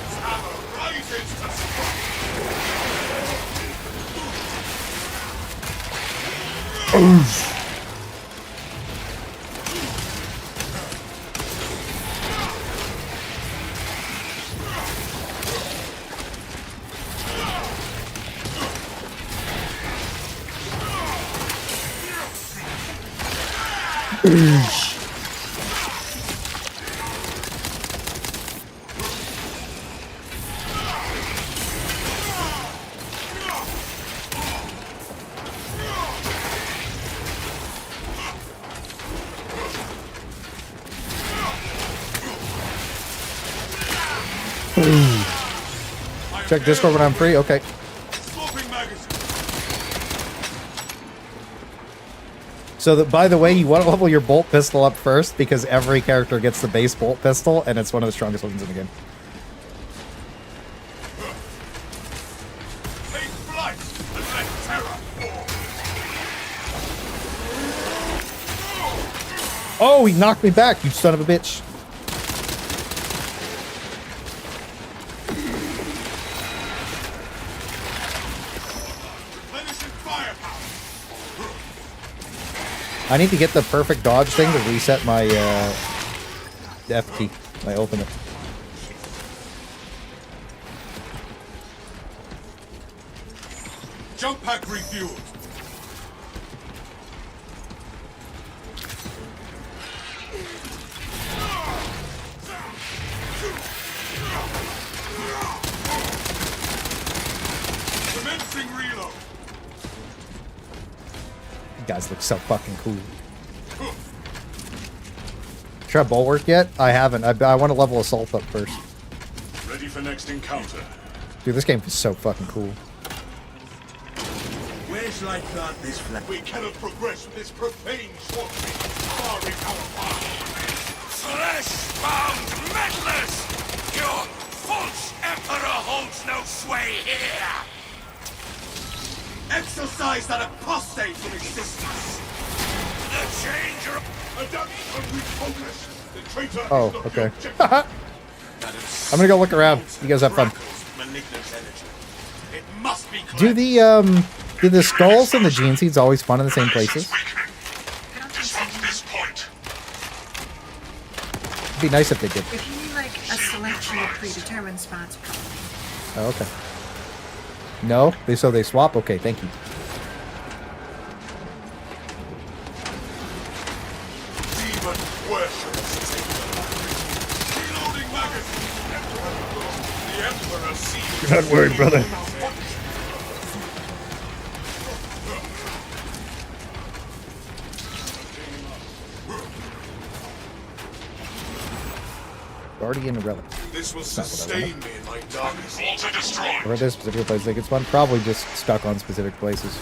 Check Discord when I'm free. Okay. So, by the way, you want to level your bolt pistol up first because every character gets the base bolt pistol, and it's one of the strongest weapons in the game. Oh, he knocked me back, you son of a bitch. I need to get the perfect dodge thing to reset my F key, my ultimate. Jump pack refueled. Commencing reload. You guys look so fucking cool. Try bulwark yet? I haven't. I want to level assault up first. Ready for next encounter. Dude, this game is so fucking cool. Where's like that this flag? We cannot progress with this profane swamping, barring our path. Flesh-bound meddlers! Your false emperor holds no sway here! Exorcise that apostate from existence. The changer... Adapt and refocus. The traitor Oh, is not okay. the objective. I'm gonna go look around. You guys have fun. It must be Do the skulls and the gene seeds always spawn in the same places? It'd be nice if they did. If you need like a selection of predetermined spots, Oh, okay. No? So they swap? Okay, thank you. Demon worshippers. Reloading magazine. The Emperor sees. You're not worried, brother. Guardian Relic. This will sustain me in my darkness. Altar destroyed. Or this particular place they could spawn? Probably just stuck on specific places.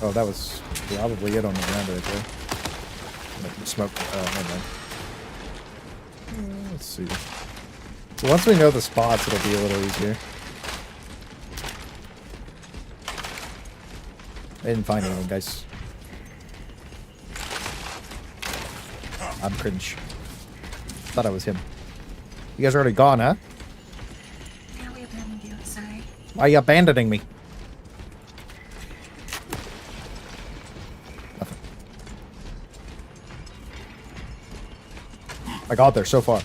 Oh, that was probably it on the ground right there. Smoke. Never mind. Let's see. So once we know the spots, it'll be a little easier. I didn't find anything, guys. I'm cringe. Thought I was him. You guys are already gone, huh? yeah, we abandoned you. Sorry. Why are you abandoning me? Nothing. I got there so far.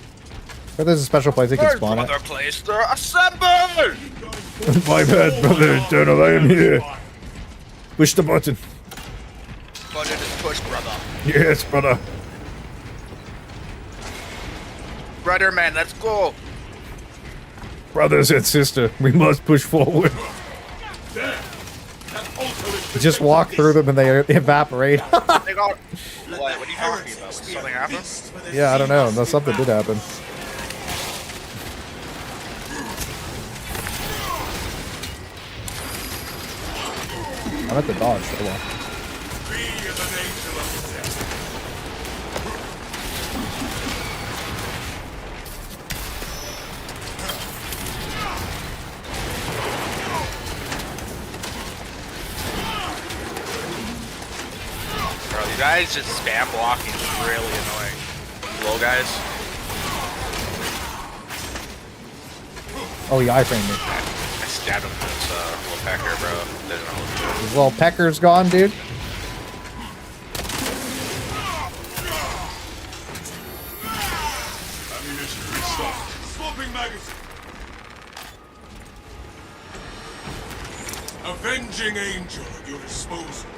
But there's a special place they can spawn at. Brother Clayster, assemble! My bad, brother Eternal, I am here. Push the button. Button is push, brother. Yes, brother. Brother man, let's go. Brothers and sister, we must push forward. Just walk through them and they evaporate. They got... What are you talking about? Something happened? Yeah, I don't know. No, something did happen. I'm at the dodge. Hold on. Bro, you guys just spam blocking is really annoying. Low guys. Oh, he iframed me. I stabbed him with this little pecker, bro. Doesn't know. His little pecker's gone, dude. Ammunition restocked. Swapping magazine. Avenging angel at your disposal.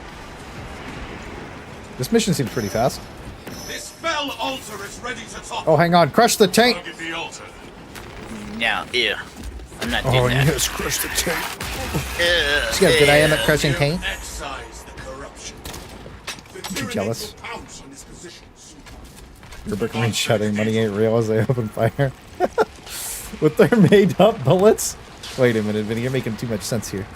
This mission seems pretty fast. This middle altar is ready to top. Oh, hang on. Crush the tank. Target the altar. No, ew. I'm not Oh, doing that. yes, crush the tank. See how good I am at crushing tank? Excise the corruption. The You tyranny jealous? will pounce on his positions. Rubric range shouting money ain't real as they open fire. With their made up bullets? Wait a minute, Vinny, you're making too much sense here.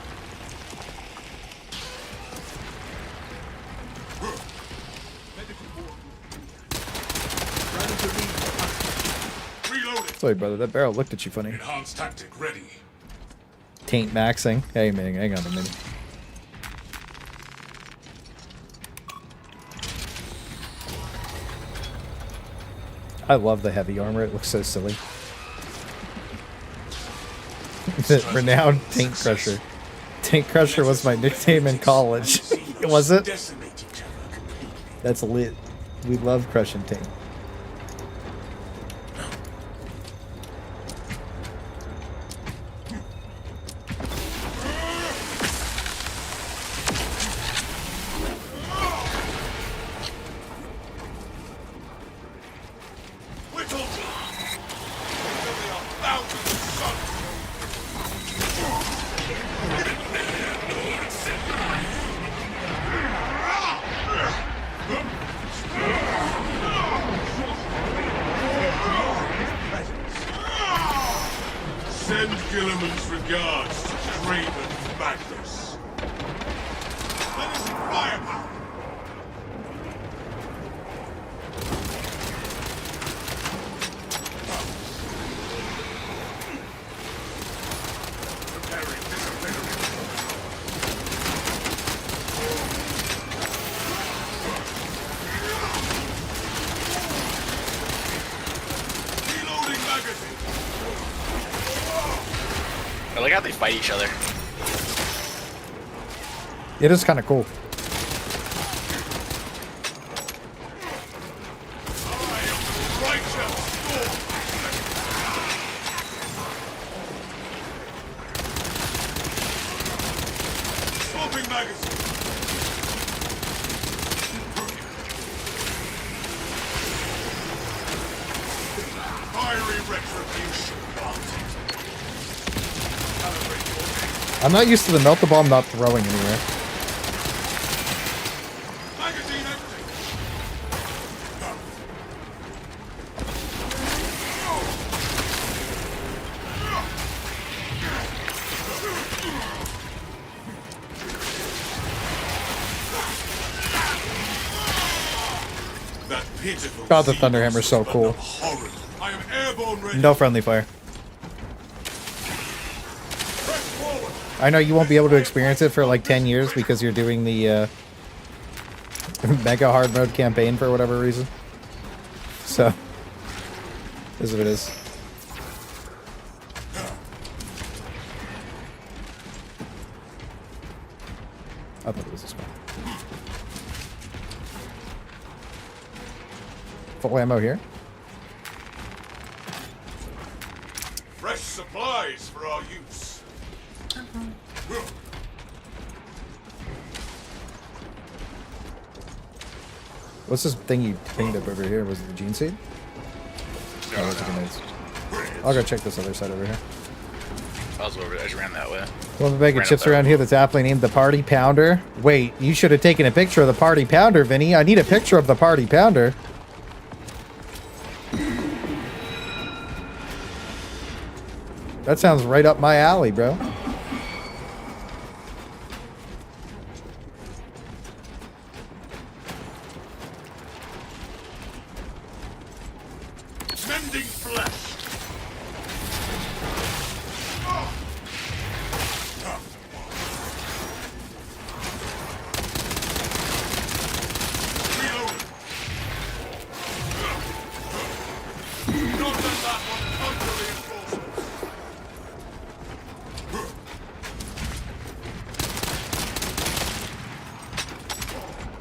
Reloading. Sorry, brother, that barrel looked at you funny. Enhanced tactic ready. Taint maxing. Hey, man, hang on a minute. I love the heavy armor. It looks so silly. The renowned Taint Crusher. Taint Crusher was my nickname in college. Was it? Decimate each other completely. That's lit. We love crushing Taint. Whittle. Until they are thousands of suns. Send Gilliman's regards to Craven Magnus. Let us firepower. Preparing disciplinary. Reloading magazine. I like how they fight each other. It is kind of cool. Righteous storm. Swapping magazine. Fiery retribution. Calibrate your aim. I'm not used to the melt the bomb not throwing anywhere. Magazine empty. That pitiful God, the sea Thunderhammer's monster so but cool. horrid. I am airborne ready. No friendly fire. Press forward. I know you won't be able to experience it for like 10 years because you're doing the mega hard mode campaign for whatever reason. So, is what it is. I thought it was this one. Full ammo here. Fresh supplies for our use. What's this thing you pinged up over here? Was it the gene seed? Oh, those are grenades. I'll go check this other side over here. I was over. I just ran that way. Well, the bag of Ran chips up there. around here that's aptly named the Party Pounder. Wait, you should have taken a picture of the Party Pounder, Vinny. I need a picture of the Party Pounder. That sounds right up my alley, bro. Mending flesh. Reloading. Not let that one come to reinforcements.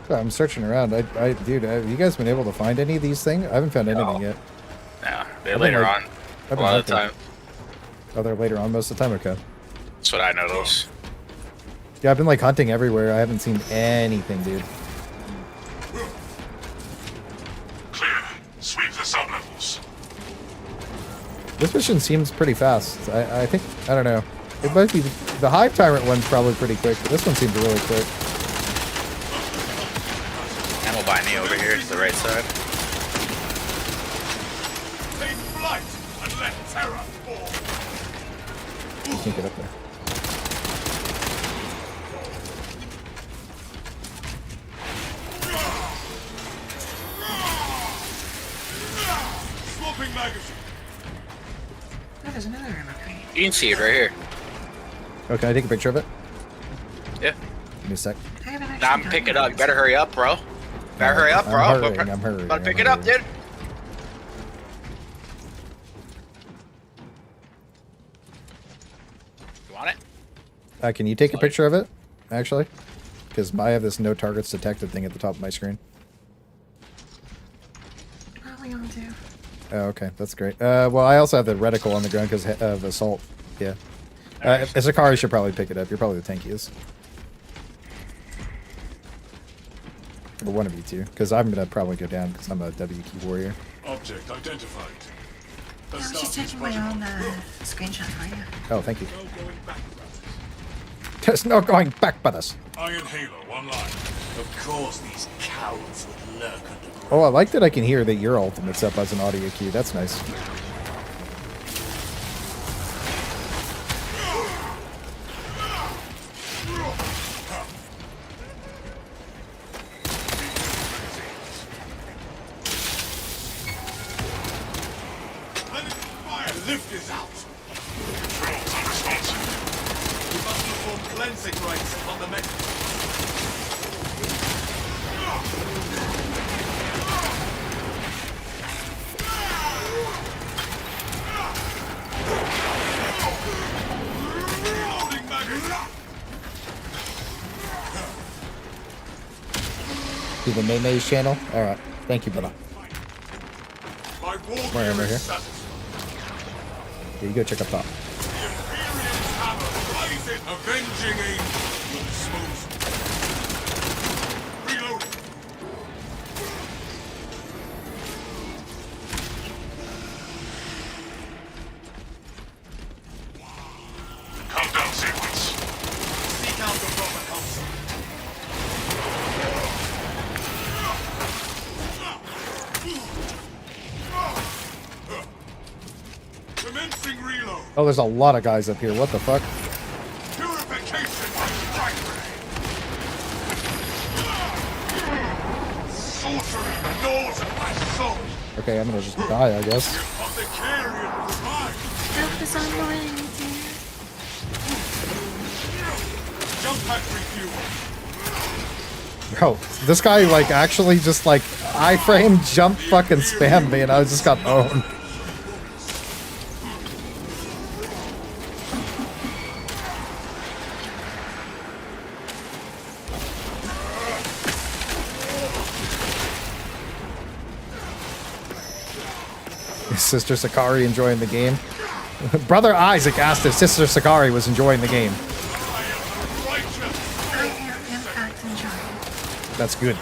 I'm searching around. Dude, have you guys been able to find any of these things? I haven't found anything yet. No, they're I've been, later like- on. I've A been lot of the hunting. time. Oh, they're later on most of the time? Okay. That's what I noticed. Yeah, I've been like hunting everywhere. I haven't seen anything, dude. This mission seems pretty fast. I think, I don't know. It might be, the Hive Tyrant one's probably pretty quick, but this one seems really quick. Ammo by me over here to the right side. Take flight and let terror fall. Can't get up there. Swapping magazine. Oh, there's another ammo crate. You can see it right here. Oh, can I take a picture of it? Yeah. Give me a sec. I haven't actually Now I'm done picking it that. up. You better hurry up, bro. Better hurry up, bro. I'm hurrying. Better pick it up, dude. You want it? Can you take a picture of it, actually? Because I have this no targets detected thing at the top of my screen. Probably all do. Oh, okay. That's great. Well, I also have the reticle on the ground because of assault. Yeah. Zakari should probably pick it up. You're probably the tankiest. Or one of you two. Because I'm going to probably go down because I'm a W key warrior. Object identified. I was just taking my own screenshot for you. Oh, thank you. No going back, brothers. There's no going back, brothers. Iron Halo, one line. Of course these cowards would lurk underground. Oh, I like that I can hear that your ultimate's up as an audio cue. That's nice. Fire lift is out. Controls unresponsive. We must perform cleansing rites on the mech. Loading magazine. Do the Maymay's channel? Alright. Thank you, brother. My war Where am I gear here? is satisfied. Here you go, check up top. The Imperium's hammer rises. Avenging angel will dispose. Reloading. Countdown sequence. Seek out the proper counsel. Commencing reload. Oh, there's a lot of guys up here. What the fuck? Purification by primary. Sorcery gnaws at my soul. Okay, I'm gonna just die, I guess. Apothecarian revive. Help is on the way, dear. Jump pack refuel. Bro, this guy, like, actually just, like, iframe jump fucking spammed me and I just got owned. Is Sister Sakari enjoying the game? Brother Isaac asked if Sister Sakari was enjoying the game. I am the righteous. I am, in fact, enjoying. That's good.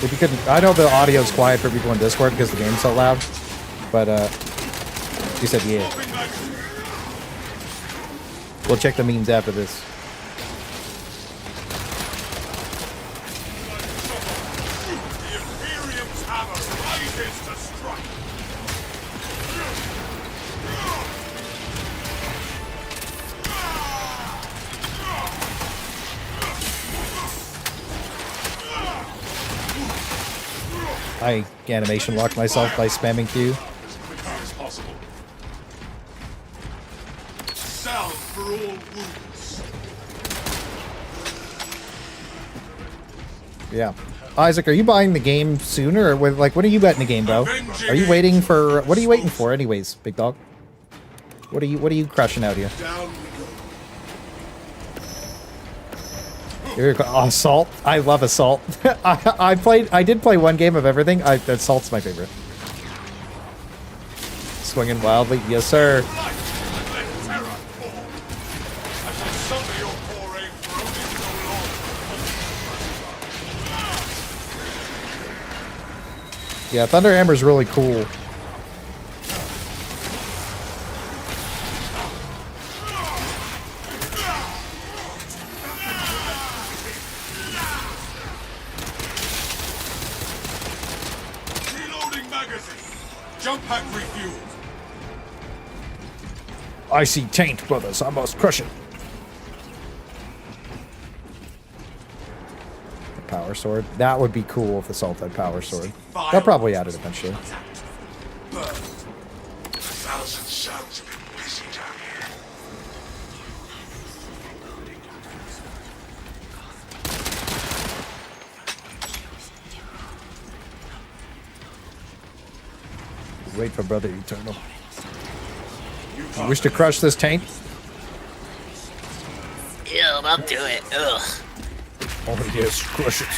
If you could, I know the audio's quiet for people in Discord because the game's so loud, but she said yeah. We'll check the memes after this. The Imperium's hammer rises to strike. I animation locked myself by spamming Q. As quickly as possible. Salve for all wounds. Yeah. Isaac, are you buying the game sooner, or with, like, what are you betting the game, bro? Are you waiting for, what are you waiting for anyways, big dog? What are you crushing out here? Down we go. Here you go. Oh, Assault. I love Assault. I did play one game of everything. Assault's my favorite. Swinging wildly. Yes, sir. Let terror fall. I shall summon Yeah, Thunder Hammer's really cool. Reloading magazine. Jump pack refueled. I see taint, brothers. I must crush it. Power sword. That would be cool if the Salt had power sword. They'll probably add it eventually. Thousand suns have been busy down here. Wait for Brother Eternal. You wish to crush this taint? Ew, don't do it. Ugh. Oh yes, crush it.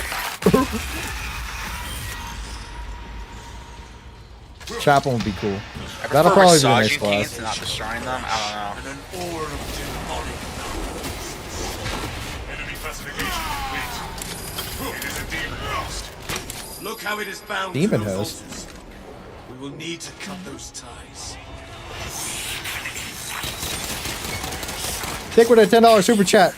Chapel would be cool. I That'll prefer probably be a nice massaging taints class. and not destroying them. I don't know. And an aura of demonic power. Enemy classification complete. It is a demon host. Look how it is bound Demon to those host? altars. We will need to cut those ties. Dick with a $10 super chat.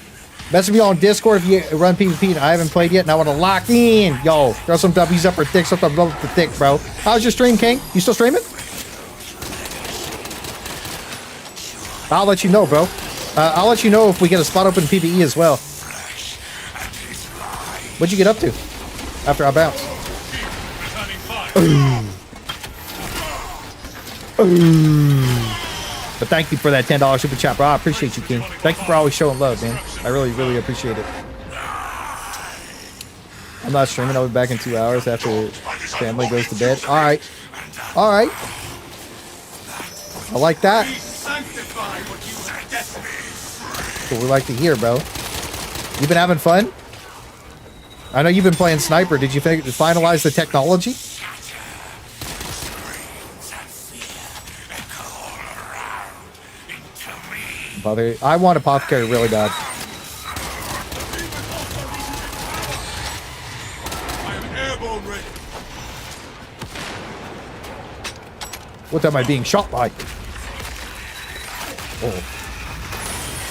Message me on Discord if you run PvP and I haven't played yet and I want to lock in. Yo, throw some W's up for Dick, some thumbs up for Dick, bro. How's your stream, King? You still streaming? I'll let you know, bro. I'll let you know if we get a spot open in PvE as well. What'd you get up to after I bounce? But thank you for that $10 super chat, bro. I appreciate you, King. Thank you for always showing love, man. I really, really appreciate it. I'm not streaming. I'll be back in 2 hours after family goes to bed. All right. All right. I like that. That's what we like to hear, bro. You been having fun? I know you've been playing Sniper. Did you finalize the technology? I want Apothecary really bad. What am I being shot by? Oh.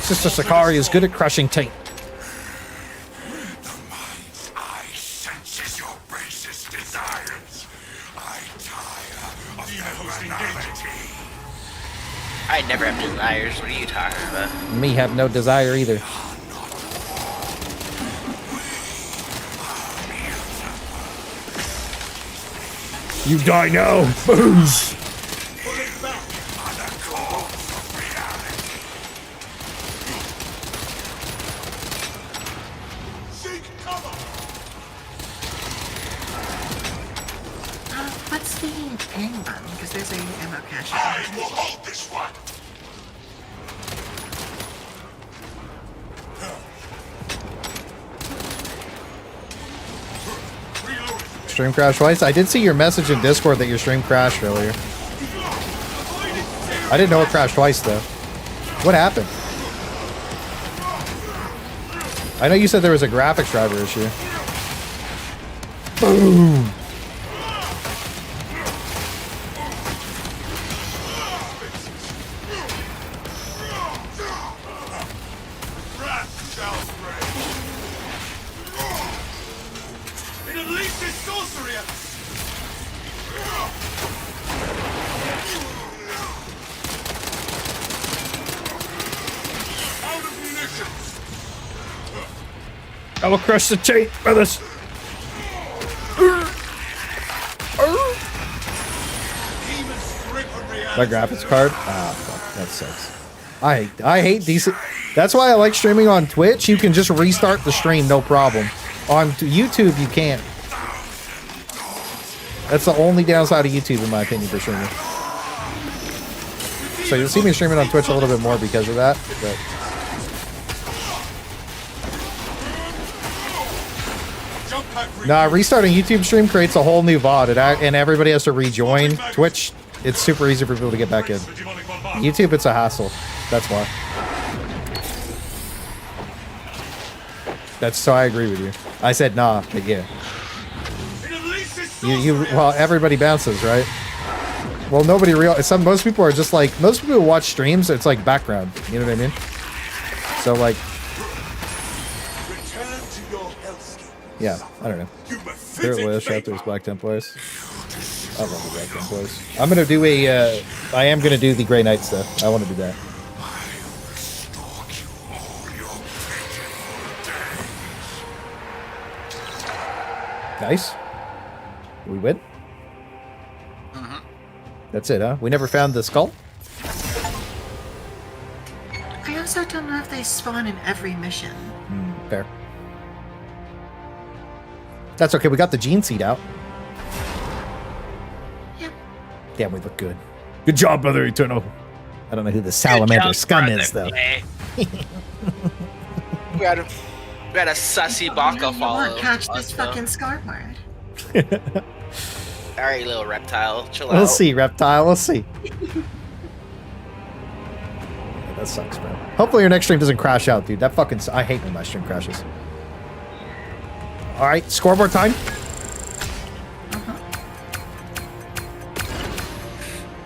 Sister Sakari is good at crushing taint. I never have desires. What are you talking about? Me have no desire either. You die now. Booze. What's the ping button? Because there's a ammo cache. I will hold this one. Stream crash twice? I did see your message in Discord that your stream crashed earlier. I didn't know it crashed twice though. What happened? I know you said there was a graphics driver issue. Boom! I will crush the taint, brothers. My graphics card? Ah, fuck, that sucks. I hate decent. That's why I like streaming on Twitch. You can just restart the stream, no problem. On YouTube, you can't. That's the only downside of YouTube, in my opinion, for streaming. So you'll see me streaming on Twitch a little bit more because of that. But nah, restarting YouTube stream creates a whole new VOD, and everybody has to rejoin. Twitch, it's super easy for people to get back in. YouTube, it's a hassle. That's why. That's so I agree with you. I said nah, but yeah. It unleashes Well, everybody bounces, right? Well, nobody most people are just like, most people who watch streams, it's like background. You know what I mean? So like, Return to your hellscape. yeah, I don't know. Spirit Loyal Shelters, Black Templars. I love the Black Templars. I'm gonna do I am gonna do the Grey Knights though. I want to do that. Nice. We win? That's it, huh? We never found the skull? I also don't know if they spawn in every mission. Fair. That's okay, we got the gene seed out. Yep. Damn, we look good. Good job, Brother Eternal. I don't know who the salamander scum is, though. we had a sussy Baka follow. Catch this fucking scoreboard. Alright, little reptile. Chill out. We'll see, Reptile. We'll see. Yeah, that sucks, bro. Hopefully your next stream doesn't crash out, dude. That fucking... I hate when my stream crashes. Alright, scoreboard time.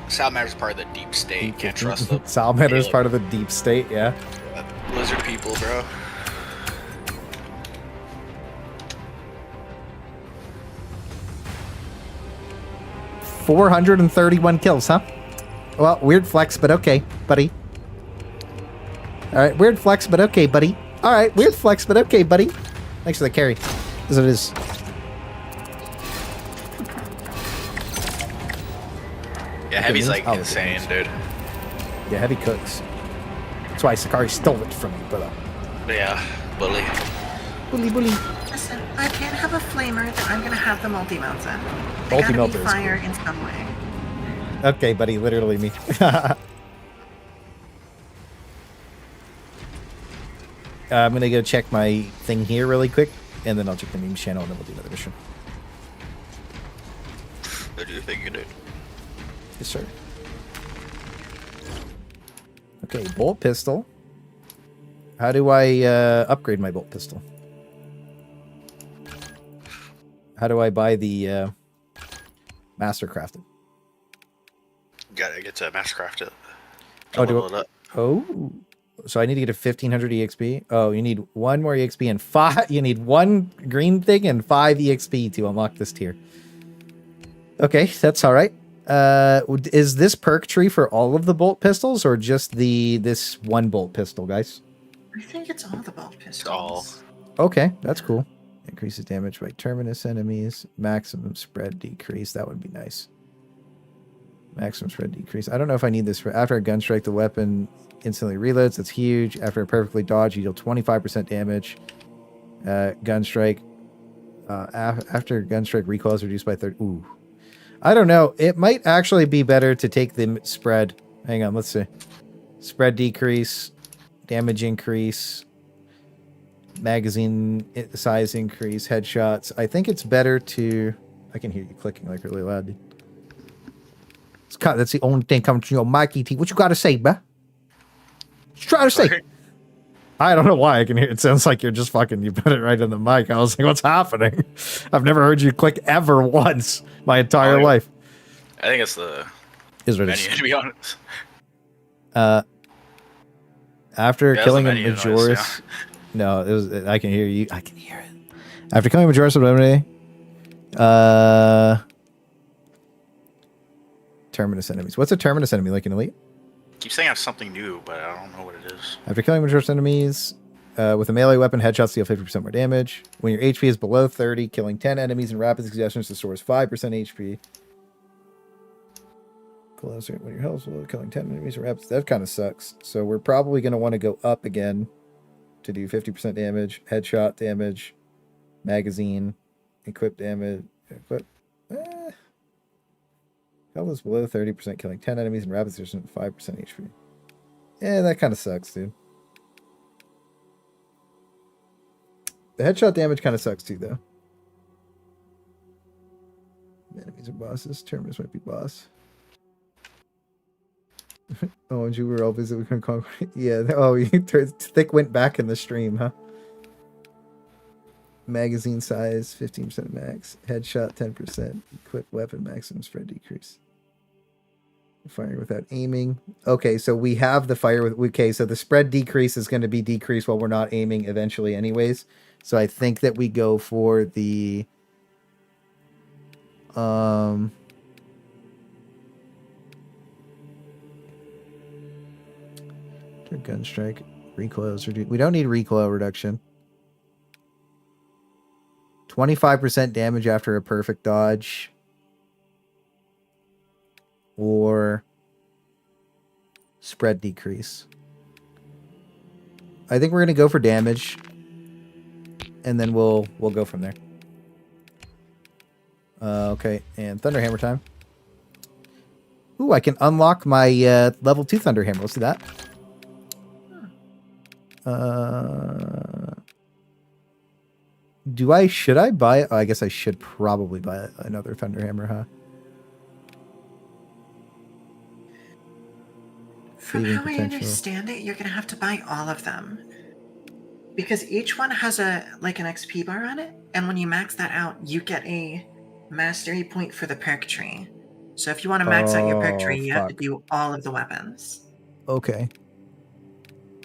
Salamander's part of the deep state. Can't trust them. Salamander's part of the deep state, yeah. Lizard people, bro. $431 kills, huh? Well, weird flex, but okay, buddy. Alright, weird flex, but okay, buddy. Alright, weird flex, but okay, buddy. Thanks for the carry. As it is. Yeah, Heavy's like insane, dude. Yeah, Heavy cooks. That's why Sakari stole it from me, brother. Yeah, bully. Bully, bully. Listen, I can't have a flamer, then I'm gonna have the multi-melter. Multi-melter is fire in some way. Okay, buddy, literally me. I'm gonna go check my thing here really quick, and then I'll check the meme channel, and then we'll do another mission. What do you think you did? Yes, sir. Okay, bolt pistol. How do I upgrade my bolt pistol? How do I buy the Mastercrafted? Gotta get to Mastercraft it. Oh, so I need to get a 1500 EXP. Oh, you need one more EXP and 5. You need one green thing and 5 EXP to unlock this tier. Okay, that's all right. Is this perk tree for all of the bolt pistols or just this one bolt pistol, guys? I think it's all the bolt pistols. All. Okay, that's cool. Increases damage by terminus enemies. Maximum spread decrease. That would be nice. Maximum spread decrease. I don't know if I need this. After a gun strike, the weapon instantly reloads. That's huge. After a perfectly dodge, you deal 25% damage. Gun strike. After gun strike, recoil is reduced by 30. Ooh. I don't know. It might actually be better to take the spread. Hang on, let's see. Spread decrease. Damage increase. Magazine size increase. Headshots. I think it's better to... I can hear you clicking like really loud, dude. That's the only thing coming to your mic, ET. What you got to say, bruh? What you trying to say? I don't know why I can hear it. Sounds like you're just fucking, you put it right in the mic. I was like, what's happening? I've never heard you click ever once my entire life. I think it's the menu, to be honest. After killing a Majoris... No, it was, I can hear you. I can hear it. After killing a Majoris of terminus enemies. What's a terminus enemy like in Elite? Keep saying I have something new, but I don't know what it is. After killing Majoris enemies, with a melee weapon, headshots deal 50% more damage. When your HP is below 30, killing 10 enemies in rapid succession restores 5% HP. Closer when your health is below, killing 10 enemies in rapid. That kind of sucks. So we're probably going to want to go up again to do 50% damage, headshot damage, magazine, equip damage, equip. Health is below 30%, killing 10 enemies in rapid succession, 5% HP. Yeah, that kind of sucks, dude. The headshot damage kind of sucks too, though. Enemies are bosses. Terminus might be boss. Oh, and you were all busy with concord. Yeah. Oh, Thick went back in the stream, huh? Magazine size 15% max. Headshot 10%. Equip weapon maximum spread decrease. Fire without aiming. Okay, so we have the fire with. Okay, so the spread decrease is going to be decreased while we're not aiming eventually, anyways. So I think that we go for the. Gun strike. Recoils reduced. We don't need recoil reduction. 25% damage after a perfect dodge. Or spread decrease. I think we're gonna go for damage. And then we'll go from there. Okay, and Thunderhammer time. Ooh, I can unlock my level 2 Thunderhammer. Let's do that. Should I buy it? Oh, I guess I should probably buy another Thunderhammer, huh? From Saving how I potential. understand it, you're gonna have to buy all of them. Because each one has an XP bar on it, and when you max that out, you get a mastery point for the perk tree. So if you want to max out your perk tree, you have to do all of the weapons. Okay.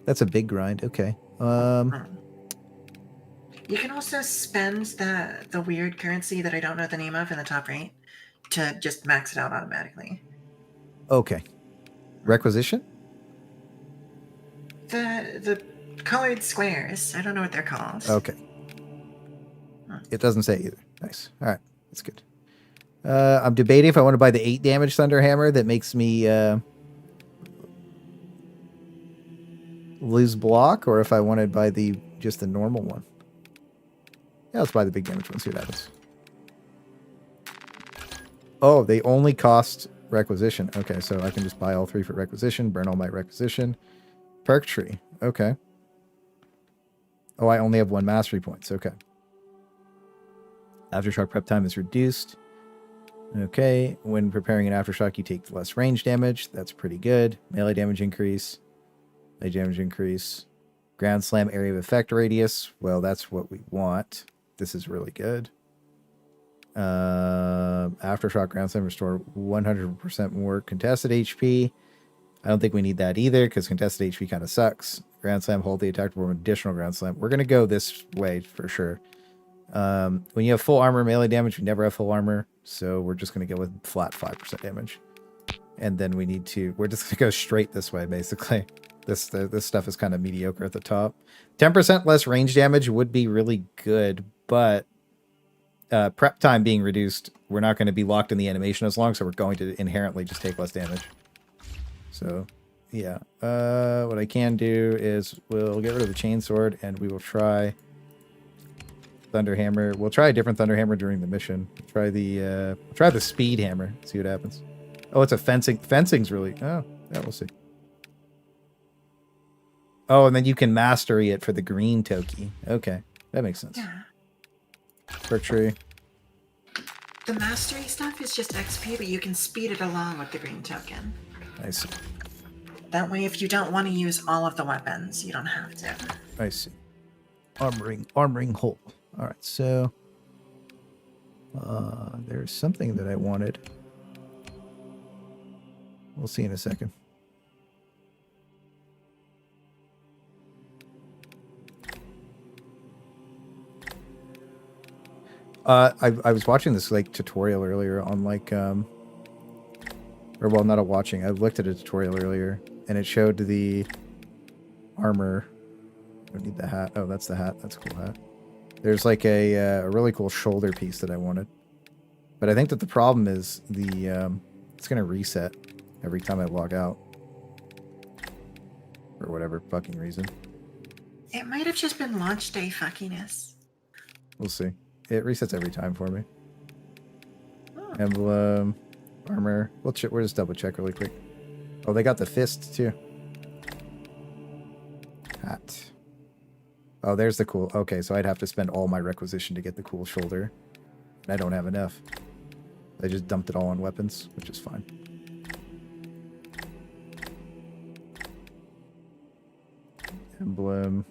That's a big grind. Okay. You can also spend the weird currency that I don't know the name of in the top right to just max it out automatically. Okay. Requisition? The colored squares. I don't know what they're called. Okay. It doesn't say either. Nice. All right. That's good. I'm debating if I want to buy the 8 damage Thunderhammer that makes me lose block, or if I want to buy just the normal one. Yeah, let's buy the big damage one. See what happens. Oh, they only cost requisition. Okay, so I can just buy all 3 for requisition, burn all my requisition. Perk tree. Okay. Oh, I only have 1 mastery points. Okay. Aftershock prep time is reduced. Okay. When preparing an aftershock, you take less range damage. That's pretty good. Melee damage increase. Melee damage increase. Ground slam area of effect radius. Well, that's what we want. This is really good. Aftershock ground slam restore 100% more contested HP. I don't think we need that either because contested HP kind of sucks. Ground slam, hold the attack to perform additional ground slam. We're going to go this way for sure. When you have full armor, melee damage, we never have full armor. So we're just going to go with flat 5% damage. And then we're just going to go straight this way, basically. This stuff is kind of mediocre at the top. 10% less range damage would be really good, but prep time being reduced, we're not going to be locked in the animation as long, so we're going to inherently just take less damage. So, yeah. What I can do is we'll get rid of the chainsword, and we will try Thunderhammer. We'll try a different Thunderhammer during the mission. Try the speed hammer. See what happens. Oh, it's a fencing. Fencing's really... Oh, yeah, we'll see. Oh, and then you can mastery it for the green Toki. Okay, that makes sense. Yeah. Perk tree. The mastery stuff is just XP, but you can speed it along with the green token. I see. That way, if you don't want to use all of the weapons, you don't have to. I see. Armoring hole. All right, so there's something that I wanted. We'll see in a second. I was watching this like tutorial earlier on like or well, not a watching. I looked at a tutorial earlier and it showed the armor. I don't need the hat. Oh, that's the hat. That's a cool hat. There's like a really cool shoulder piece that I wanted, but I think that the problem is it's gonna reset every time I log out for whatever fucking reason. It might have just been launch day fuckiness. We'll see. It resets every time for me. Oh. Emblem, armor. We'll just double check really quick. Oh, they got the fist too. Hat. Oh, there's the cool. Okay, so I'd have to spend all my requisition to get the cool shoulder. And I don't have enough. I just dumped it all on weapons, which is fine. Emblem.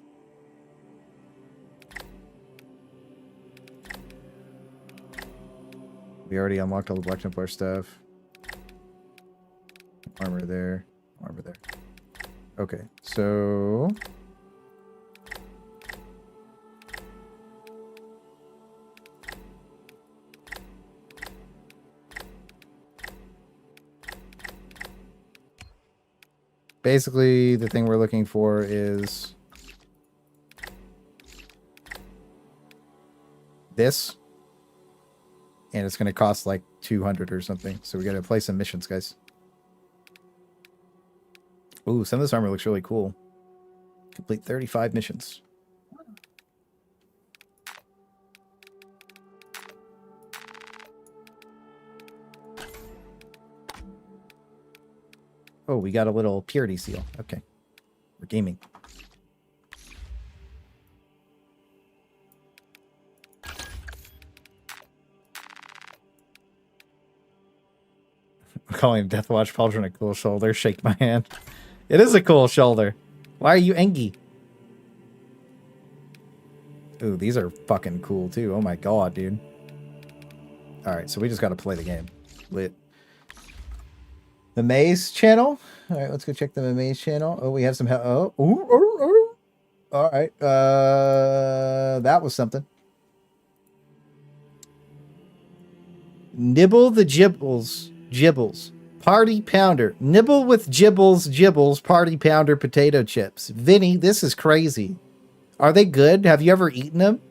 We already unlocked all the Black Templar stuff. Armor there. Armor there. Okay, so... basically, the thing we're looking for is... this. And it's going to cost like 200 or something. So we got to play some missions, guys. Ooh, some of this armor looks really cool. Complete 35 missions. Oh, we got a little purity seal. Okay. We're gaming. I'm calling Deathwatch Pauldron a cool shoulder. Shake my hand. It is a cool shoulder. Why are you Engie? Ooh, these are fucking cool too. Oh my god, dude. Alright, so we just gotta play the game. Lit. The Maze channel? Alright, let's go check the Maze channel. Oh, we have some... oh, ooh, ooh, ooh. Alright, that was something. Nibble the Gibbles. Gibbles. Party Pounder. Nibble with Gibbles, Gibbles, Party Pounder potato chips. Vinny, this is crazy. Are they good? Have you ever eaten them?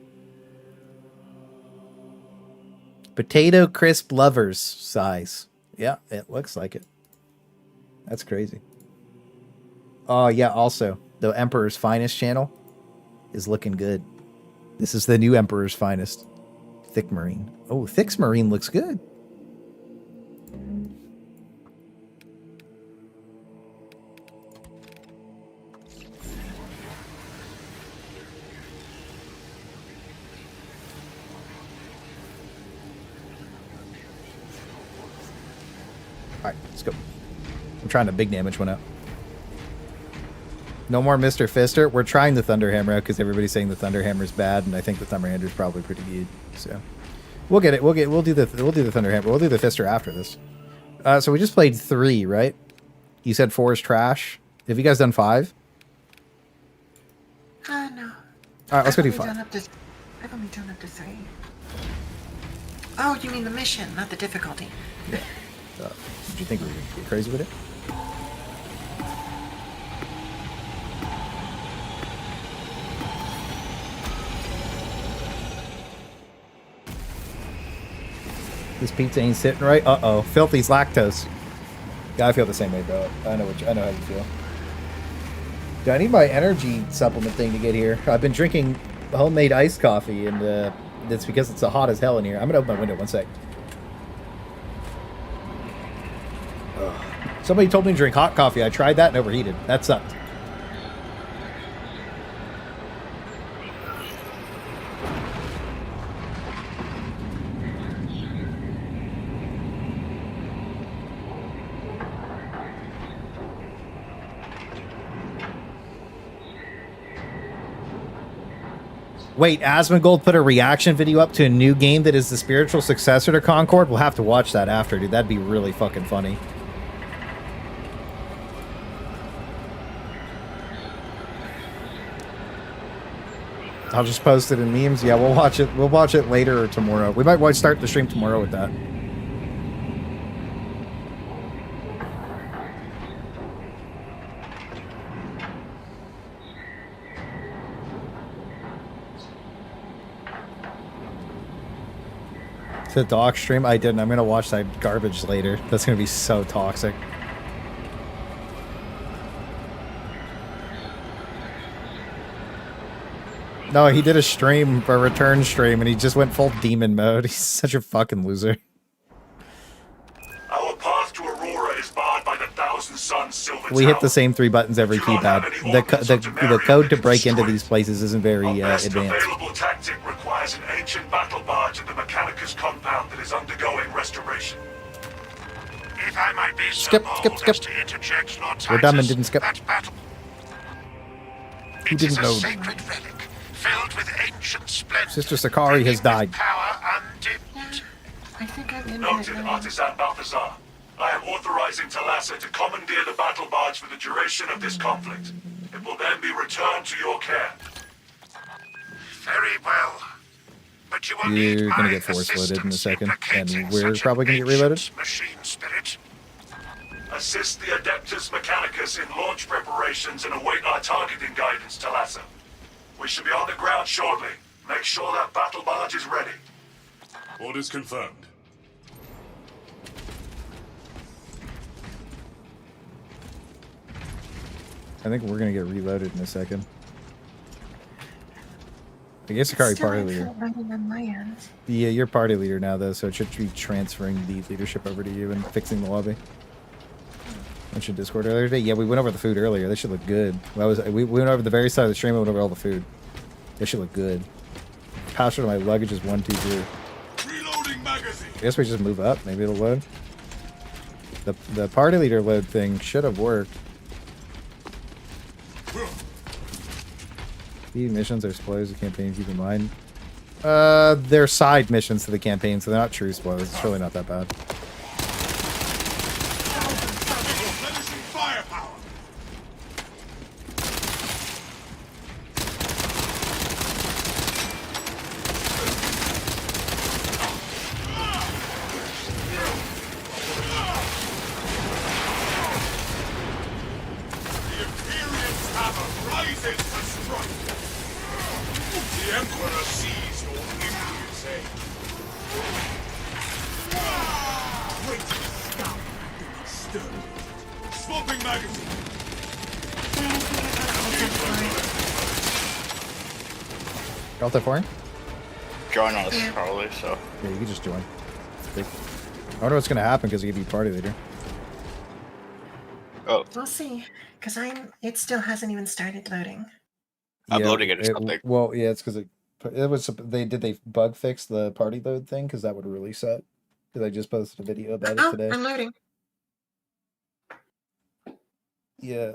Potato crisp lovers size. Yeah, it looks like it. That's crazy. Oh, yeah, also, the Emperor's Finest channel is looking good. This is the new Emperor's Finest. Thick Marine. Oh, Thick Marine looks good. Alright, let's go. I'm trying to big damage one out. No more Mr. Fister. We're trying the Thunderhammer out because everybody's saying the Thunderhammer is bad, and I think the Thunderhammer is probably pretty good. So we'll get it. We'll do the Thunderhammer. We'll do the Fister after this. So we just played 3, right? You said 4 is trash. Have you guys done 5? No. Alright, let's go do I've 5. only done up to 3. Oh, you mean the mission, not the difficulty. Yeah. Did you think we were going to get crazy with it? This pizza ain't sitting right. Uh-oh. Filthy's lactose. Yeah, I feel the same way, bro. I know how you feel. Do I need my energy supplement thing to get here? I've been drinking homemade iced coffee, and it's because it's hot as hell in here. I'm going to open my window one sec. Somebody told me to drink hot coffee. I tried that and overheated. That sucked. Wait, Asmongold put a reaction video up to a new game that is the spiritual successor to Concord? We'll have to watch that after, dude. That'd be really fucking funny. I'll just post it in memes. Yeah, we'll watch it. We'll watch it later or tomorrow. We might start the stream tomorrow with that. The dog stream? I didn't. I'm gonna watch that garbage later. That's gonna be so toxic. No, he did a stream, a return stream, and he just went full demon mode. He's such a fucking loser. Our path to Aurora is barred by the Thousand Suns Silver We hit the same 3 buttons every keypad. The code to break into these places isn't very advanced. Available tactic requires an ancient battle barge at the Mechanicus compound that is undergoing restoration. If I might be skip. to interject, Lord We're dumb and didn't skip. Who It is didn't a know? sacred relic filled with ancient splendor. Sister Sakari has died. Power undimmed. I think I'm in Noted, it now. Artisan Balthazar. I am authorizing Thalassa to commandeer the battle barge for the duration of this conflict. It will then be returned to your care. Very well. But you will You're need gonna my get force loaded in a assistance second, implicating and we're such probably gonna an get reloaded. ancient Machine spirit. Assist the Adeptus Mechanicus in launch preparations and await our targeting guidance, Thalassa. We should be on the ground shortly. Make sure that battle barge is ready. Orders confirmed. I think we're gonna get reloaded in a second. I guess you're Still party leader. not running on my end. Yeah, you're party leader now, though, so it should be transferring the leadership over to you and fixing the lobby. Mentioned Discord earlier today. Yeah, we went over the food earlier. They should look good. We went over the very side of the stream and went over all the food. They should look good. Password of my luggage is 123. Reloading magazine. I guess we just move up. Maybe it'll load. The party leader load thing should have worked. These missions are spoilers of campaign, keep in mind. They're side missions to the campaign, so they're not true spoilers. It's really not that bad. Replenishing firepower. The Imperial Tavern rises to strike. The Emperor sees your impious aim. Wait to stop. Do not stir. Swapping magazine. Got that for him? Join us, probably, so. Yeah, you can just join. I wonder what's gonna happen because you give you party leader. Oh, We'll see, because it still hasn't even started loading. I'm loading it or something. Well, yeah, it's because it was did they bug fix the party load thing because that would release it. Because I just posted a video about it today. I'm loading. Yeah.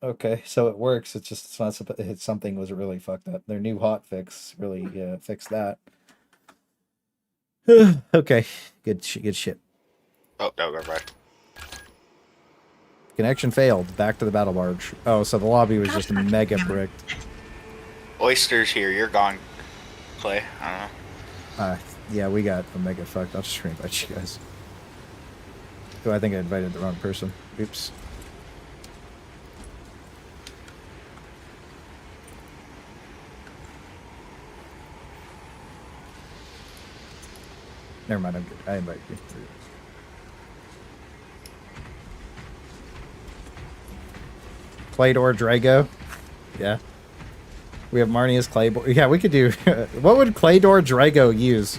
Okay, so it works. It's just something was really fucked up. Their new hot fix really fixed that. Okay, good shit. Oh, no, never mind. Connection failed. Back to the battle barge. Oh, so the lobby was just mega bricked. Oyster's here. You're gone, Clay. I don't know. Yeah, we got a mega fucked. I'll just invite you guys. Oh, I think I invited the wrong person. Oops. Never mind, I'm good. I invited you. Claydor Drago. Yeah. We have Marnie as Claydor. Yeah, we could do... what would Claydor Drago use?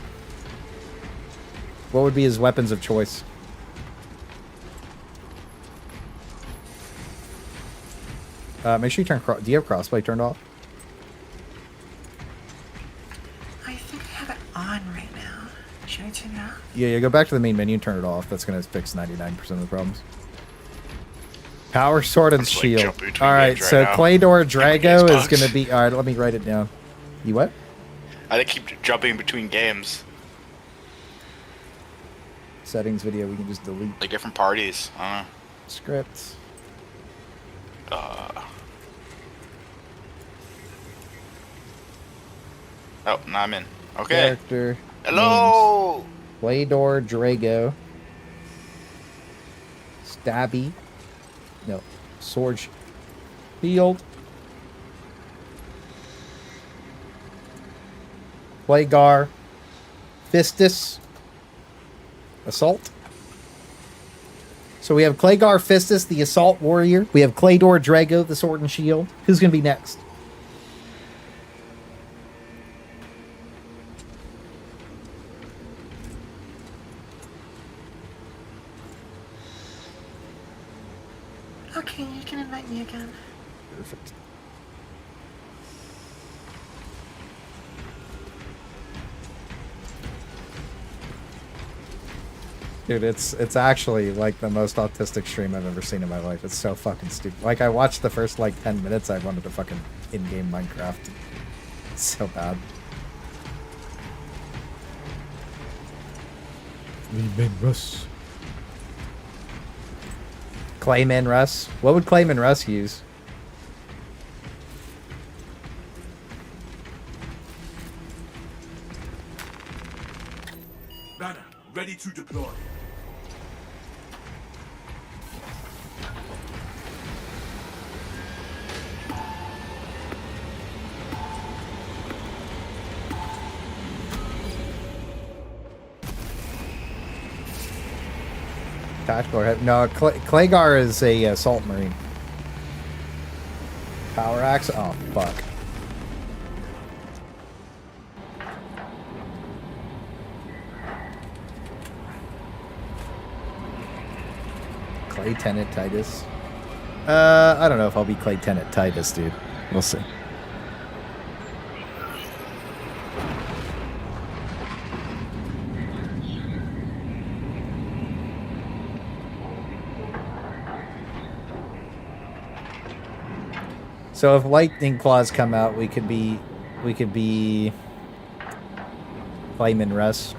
What would be his weapons of choice? Make sure you turn... Do you have crossplay turned off? I think I have it on right now. Should I turn it off? Yeah, go back to the main menu and turn it off. That's going to fix 99% of the problems. Power, sword, and shield. Alright, so Claydor Drago is going to be... Alright, let me write it down. You what? I keep jumping between games. Settings video, we can just delete. Like different parties. I don't know. Script. Oh, now I'm in. Okay. Character. Hello! Names. Claydor Drago. Stabby. No. Sword. Shield. Plagar. Fistus. Assault. So we have Claygar Fistus, the Assault Warrior. We have Claydor Drago, the Sword and Shield. Who's going to be next? Okay, you can invite me again. Perfect. Dude, it's actually like the most autistic stream I've ever seen in my life. It's so fucking stupid. Like I watched the first like 10 minutes, I wanted to fucking in-game Minecraft. It's so bad. Russ. Clayman Russ. What would Clayman Russ use? Banner, ready to deploy. Tactical head. No, Claygar is a assault marine. Power axe. Oh fuck. Clay Tenant Titus. I don't know if I'll be Clay Tenant Titus, dude. We'll see. So if lightning claws come out, we could be Flamin' Russ.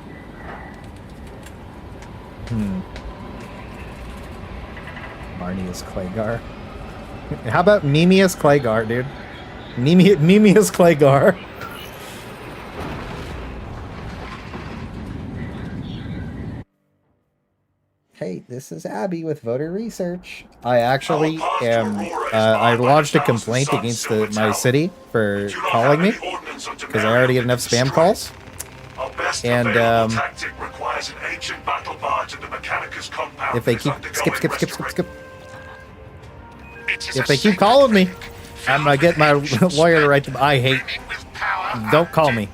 Marnius Claygar. How about Mimius Claygar, dude? Mimius Claygar. Hey, this is Abby with voter research. I actually am. I lodged a complaint against my city for calling me because I already get enough spam calls. And if they keep skip. If they keep calling me, I'm gonna get my lawyer to write them. I hate. Don't call me.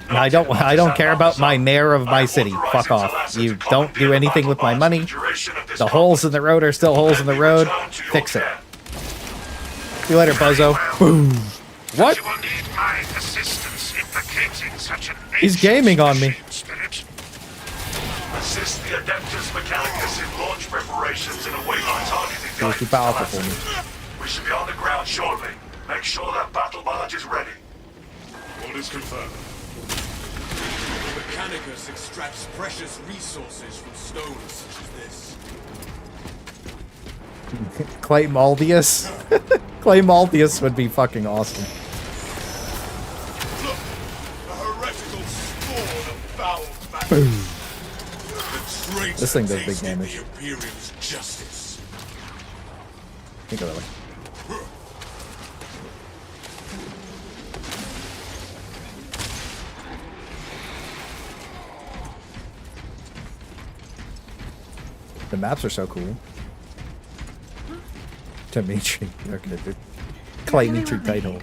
I don't care about my mayor of my city. Fuck off. You don't do anything with my money. The holes in the road are still holes in the road. Fix it. See you later, bozo. Boom. What? He's gaming on me. Assist the Adeptus Mechanicus in launch preparations and await our targeting He's guidance. too powerful for me. We should be on the ground shortly. Make sure that battle barge is ready. Orders confirmed. Mechanicus extracts precious resources from stones such as this. Clay Maldius. Clay Maldius would be fucking awesome. Look, a heretical spawn of foul magic. Boom. The This thing does big tasted damage. the Imperium's justice. Can't go that way. The maps are so cool. Dimitri, okay, dude. Clay Mitri title.